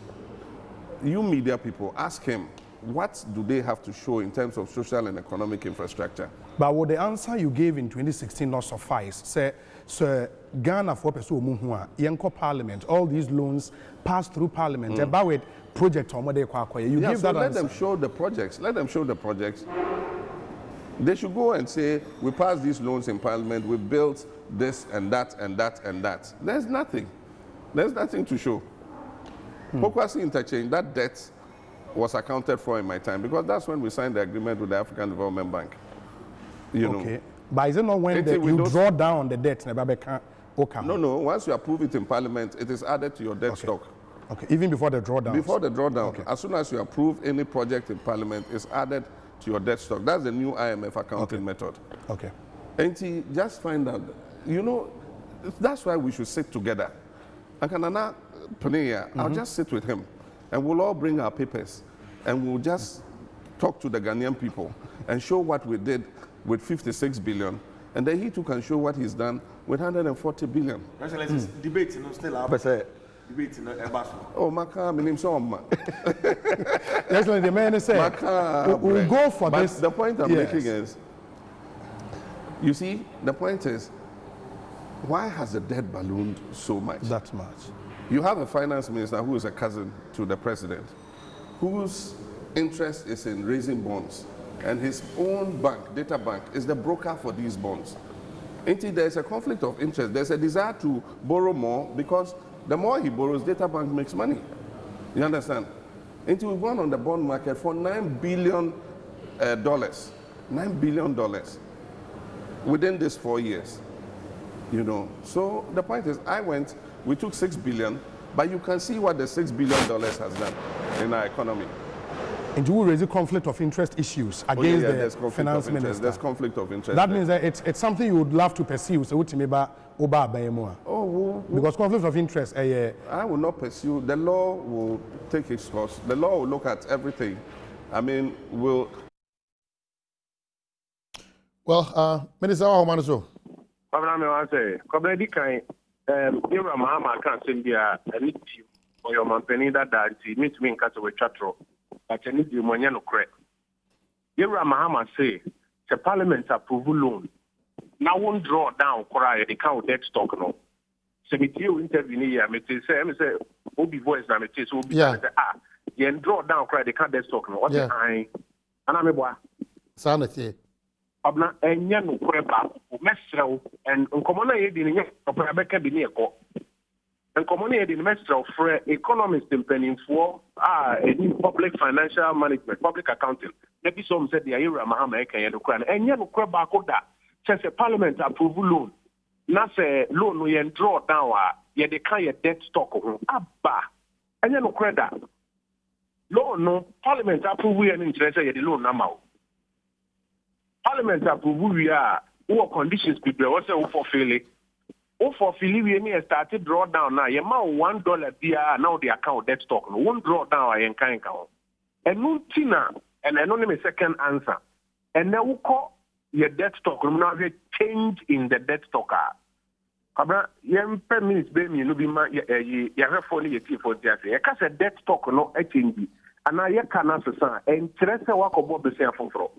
You media people, ask him, what do they have to show in terms of social and economic infrastructure? But would the answer you gave in 2016 not suffice? Say, Sir, Ghana for Pesu Muhua, Yanko Parliament, all these loans pass through Parliament. About it, project or you give that let answer. them show the projects. Let them show the projects. They should go and say, we passed these loans in Parliament, we built this and that and that and that. There's nothing. There's nothing to show. Pokwasi Interchange, that debt was accounted for in my time because that's when we signed the agreement with the African Development Bank. You know. But is it not when you draw down the debt? No. Once you approve it in Parliament, it is added to your debt stock. Okay, even before the drawdown? Before the drawdown. As soon as you approve any project in Parliament, it's added to your debt stock. That's the new IMF accounting method. Okay. And just find out, you know, that's why we should sit together. And Kanana Panea, I'll just sit with him and we'll all bring our papers and we'll just talk to the Ghanaian people and show what we did with 56 billion. And then he too can show what he's done with 140 billion. Excellency, debate, still up. Debate, Oh, Maka, my name's Oma. Yes, the man said, we'll go for but this. The point I'm making is, you see, the point is, why has the debt ballooned so much? That much. You have a finance minister who is a cousin to the president, whose interest is in raising bonds, and his own bank, Data Bank, is the broker for these bonds. There's a conflict of interest. There's a desire to borrow more because the more he borrows, Data Bank makes money. You understand? We've gone on the bond market for $9 billion. $9 billion within these 4 years. You know, so the point is, we took $6 billion, but you can see what the $6 billion has done in our economy. And you will raise a conflict of interest issues against the finance minister. There's conflict of interest. That means that it's something you would love to pursue. So, because conflict of interest. I will not pursue. The law will take its course. The law will look at everything. I mean, Well, Minister, how many so? I say, Kobedi kai, Ira Mahama can't send you a need you or your company that meet me in Cataway Chatro, but I need you money no credit. Ira Mahama say, the Parliament approve loan. Now won't draw down cry the count debt stock no. So me you interview here, me say, Obi voice na me say, so Obi say, you draw down cry the count debt stock no. What is I? And I'm a boy. Sanity. Abna enya no kweba mesrew and nkomo na yedi ne opera beka bi ne eko nkomo na yedi ne mesrew frɛ economist mpanimfoɔ any public financial management public accounting na bi so said the Ira Mahama eka ye no kra na enya no kweba ko da say parliament approve loan na say loan no ye draw down ye de kan ye debt stock ho aba enya no kweda loan no parliament approve ye no interest ye de loan na ma Parliament approve we are what conditions people what's a fulfill we may started draw down now. You $1 BR now the account debt stock. No one draw down I can count. And no tina and anonymous second answer. And now we call your debt stock. Now we change in the debt stock. Kabra yem per minutes be me no be ma ya phone ye tea for there. You can say debt stock no a change. And now you can answer and interest wa ko bo be say afofro.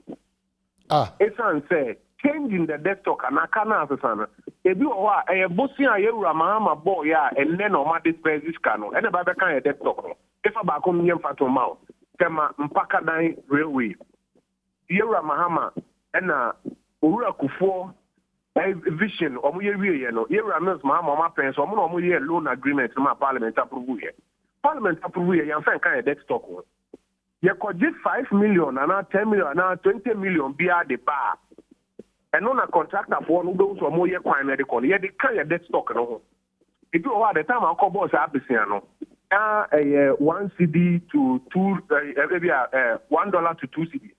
It's unsaid. Changing the debt stock and I can't answer. If you are a bossy, I Mahama boy, and then on my display this canoe, and about the kind of debt stock. If I back on Yem Fatomau, Tema Mpakadai Railway, Yera Mahama, and Ura Kufo, vision, or Yera Mills Mahama, my parents, or more loan agreement to my parliament approve. Parliament approve, young fan kind of debt stock. You could get 5 million and 10 million and 20 million via the bar. And on a contractor for one those or more year crime medical, yeah, they carry a debt stock. No, if you are the time I'll call boss Abisiano, 1 CD to 2, maybe $1 to 2 CD.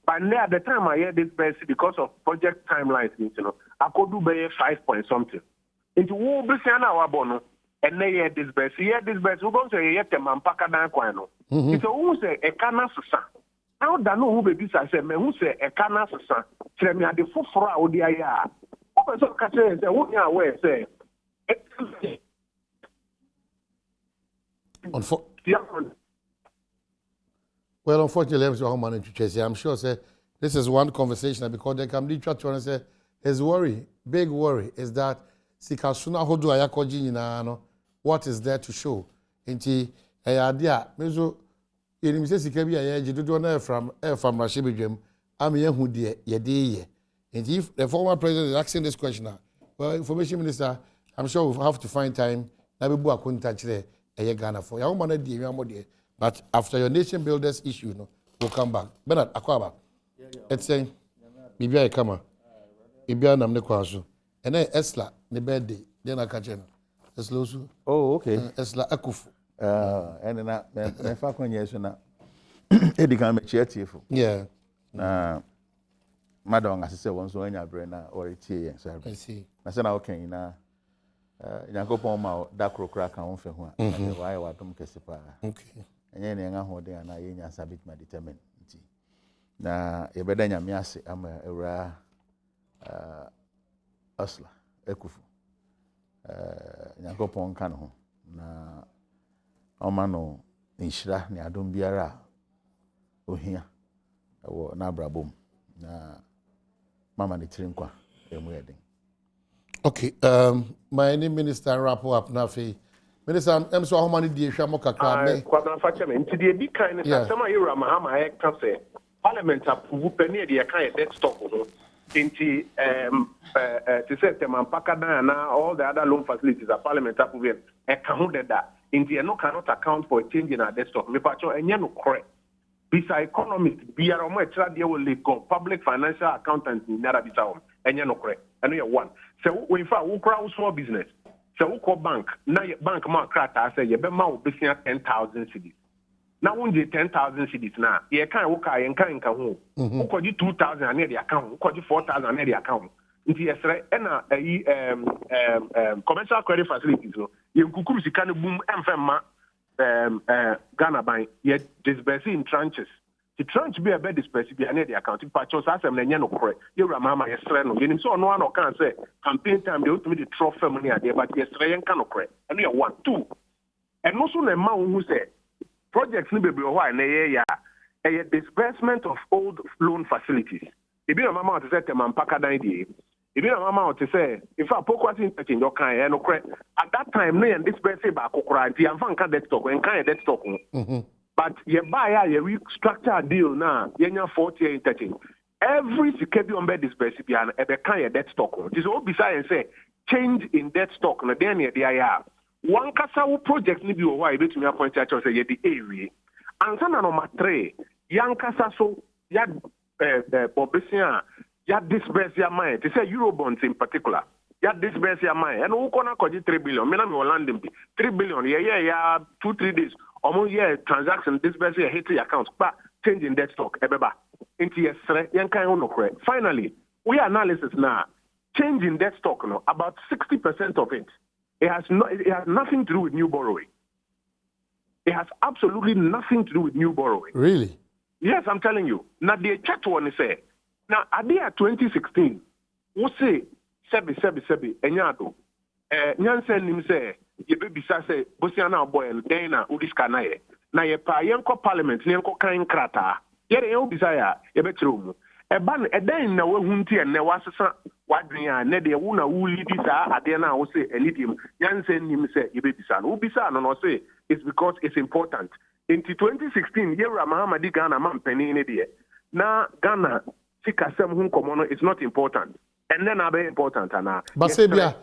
But now at the time I hear this best because of project timelines, you know, I could do by 5 point something. Into who be saying our bono. And they hear this best. We're going to say, yet a man pack a danquano. It's a who say a canna son. How do know who babies I say, man, who say a canna son? Tell me at the full for our DIR. Open some catcher and say, what you are aware, say. Well, unfortunately, I'm sure say, this is one conversation because they can be trying to say, his worry, big worry, is that Sikasuna Hodu Ayakoji no. What is there to show? Inti idea mezo yenim se sika bi ayaji dodo na from Rashibi Dwem am ye hu de ye de ye. Inti if the former president is asking this question now, well, information minister, I'm sure we'll have to find time na be bu akunta kire eye Ghana for. Ya woman de wi amode. But after your nation builders issue no, we'll come back. Bernard Akwaba. It's saying bibia e kama. Bibia nam ne kwaso. Ene Esla ne birthday then akache. Eslosu. Oh, okay. Esla akufu. And na me fa kwanya so na edi kan me chiatifo. Yeah. Na madam asese won so anya bre na or tie yen so. I see. Na se na okay na Yakopon ma da krokra kan won fe ho a. Why wa dum kese pa. Okay. Enye ne nga ho de na ye nya sabit ma determine nti. Na ye beda nya me ase ama ewra Asla ekufu. Yakopon kan ho na omano nshira ne adom biara ohia wo na brabom na mama ne trinkwa emu yeden. Okay, my name minister wrap up na fe. Minister em so how many dey hwa mo kakra me. Kwabna fa cheme nti dey bi kan ne sama Ira Mahama e ka se parliament approve penny dey kan e debt stock ho. into to say all the other loan facilities are parliament approved accounted that into no cannot account for a change in our debt stock. Me pacho enye no correct. Bisa economist biara omo etra de will go public financial accountants in nara bisa om enye no correct. Eno ye one. So in fact we crowd small business. So we call bank na bank ma krata say ye be ma wo besia 10,000 cedis. Now when you 10,000 cedis now, you can't work out and can't come. Who could you 2,000 and near the account? Who could you 4,000 near the account? Into yes, right? And commercial credit facilities. You could see kind of boom and Ghana by yet disbursing in tranches. The tranche be a bed disbursing be near the account. If I chose as a no correct, you're a mama, yes, no. So no one can say campaign time they ultimately trophy money there, but yes, Ryan cannot correct. And you one, two. And also the man who said, projects ni bebre ho na a disbursement of old loan facilities. Ebi na mama to say temam pakadan die. Ebi na mama to say if I pokwati interchange your kan no correct. At that time no disburse ba kokora nti amfa nka debt stock en kan debt stock. But ye buy ya restructure deal na yenya 40 interchange. Every security on bed disburse bia na e be kan debt stock. This all beside say change in debt stock na then ye dia one kasa project ni bi o wa ebetumi appoint church say ye di area ansa na number 3 yan kasa so ya obesia ya disburse ya mine to say eurobonds in particular ya disburse ya mine and who kona koji 3 billion me na me Holland 3 billion ya 2-3 days almost year transaction disburse ya hit your account but change in debt stock ebeba into yesre yan kan no correct. Finally we analysis now change in debt stock no about 60% of it. It has nothing to do with new borrowing. It has absolutely nothing to do with new borrowing. Really? Yes, I'm telling you. Now, the chat one say, now, at the year 2016, we say, sebi, enyado. Nyansen nim say, ye baby say, Bosiana boy and Dana, Udiskanaye. Now, ye pa yanko parliament, yanko kain krata. Ye yo desire, ye betrum. A then na we hunti and ne wasasa wadria ne de wuna wuli bisa ade na wo say elidim yansen nim say ye be bisa no bisa no say it's because it's important. In 2016 Yera Mahamadi Ghana man penny ne de na Ghana sikasem hun komono is not important and then abe important ana but ebia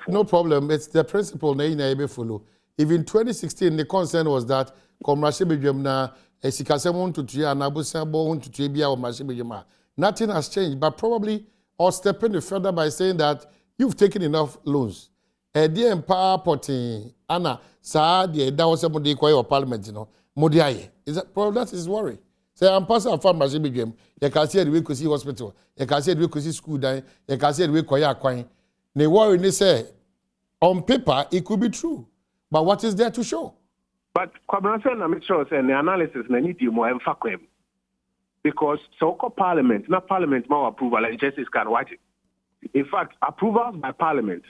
no problem, it's the principle na ina ebe follow. If in 2016 the concern was that commercial bedroom na esikasem to 3 and abusan to 3 bia commercial bedroom. Nothing has changed, but probably or stepping it further by saying that you've taken enough loans. The empower potting Anna sa the that was somebody kwa parliament, you know. Modiaye. Is that probably that is worry. Say I'm passing a pharmacy bedroom. You can see the way to see hospital. You can see the way to see school dying. You can see the way kwa kwine. They worry they say on paper it could be true. But what is there to show? But Kwabena na make sure say the analysis na need you more emphasis because so-called parliament, not parliament more approval and justice can watch it. In fact, approvals by parliament,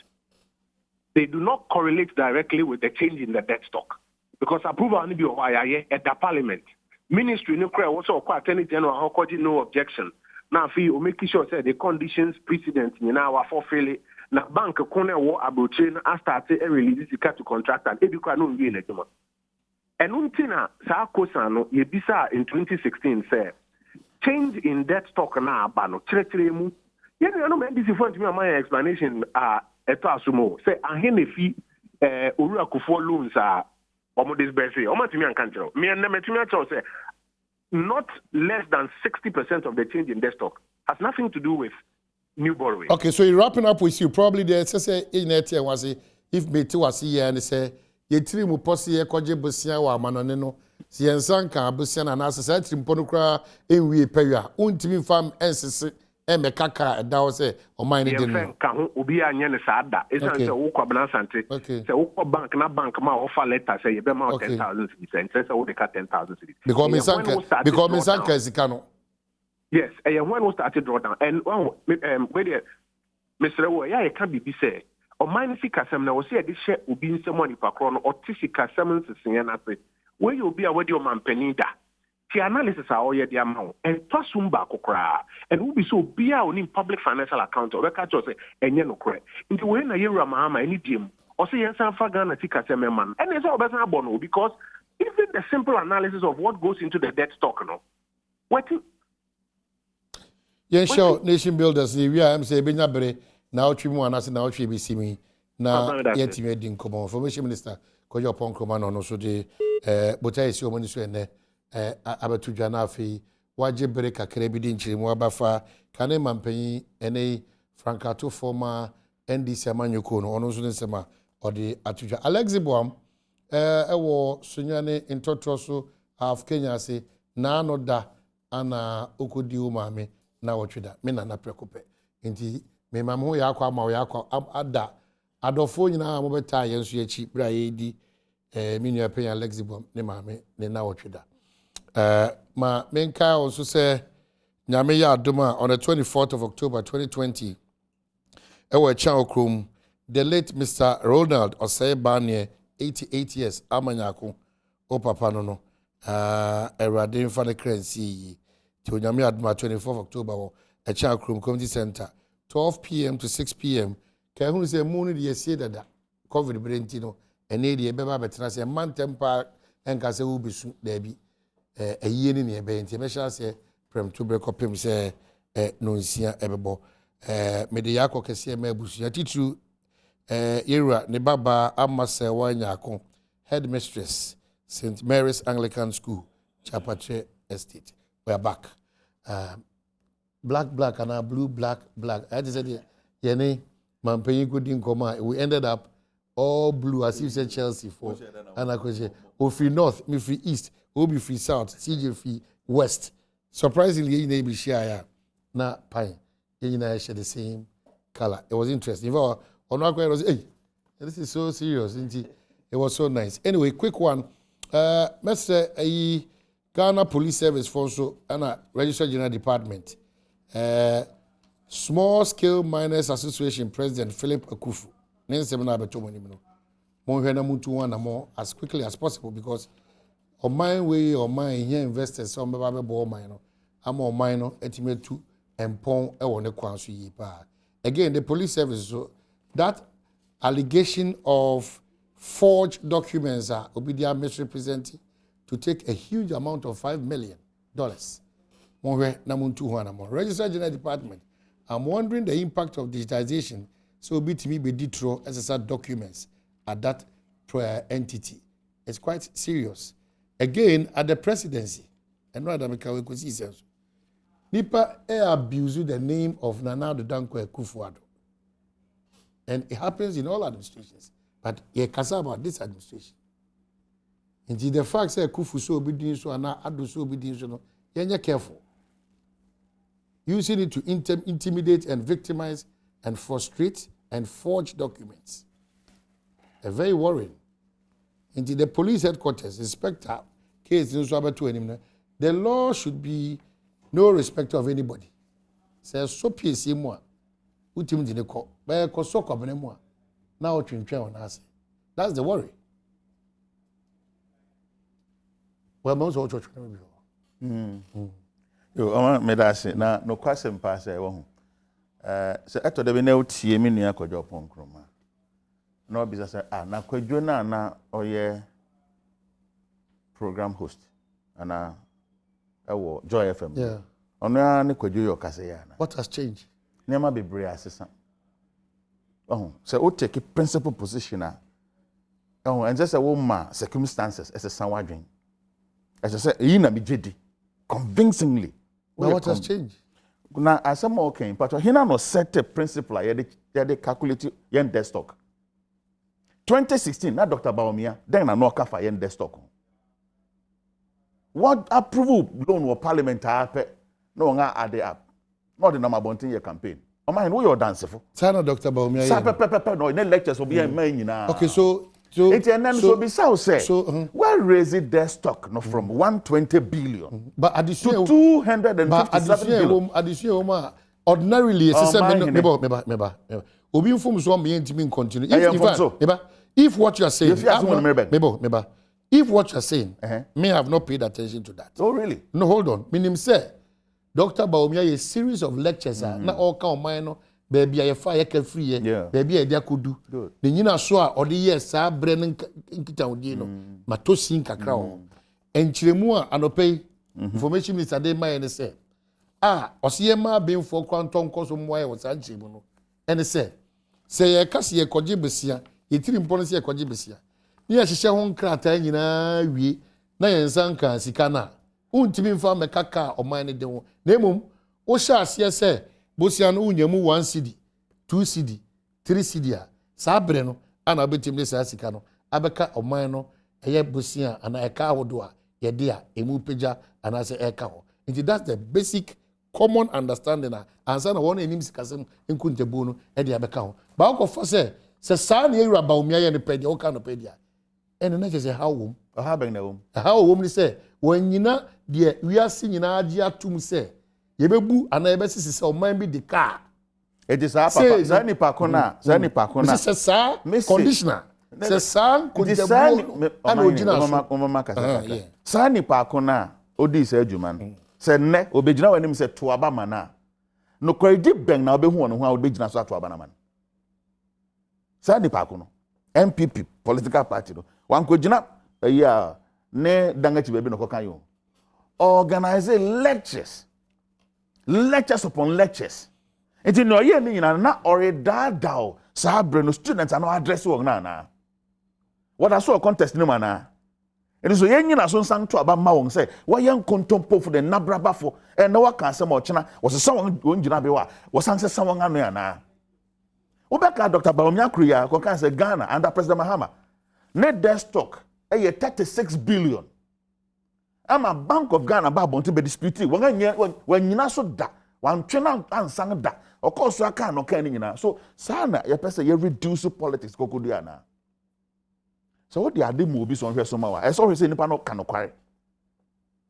they do not correlate directly with the change in the debt stock because approval only be at the parliament. Ministry no cry also attorney general how no objection. Now if you make sure say the conditions precedent in our fulfill na bank kone wo abroche na start a release the to contract and ebikwa no wie na demo. Enuntina sa kosa no ye bisa in 2016 say change in debt stock na aba no kire mu. Ye no me this for me my explanation eto asumo say ahenefi Owura Akufo loans omo disbursing omo timi anka nchero me na metimi acho say not less than 60% of the change in debt stock has nothing to do with new borrowing. Okay, so wrapping up with you, probably the say in it was if me too was here and say ye tiri mu posi ye koje bosia wa manone no si ensan kan bosia na na say tiri mpono kra enwie pawia untimi fam ensese eme kaka da wo say o man ni den kan ho obi anye ne saada esan say wo kwabna sante say wo bank na bank ma offer letter say ye be ma 10,000 cedis say wo de ka 10,000 cedis because me sanka esika no. Yes, and when we started drawdown, and where Mr. Wo, yeah, it can be say, or minus Casam now, say this share will be in some money per crown or Tissika summons the where you'll be away your man penida. The analysis are all the amount, and Tasumba Kokra, and will be so be out in public financial account or record say, and you know, correct. Into when a year Mahama, any dim, or say, yes, I'm Fagana Tikasam man, and it's all better bono because even the simple analysis of what goes into the debt stock, no. What you? Yeah, sure. Nation builders, we are. I'm saying, Benya Bere. Now, Chimu and us now, Chibi Simi. Now, yet you made in common. Information Minister, Koyo Pon Command, also the Botai is your minister and Abatu Janafi, Waji Bereka Krebidin Chimu Abafa, Kane Mampenyi, N.A. Francato former NDC Amanyuko, no also the Sema or the Atuja. Alexi Boam, Ewo Sunyane in Totroso of Kenya say, Nano da ana Ukudi Mame, na Wachida, Mena na Precope. Inti, me mamu yakwa ma yakwa ada. Adofo nyina mo beta yensu ye chi bra ye di minu apen Alexi Boam ne mame ne na Wachida. Ma menka also say Nyame ya adoma on the 24th of October 2020. Ewe Chan Okrom, the late Mr. Ronald Osei Barnier, 88 years, Amanyako, O Papa no, Eradin Fane Krensi, to Nyame Adma 24th October, a Chan Okrom Community Center, 12 p.m. to 6 p.m. Kahun say moon the say that COVID brentino, and the beba betra say man temper and kase ubi su debi a year in the bay, and say prem to break up him say no nsia ebebo. Mede yako kese mebusu ya titru era ne baba amase wanyako headmistress St. Mary's Anglican School Chapatre Estate. We are back. Black and blue black. I just said yene mampenyi kudin koma. We ended up all blue as if said Chelsea for and I could say Ofi North, me free East, Obi free South, CJ free West. Surprisingly, you may be share na pine. You know, share the same color. It was interesting. On one was, hey, this is so serious, isn't it? It was so nice. Anyway, quick one. Mr. Ghana Police Service Force and a Registered General Department. Small Scale Miners Association President Philip Akufu. As quickly as possible because on my way or mine here investors some I'm on mine estimate to and pon again the police service so that allegation of forged documents are Obidia misrepresenting to take a huge amount of $5 million. Registered General Department. I'm wondering the impact of digitization so be to me be detro SSR documents at that entity. It's quite serious. Again, at the presidency, and not America we could see sense. Nipa abuse the name of Nana Dankwa Akufo-Addo. And it happens in all administrations. But ye kasa about this administration. Indeed, the fact that Kufu so obedience so and Addo so obedience no, you're careful. Using it to intimidate and victimize and frustrate and forge documents. A very worrying. Indeed, the police headquarters, inspector, case the law should be no respect of anybody. Says so PC moi. Utim dineko. By a kosoko benemwa. Now on us. That's the worry. Well, most of church Yo, I want me that say na no question pass e wo ho. So eto de be na utie me nua kwadwo pon kroma. Na obi say na kwadwo na oye program host ana ewo Joy FM. Yeah. Ono ne kwadwo yo kase ya na. What has changed? Nema bebre asesa. So o take a principal position and just a woman circumstances as a sanwadwen. As I said, you na be jedi convincingly. Now what has changed? Now as some okay, but he no set a principle they calculate yen debt stock. 2016, na Dr. Baumia, then na no kafa yen debt stock. What approval loan or parliament no nga add up. Not the number bonting your campaign. O man, who you dance for? Sana Dr. Baumia. No, in lectures will be a man na. Okay, so it and then so be say. Where raise it their stock no from 120 billion but to 257 billion. Additional ordinarily meba. Obi inform so me intimi continue. If what you are saying if what you are saying may have not paid attention to that. Oh really? No, hold on. Meaning say Dr. Baumia a series of lectures na all kind minor baby I fire can free baby I dia kudu the nyina so a odi yes sa bre nkita odi no matosin kakra o enchiremu a anopei information minister dey my say osiye ma ben for kwanton koso moye wo sanche mu no ene say ye kase ye koje besia ye tiri mpon se ye koje besia ni ya hihye ho nkrata nyina wie na ye nsanka sika na untimi mfa mekaka oman ne de ho na emom wo sha ase say bosia no unyamu 1 cedi 2 cedi 3 cedi a sa bre no ana betim ne sa sika no abeka oman no eye bosia ana eka ahodo a ye de a emu peja ana se eka ho nti that's the basic common understanding ansa na won enim sikasem nkuntebu no e de abeka ho ba ko fa se sa na yura ba omia ye ne pedia o ka no pedia ene na je se how wom ha ben na wom how wom ni se wanyina de wiase nyina agi atum se ye bebu ana ye besisi se oman bi de car e de sa papa za ni pa kona se sa conditioner se sa kuntebu ana ogina mama kasa sa ni pa kona odi se adwuma se ne obegina wanim se to aba mana no kwadi ben na obehu ono ho a obegina so ato aba na man sa ni pa kono MPP political party no wan ko gina ya ne dangachi bebe no kokan yo organize lectures upon lectures enti no ye ni nyina na oredadao sa bre no students ana address wo na what I saw contest no mana it is yen nyina so nsan to aba ma won say wa yen kontompo for the nabraba for and no waka asem ochina was someone won be wa was san say someone anu ya na Obeka Dr. Badwam Kriya ko kan say Ghana under President Mahama net debt stock 36 billion ama Bank of Ghana ba bonto be dispute when nyina so da wan twena ansan da of course aka no kan nyina so sana ye pese ye reduce politics kokodu ana so what they are doing obi so hwe so ma wa e so hwe say nipa no kan no kware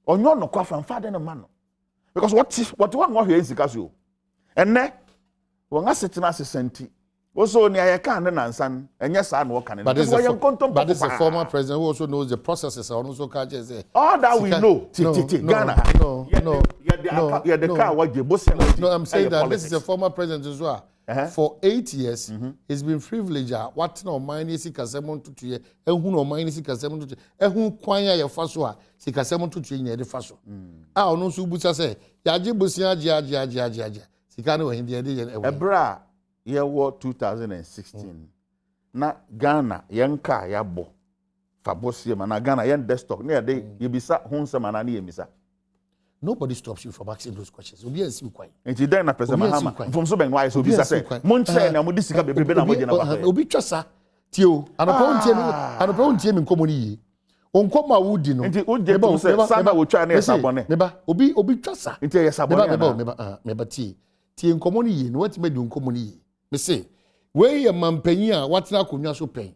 onyo no kwa fan father no man because what one hwe ensika so enne won asetina asesenti also ni ayeka ne nansan enye sa na wokan but this is a former president who also knows the processes and also can say all that we know Ghana no I'm saying that this is a former president as well. For 8 years, he's been privileged. What no money si kasemo tutu ye, ehu no money si kasemo tutu, ehu kwanya ye faso a si kasemo tutu ye de faso. Ono so busa say, yaje busia aja. Sika no hindi ye de ebra ye wo 2016. Na Ghana yenka ya bo. Fabosie na Ghana yen desktop na ye bisa hunse mana na ye misa. Nobody stops you from asking those questions. Obi ansi kwai. Enti den na President Mahama from so ben why so bisa say monche na mo disika bebrebe na mo je na ba. Obi twasa tio anopa untie mi nkomo ni yi. Onkoma wudi no. Enti uje bo say sana wo twa na esa bone. Meba obi twasa. Enti ye sabone na. Meba tie nkomo ni yi no wati me di nkomo ni yi. Me say we ye mampanyi a watena konwa so pen.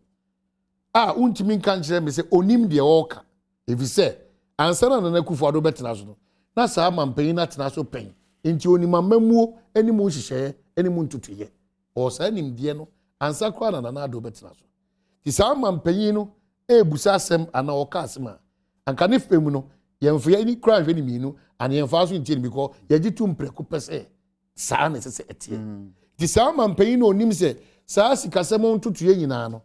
Untimi nkan kire me say onim de oka. Efi say ansana na nakufu ado betena so no. Na sa mampanyi na tena so pen. Enti onimamamuo animu hihye animu ntutuye. O sa nimdie no ansa kwa na ado betena so. Ti sa mampanyi no ebusa asem ana oka asema. Anka ne femu no yemfa ni kra hwe ni minu ana yemfa so ntie ni because yaji tu mpreko pese sa na sese etie. Ti sa mampanyi no onim se sa sikasem ntutuye nyina no.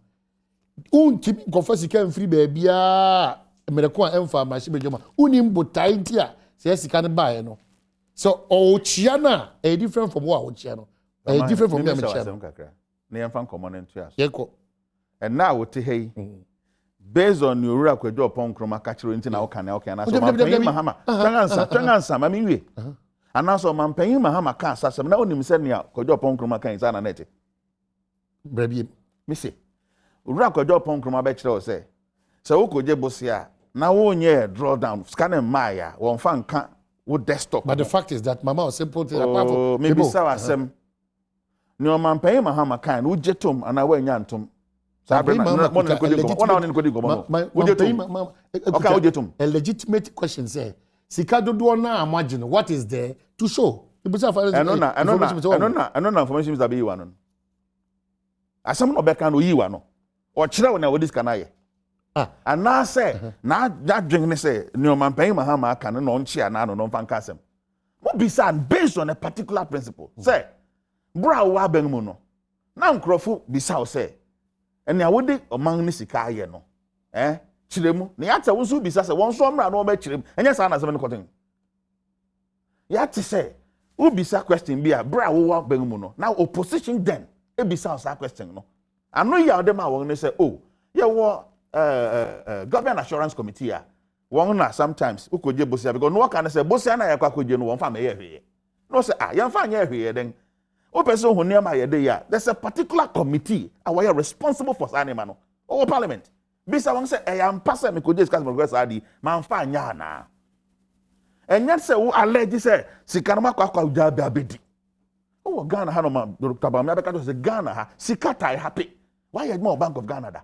Untimi kofa sika mfiri ba bia mereko a emfa mashi bejoma. Unim botai ntia say sika buy no so ochia na a different from what ochia no a different from me achia na yemfa common to us yeko and now we te hey based on your rura kwadwo upon kroma ka kiro nti na woka na okay na so mampanyi Mahama twangansa mami wie ana so mampanyi Mahama ka asasem na onim se ne kwadwo upon kroma kan isa na nete brebi me say rura kwadwo upon kroma ba kire o say so wokoje bosia na wonye draw down scanning maya won fan kan wo desktop but the fact is that mama was simple thing apart from maybe saw asem ni o man pay Mahama kan wo jetom ana wa nya ntom sabe na mo na ko digo wona wona ko digo mo wo jetom okay wo jetom a legitimate question say sika dodo na amagine what is there to show ibusa fa na information is that be one asem no be kan o yi wa no o kire wo na wo diska na ye and now say na that drink ne say no man pay Mahama aka no nchia na no mfa nka asem mo be sad based on a particular principle say bra wa ban mu no na nkrofo be say say ene awode oman ne sika aye no kiremu ne yata wo so be say won so mra no ba kirem enye sa na asem ne koten ya te say ubisa question bi a bra wo wa ban mu no now opposition then ebisa us question no ano ya dem a won say oh ye wo government assurance committee a won na sometimes ukoje bosia because no can say bosia na yakwa koje no won fa me ye hweye no say yan fa nya hweye den o person ho niam ayede ya there's a particular committee are responsible for animal no o parliament bisa won say e yan pass me koje discuss progress adi man fa nya na enya say wo allege say sika no makwa uja be abedi o Ghana ha no ma Dr. Badwam abeka to say Ghana ha sika tai happy why you more Bank of Ghana da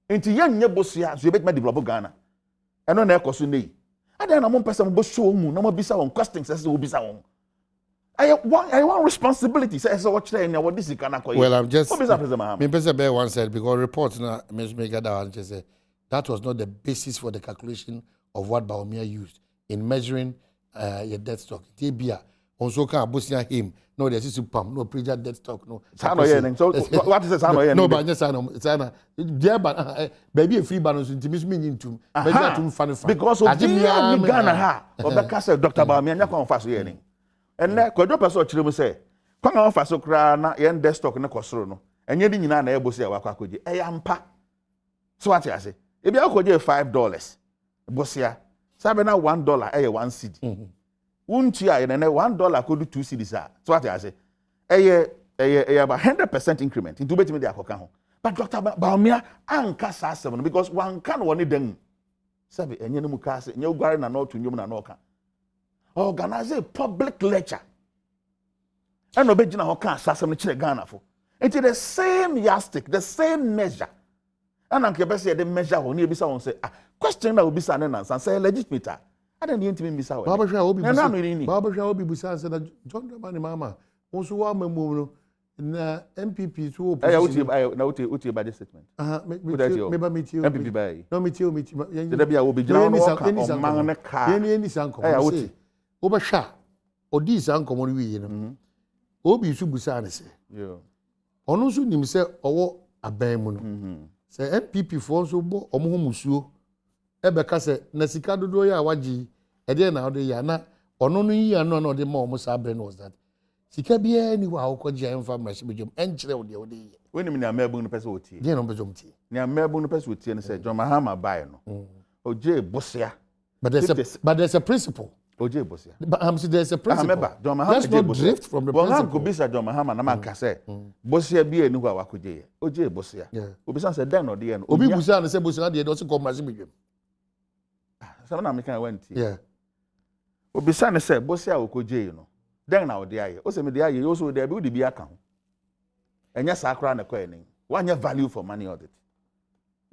enti yan nye bosia so e betima develop Ghana eno na ekoso nei ade na mo pesa mo bo show mu na mo bisa won questions say wo bisa won I want responsibility say so watch there what this can call. Well, I'm just me pesa be one said because reports na me get that just say that was not the basis for the calculation of what Badwam used in measuring your debt stock. Tibia also can bosia him no there is pam no preacher debt stock no. So what is the no but just sana there but baby a free balance intimis meaning to measure to fan because of Ghana ha obeka say Dr. Badwam anya kon fa so ye ni enne kwadwo person chire mu say kon an fa so kra na ye debt stock ne kosoro no enye di nyina na ye bosia wa kwakoje e ya mpa so what you say e bia kwakoje $5 bosia sabe na $1 e ye 1 cedi unti a ye na $1 kodu 2 cedis a so what you say e about 100% increment into betimi de akoka ho but Dr. Badwam anka sa asem no because one kan woni den sabe enye no mu ka se enye ugware na no to nyom na no ka organize a public lecture and obejina ho ka asasem no kire Ghana fo it is the same yardstick the same measure and anke be say the measure ho ni ebisa won say question na obisa na nansan say legitimate I don't need to be bisa Baba Shah obi busa say na John Dramani mama won so wa mamu no na MPP so opposition na uti budget statement me ba meeting MPP bai no meeting the be a obi jina no ka o man ne ka ni sanko say oba sha odi sanko mo wi no obi su busa ne say yo onu so nim say owo aban mu no say MPP for so bo omo ho musuo ebeka say na sika dodo ya waji e de na ode ya na ono no yi ano na ode ma omo sa aban was that sika bia ni wa okoji ya mfa mrashi bejom enchire ode yi woni mi na mabu no pese otie de no bejom tie na mabu no pese otie ne say John Mahama buy no oje bosia but there's a principle oje bosia but there's a principle John Mahama let's not drift from the principle go bisa John Mahama na man ka say bosia bia ni wa wakoje oje bosia obisa say den no de no obi busa na say bosia de do se ko mrashi bejom some na me kan went yeah obisa ne say bosia okoje no den na ode aye o se me de aye yo so de bi odi bi aka ho enya sakra na kwa eni wanya value for money audit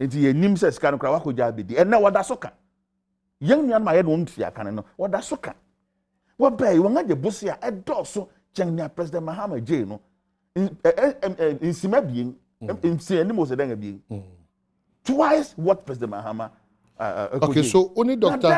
enti yenim se sika no kra wakoja abedi ena wada soka yen nyan ma ye no ntia kan no wada soka wo bai won age bosia e doso chenya President Mahama J no insima bien insima ni mo se den bien twice what President Mahama okay so only Dr.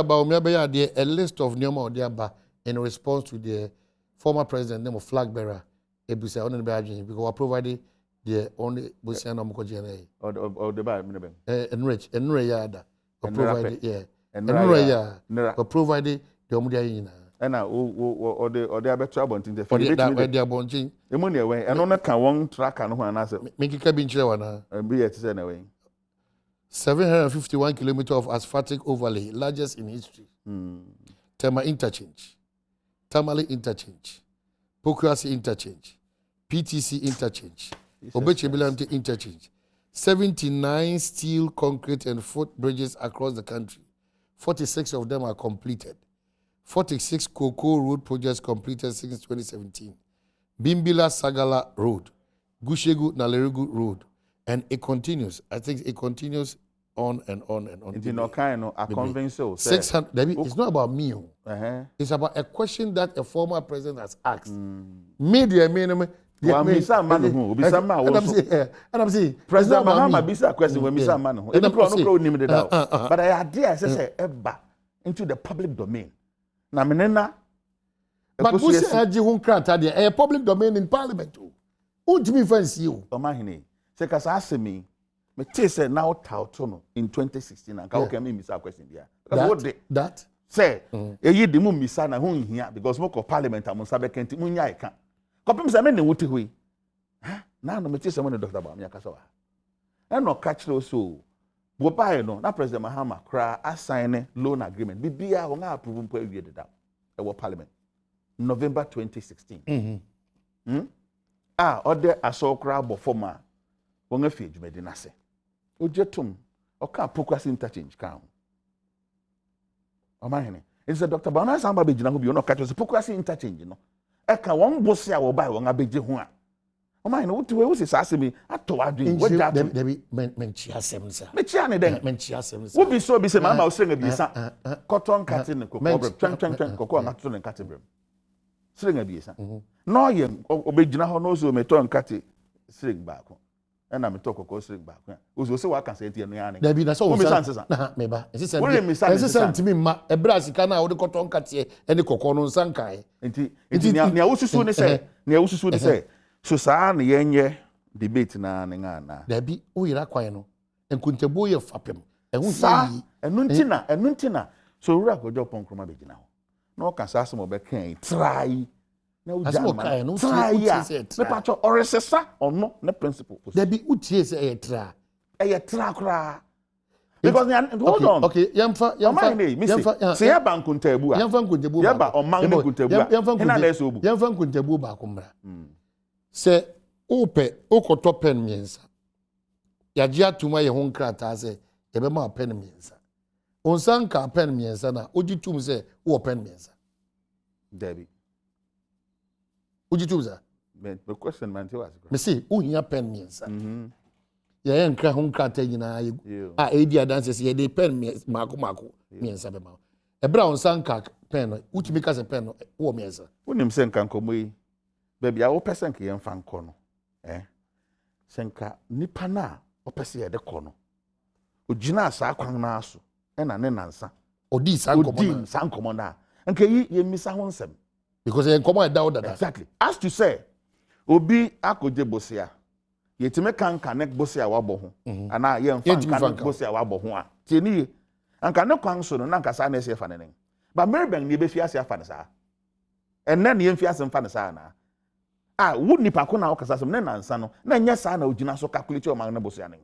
Badwam be ya a list of nyoma odiaba in response to the former president name of flag bearer ebusa only be adwin because we provided the only bosia na mko jena or the ba me be enrich ya da provided yeah enrich ya we provided the omudi ayi na na o de abetu abontin the the abontin emu ne we eno na ka won tracker no ho na se me kika bi nchire wana bi yet say na we 751 kilometers of asphaltic overlay, largest in history. Tema interchange, Tamale interchange, Pokrasi interchange, PTC interchange, Obechebilamte interchange. 79 steel, concrete, and footbridges across the country. 46 of them are completed. 46 cocoa road projects completed since 2017. Bimbila Sagala Road, Gushegu Nalerugu Road. And it continues. I think it continues on and on and on. It's not kind of a convention. 600. It's not about me. It's about a question that a former president has asked. Media minimum. And I'm saying, President Mahama bisa question when Mr. Man. But I idea say ever into the public domain. Na menena. But who say a public domain in Parliament? Who do me fancy you? Omahini. Because ask me say now Tautono in 2016 and can me miss question there. That say eyi de mu misa na ho nhia because mo ko parliament am nsa bekenti mu nya eka kopim se me ne wuti hoyi ha na no meti se mo ne Dr. Badwam yakasa wa e no catch so wo bae no na President Mahama kra assign loan agreement bibia wo nga approve mpo awie de da e wo parliament November 2016 ode aso kra abofoma wo nga fi adwumadi na se ojetum oka apokwa interchange kan Omahene. It's Dr. Badwam samba be gina ho bi no ka to pokwa interchange no. E ka won bosse a wo bai won abeje ho a. Omahene wuti we wusi sa asemi ato adwen. Wo ja to. Debi menchi asem sa. Mechi ane den. Menchi asem sa. Wo bi so bi se mama wo srenga bi sa. Cotton cutting ne kokobro. Twen kokko ngato ne cutting brem. Srenga bi sa. No ye obegina ho no so meton cutting sring ba ko. And I'm talking about sing back. Uzo se wa kan se tie no ya ne. Da bi na so na me ba. Ese se ntimi ma e bra sika na wo de koton kate e de kokko no nsan kai. Enti ne awususu ne se so saa ne yenye debate na ne nga na. Da bi wo yira kwan no. Enkuntebu ye fapem. Ehun yi. Enu ntina. So wura gojo ponkroma be gina ho. Na o kan sa asem obeka try. Na uja no me pacho oresesa ono ne principle. There be utie se eyetra. Eyetra kra. Because hold on. Okay, yamfa say ya bank kuntabu a. Yamfa kuntabu. Ya ba omang ne kuntabu a. Ina na so obu. Yamfa kuntabu ba komra. Se ope okoto pen miensa. Ya ji atuma ye ho nkrata se ye be ma pen miensa. Onsanka pen miensa na ojitum se wo pen miensa. Debbie. Ujituza the question man tell us me see uhia pen miensa ya nkra ho nkrata nyina edi adanse ye de pen mako miensa be ma e bra on sanka pen no utimi ka se pen no wo miensa wonim se nka nkomo yi baby a wo person ke yemfa nko no senka nipa na wo pese ye de ko no ogina asa kwan na aso e na ne nansa odi sankomo na nka yi ye misa ho nsem because they come out down that. Exactly. As to say, obi akoje bosia. Yetime kan connect bosia wa bo ho. Ana ye mfa kan bosia wa bo ho a. Tieni anka ne kwan so no na nka sa na se fa nenen. Ba merben ni be fi ase afa ne sa. Enne ne mfi ase mfa ne sa na. Wo nipa ko na o kasa sem ne nansa no. Na nya sa na ogina so calculate o man na bosia nen.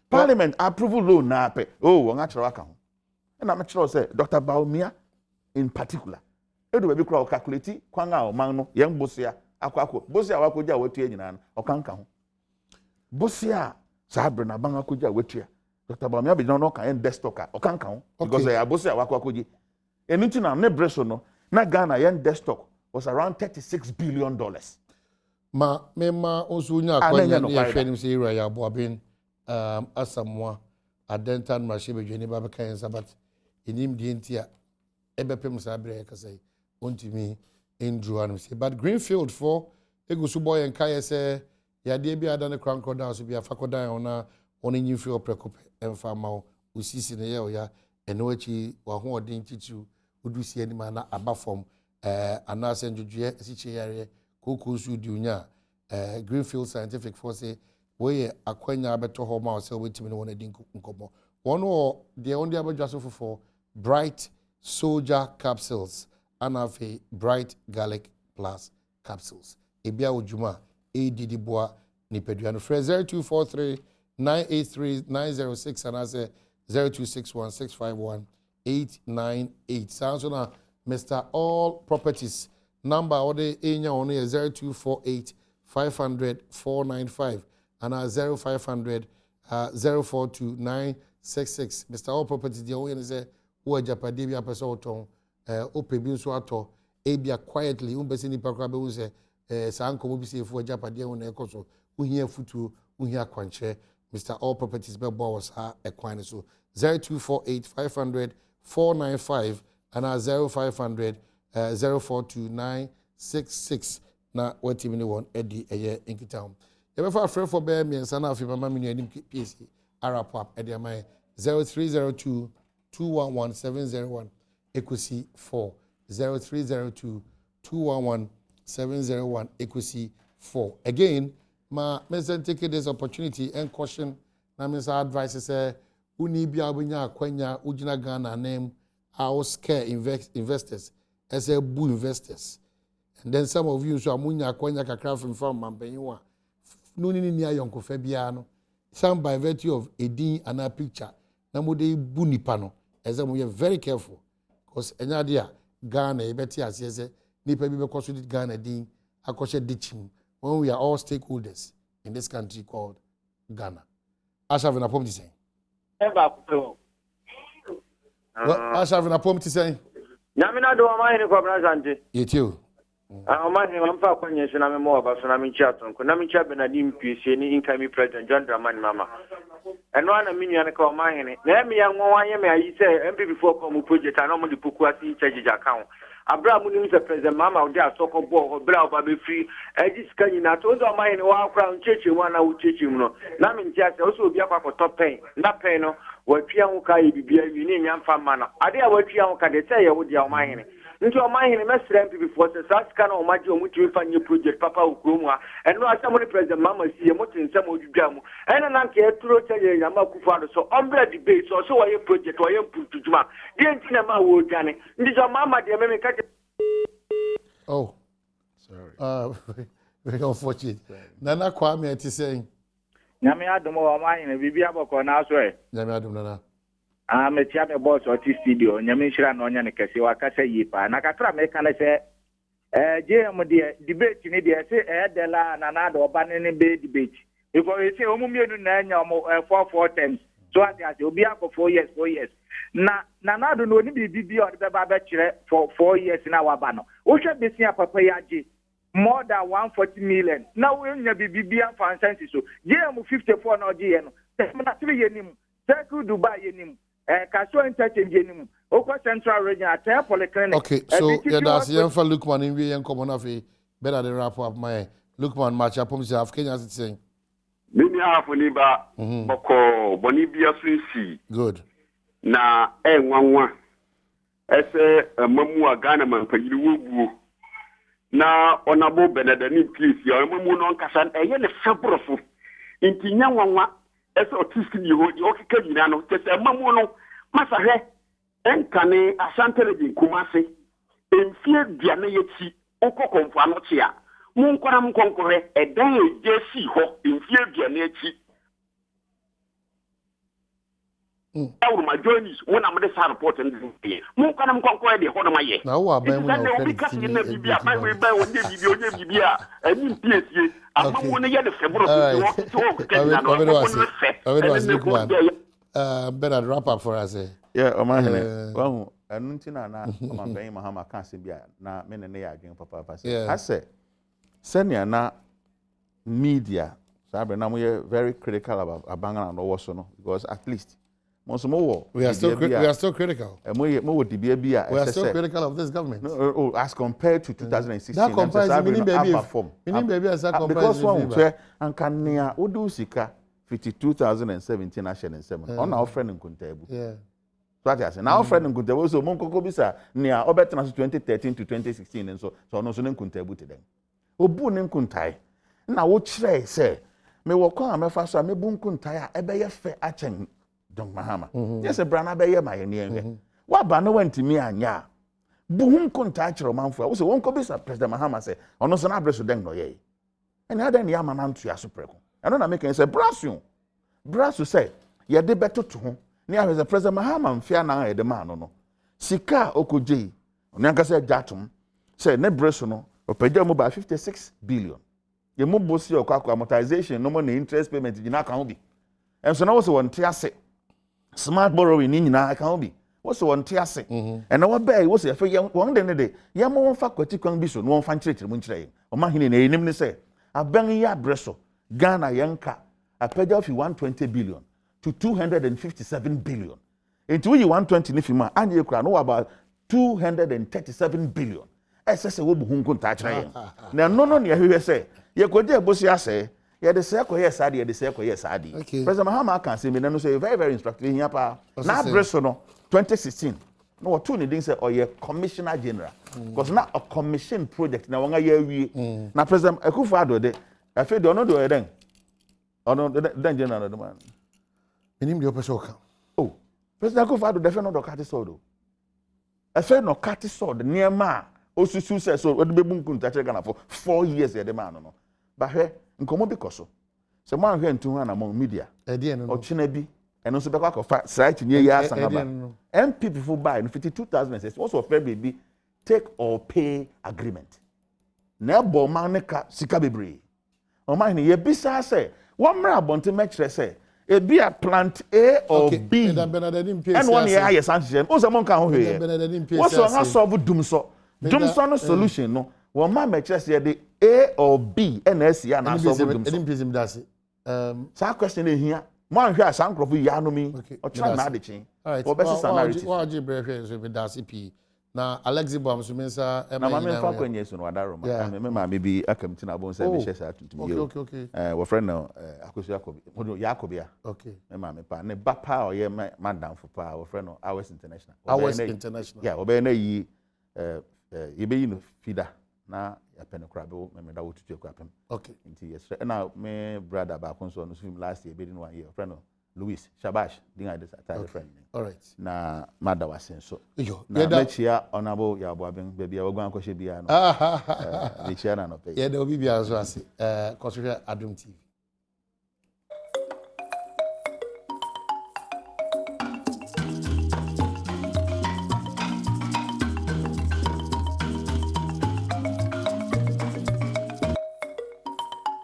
Parliament approval law na pe. Oh, won a kire waka ho. Na me kire say Dr. Badwam in particular edu be kura o calculate kwan a o man no yen bosia akwa bosia wakoja watua nyina no o kanka ho bosia sabre na ban akoja watua Dr. Badwam be no kan desktop o kanka ho because ya bosia wakoji enuti na ne breso no na Ghana yen desktop was around $36 billion. Ma onso nya kwanya ne ya hwenim se ira ya aboabin asamwa adentan machine bedwani ba be kan sabat enim die ntia ebepem sabre ka sai ontimi Andrew and say but Greenfield for egusu boy en kai say ya de bia da ne crank down so bia fakodan ona oni nyimfi oprekope emfa ma usisi ne ye oya eno achi wa ho odin chichu odusi ani ma na abafom ana senjujue esiche yare koku su di unya Greenfield Scientific Force we akwanya abeto ho ma so wetimi ne wona din nkomo one the only abadwaso for Bright Soldier capsules and have a Bright Garlic Plus capsules. Ebia ojuma ADD boa ni peduano free 0243 983 906 and as 0261 651 898. Sounds on Mr. All Properties number ode enya on 0248 500 495 and 0500 042 966. Mr. All Properties the only say wo japade bia pese oton ope bi nso ato ebia quietly umbesi ni pakra be wo se sanko bi se fu japade ho na ekoso uhia futu uhia kwanche Mr. All Properties be boss ha ekwan so 0248 500 495 and 0500 042 966 na watimi ni won edi eye inkitown e be fa for be mi nsa na afi mama mi ni PC arapap edi amai 0302 211-701 equity 4 0302 211-701 equity 4. Again, Mr. take this opportunity and caution na Mr. advice say uni bia bunya kwanya ujina Ghana name how scare investors as a bull investors. And then some of you so amunya kwanya kakra from mampenyiwa. No ni ni ayonko febiano. Some by virtue of a din and a picture. Na mo dey bu nipa no. As we are very careful. Because enyadia Ghana ebeti asese nipa bi be koso dit Ghana din akoshe ditching when we are all stakeholders in this country called Ghana. Asha vina pom ti say. Asha vina pom ti say. Nyamina do amani ko branzante. Yetio. Amani mamfa kwenye sina memo abaso na minchi atonko. Na minchi Benadim PCA ni incoming president John Dramani Mama. Eno ana minyu ane kwa mahene. Na emi ya nwa wanye me ayi se MP before ko mu project ana mo di poku asi charge account. Abra mu ni se president Mama odi asoko bo bra oba be free. Eji sika nyina to ndo mahene wa akra ncheche mu ana ucheche mu no. Na minchi ase oso obi akwa ko top pen. Na pen no watwia ho ka bibia wi ni nyamfa ma na. Ade a watwia ho ka de se ye wo dia o mahene. Nti o mahene mesrem MP before se sasika na o maji o mutu fa nye project papa okromu a. Eno asamo ni president Mama si ye motu nsem odwudwa mu. Ena na nke eturo cheje nyama kufado so ombra debate so waye project waye mputu juma. Die ntina ma wo dwane. Ndi so Mama de me ka. Oh. Sorry. Very unfortunate. Nana Kwame ati saying. Nyame adom o mahene bibi aboko na so e. Nyame adom nana. Metia me boss o ti studio nyame nhira na onya ne kese wakasa yipa na katra me kana se JM de debate ni de se dela na na do ba ne be debate because you say omumienu na anya omo 4 times so ati obi akọ 4 years na do no ni bibi o de ba ba kire for 4 years na waba no wo hwe besia papa ya je more than 140 million na wo nya bibi an fancy so JM 54 na oje no na tiri yenim Circle Dubai yenim Kasho interchange yenim Okwa Central Region at Polyclinic. Okay, so yeah, that's the for Lukman in we come on afi better than wrap up my Lukman match up say half Kenya is saying. Mimi half ni ba boko boni bia sunsi. Good. Na nwanwa ese mamu Ghana man pagiri wobuo. Na onabo benedani please ya mamu no nkasa eye ne febrofo. Inti nyanwa ese otiski ni ho okeka nyina no tese mamu no masahwe enkane asanteleji kumase enfie duane yechi okokomfo anoche a munkora mkonkore edan ejesi ho enfie duane echi Ewu majonis wona mede sa report ndi munkora mkonkore de ho no maye na wo aban mu na obi kasi na bibia ba we ba onye bibia ani mpiesie amamu ne ye de febro so to kenya no better wrap up for us. Yeah, Omahene. Well, Anuntina na Omabeng Mahama Kansibia na mene ya adwen papa say. I say senior na media sabe na we very critical about Abanga and Owoso no because at least we are still critical. We are still critical of this government. No, as compared to 2016. That comparison meaning baby as that comparison. Because one say ankania odu sika 2017 national 7 on our friend in Kuntebu. Yeah. So that is now friend in Kuntebu so monkoko bisa nia obetena 2013 to 2016 and so no so Kuntebu to them. Obu ne Kuntai. Na wo kire say me wo kwa amefa so me bu Kuntai a ebeye fe achen Don Mahama. Yes, a brana beye my enye. Wa ba no wantimi anya. Bu Kuntai kire manfo. Wo so won ko bisa President Mahama say ono so na abreso den no ye. And how then ya manantu asopreko. I don't know make say brasu say ye de beto to ho ne ahwe President Mahama mfia na ye de ma no sika okoje oni anka say jatum say ne brasu no opagya mu ba 56 billion ye mu bosi okwa amortization no mo na interest payment gina kan bi enso na wo se won ase smart borrowing ni nyina kan bi wo se won ase and na wo bay wo se fe won de ye mo fa kwati kwan bi so no won fa nchire mu nchire o ma hine na enim ne say aban ya breso Ghana yanka a pay off 120 billion to 257 billion. Into you 120 nifima and you can know about 237 billion. SS will be hunkun touch. Now, no, you say, you could dear Bosia say, yeah, the circle, yes, Adi, the circle, yes, Adi. President Mahama can say, me, no say, very, very instructive in your power. Now, Bresono, 2016. No, two didn't say, oh, yeah, Commissioner General. Because now a commission project, now, we now, President Akufo-Addo, I feel don't know do it then. Oh no, then general the man. Minim the operation. Oh, President Akufo-Addo defend no dokati so do. efe no cut sword niema osusu se so odi bebu nkunta che Ghana for 4 years e de man no ba hwe nkomo bi koso se mo anhwe ntu na mo media o china bi eno so be kwa fa site nye ya asanaba MP people buy no 52006 also fair baby take or pay agreement na bo man ne ka sika bebre o man ne ye bisa se wo mra abonte mekire se e be a plant A or B and one year yes answer o se mon ka ho hwe wo so nga solve dum so no solution no wo man mekire se de A or B and S ya na solve dum so sa question e hia mo anhwe asa nkrofo ya no mi o try na de chen o be sesa narrative wa ji brehwe so be das pi na Alexi Bom so mensa na ma me fa kwanye so no wadaro ma me bi akamti na bon say me shesa tutum yo wo friend no akosu yakobi mo yakobi a me ma me pa ne ba pa o ye madam fo pa wo friend no Hours International yeah wo be na yi ye be yi no fida na ya pen crab me da wo tutu kwapem nti yes na me brother ba kon so no film last year be din 1 year friend no Louis Shabash din I this friend all right na madawasen so na mechia onabo ya boaben bebia wagun akoshe bia no mechia na no pay yeah there will be bia so ase Adom TV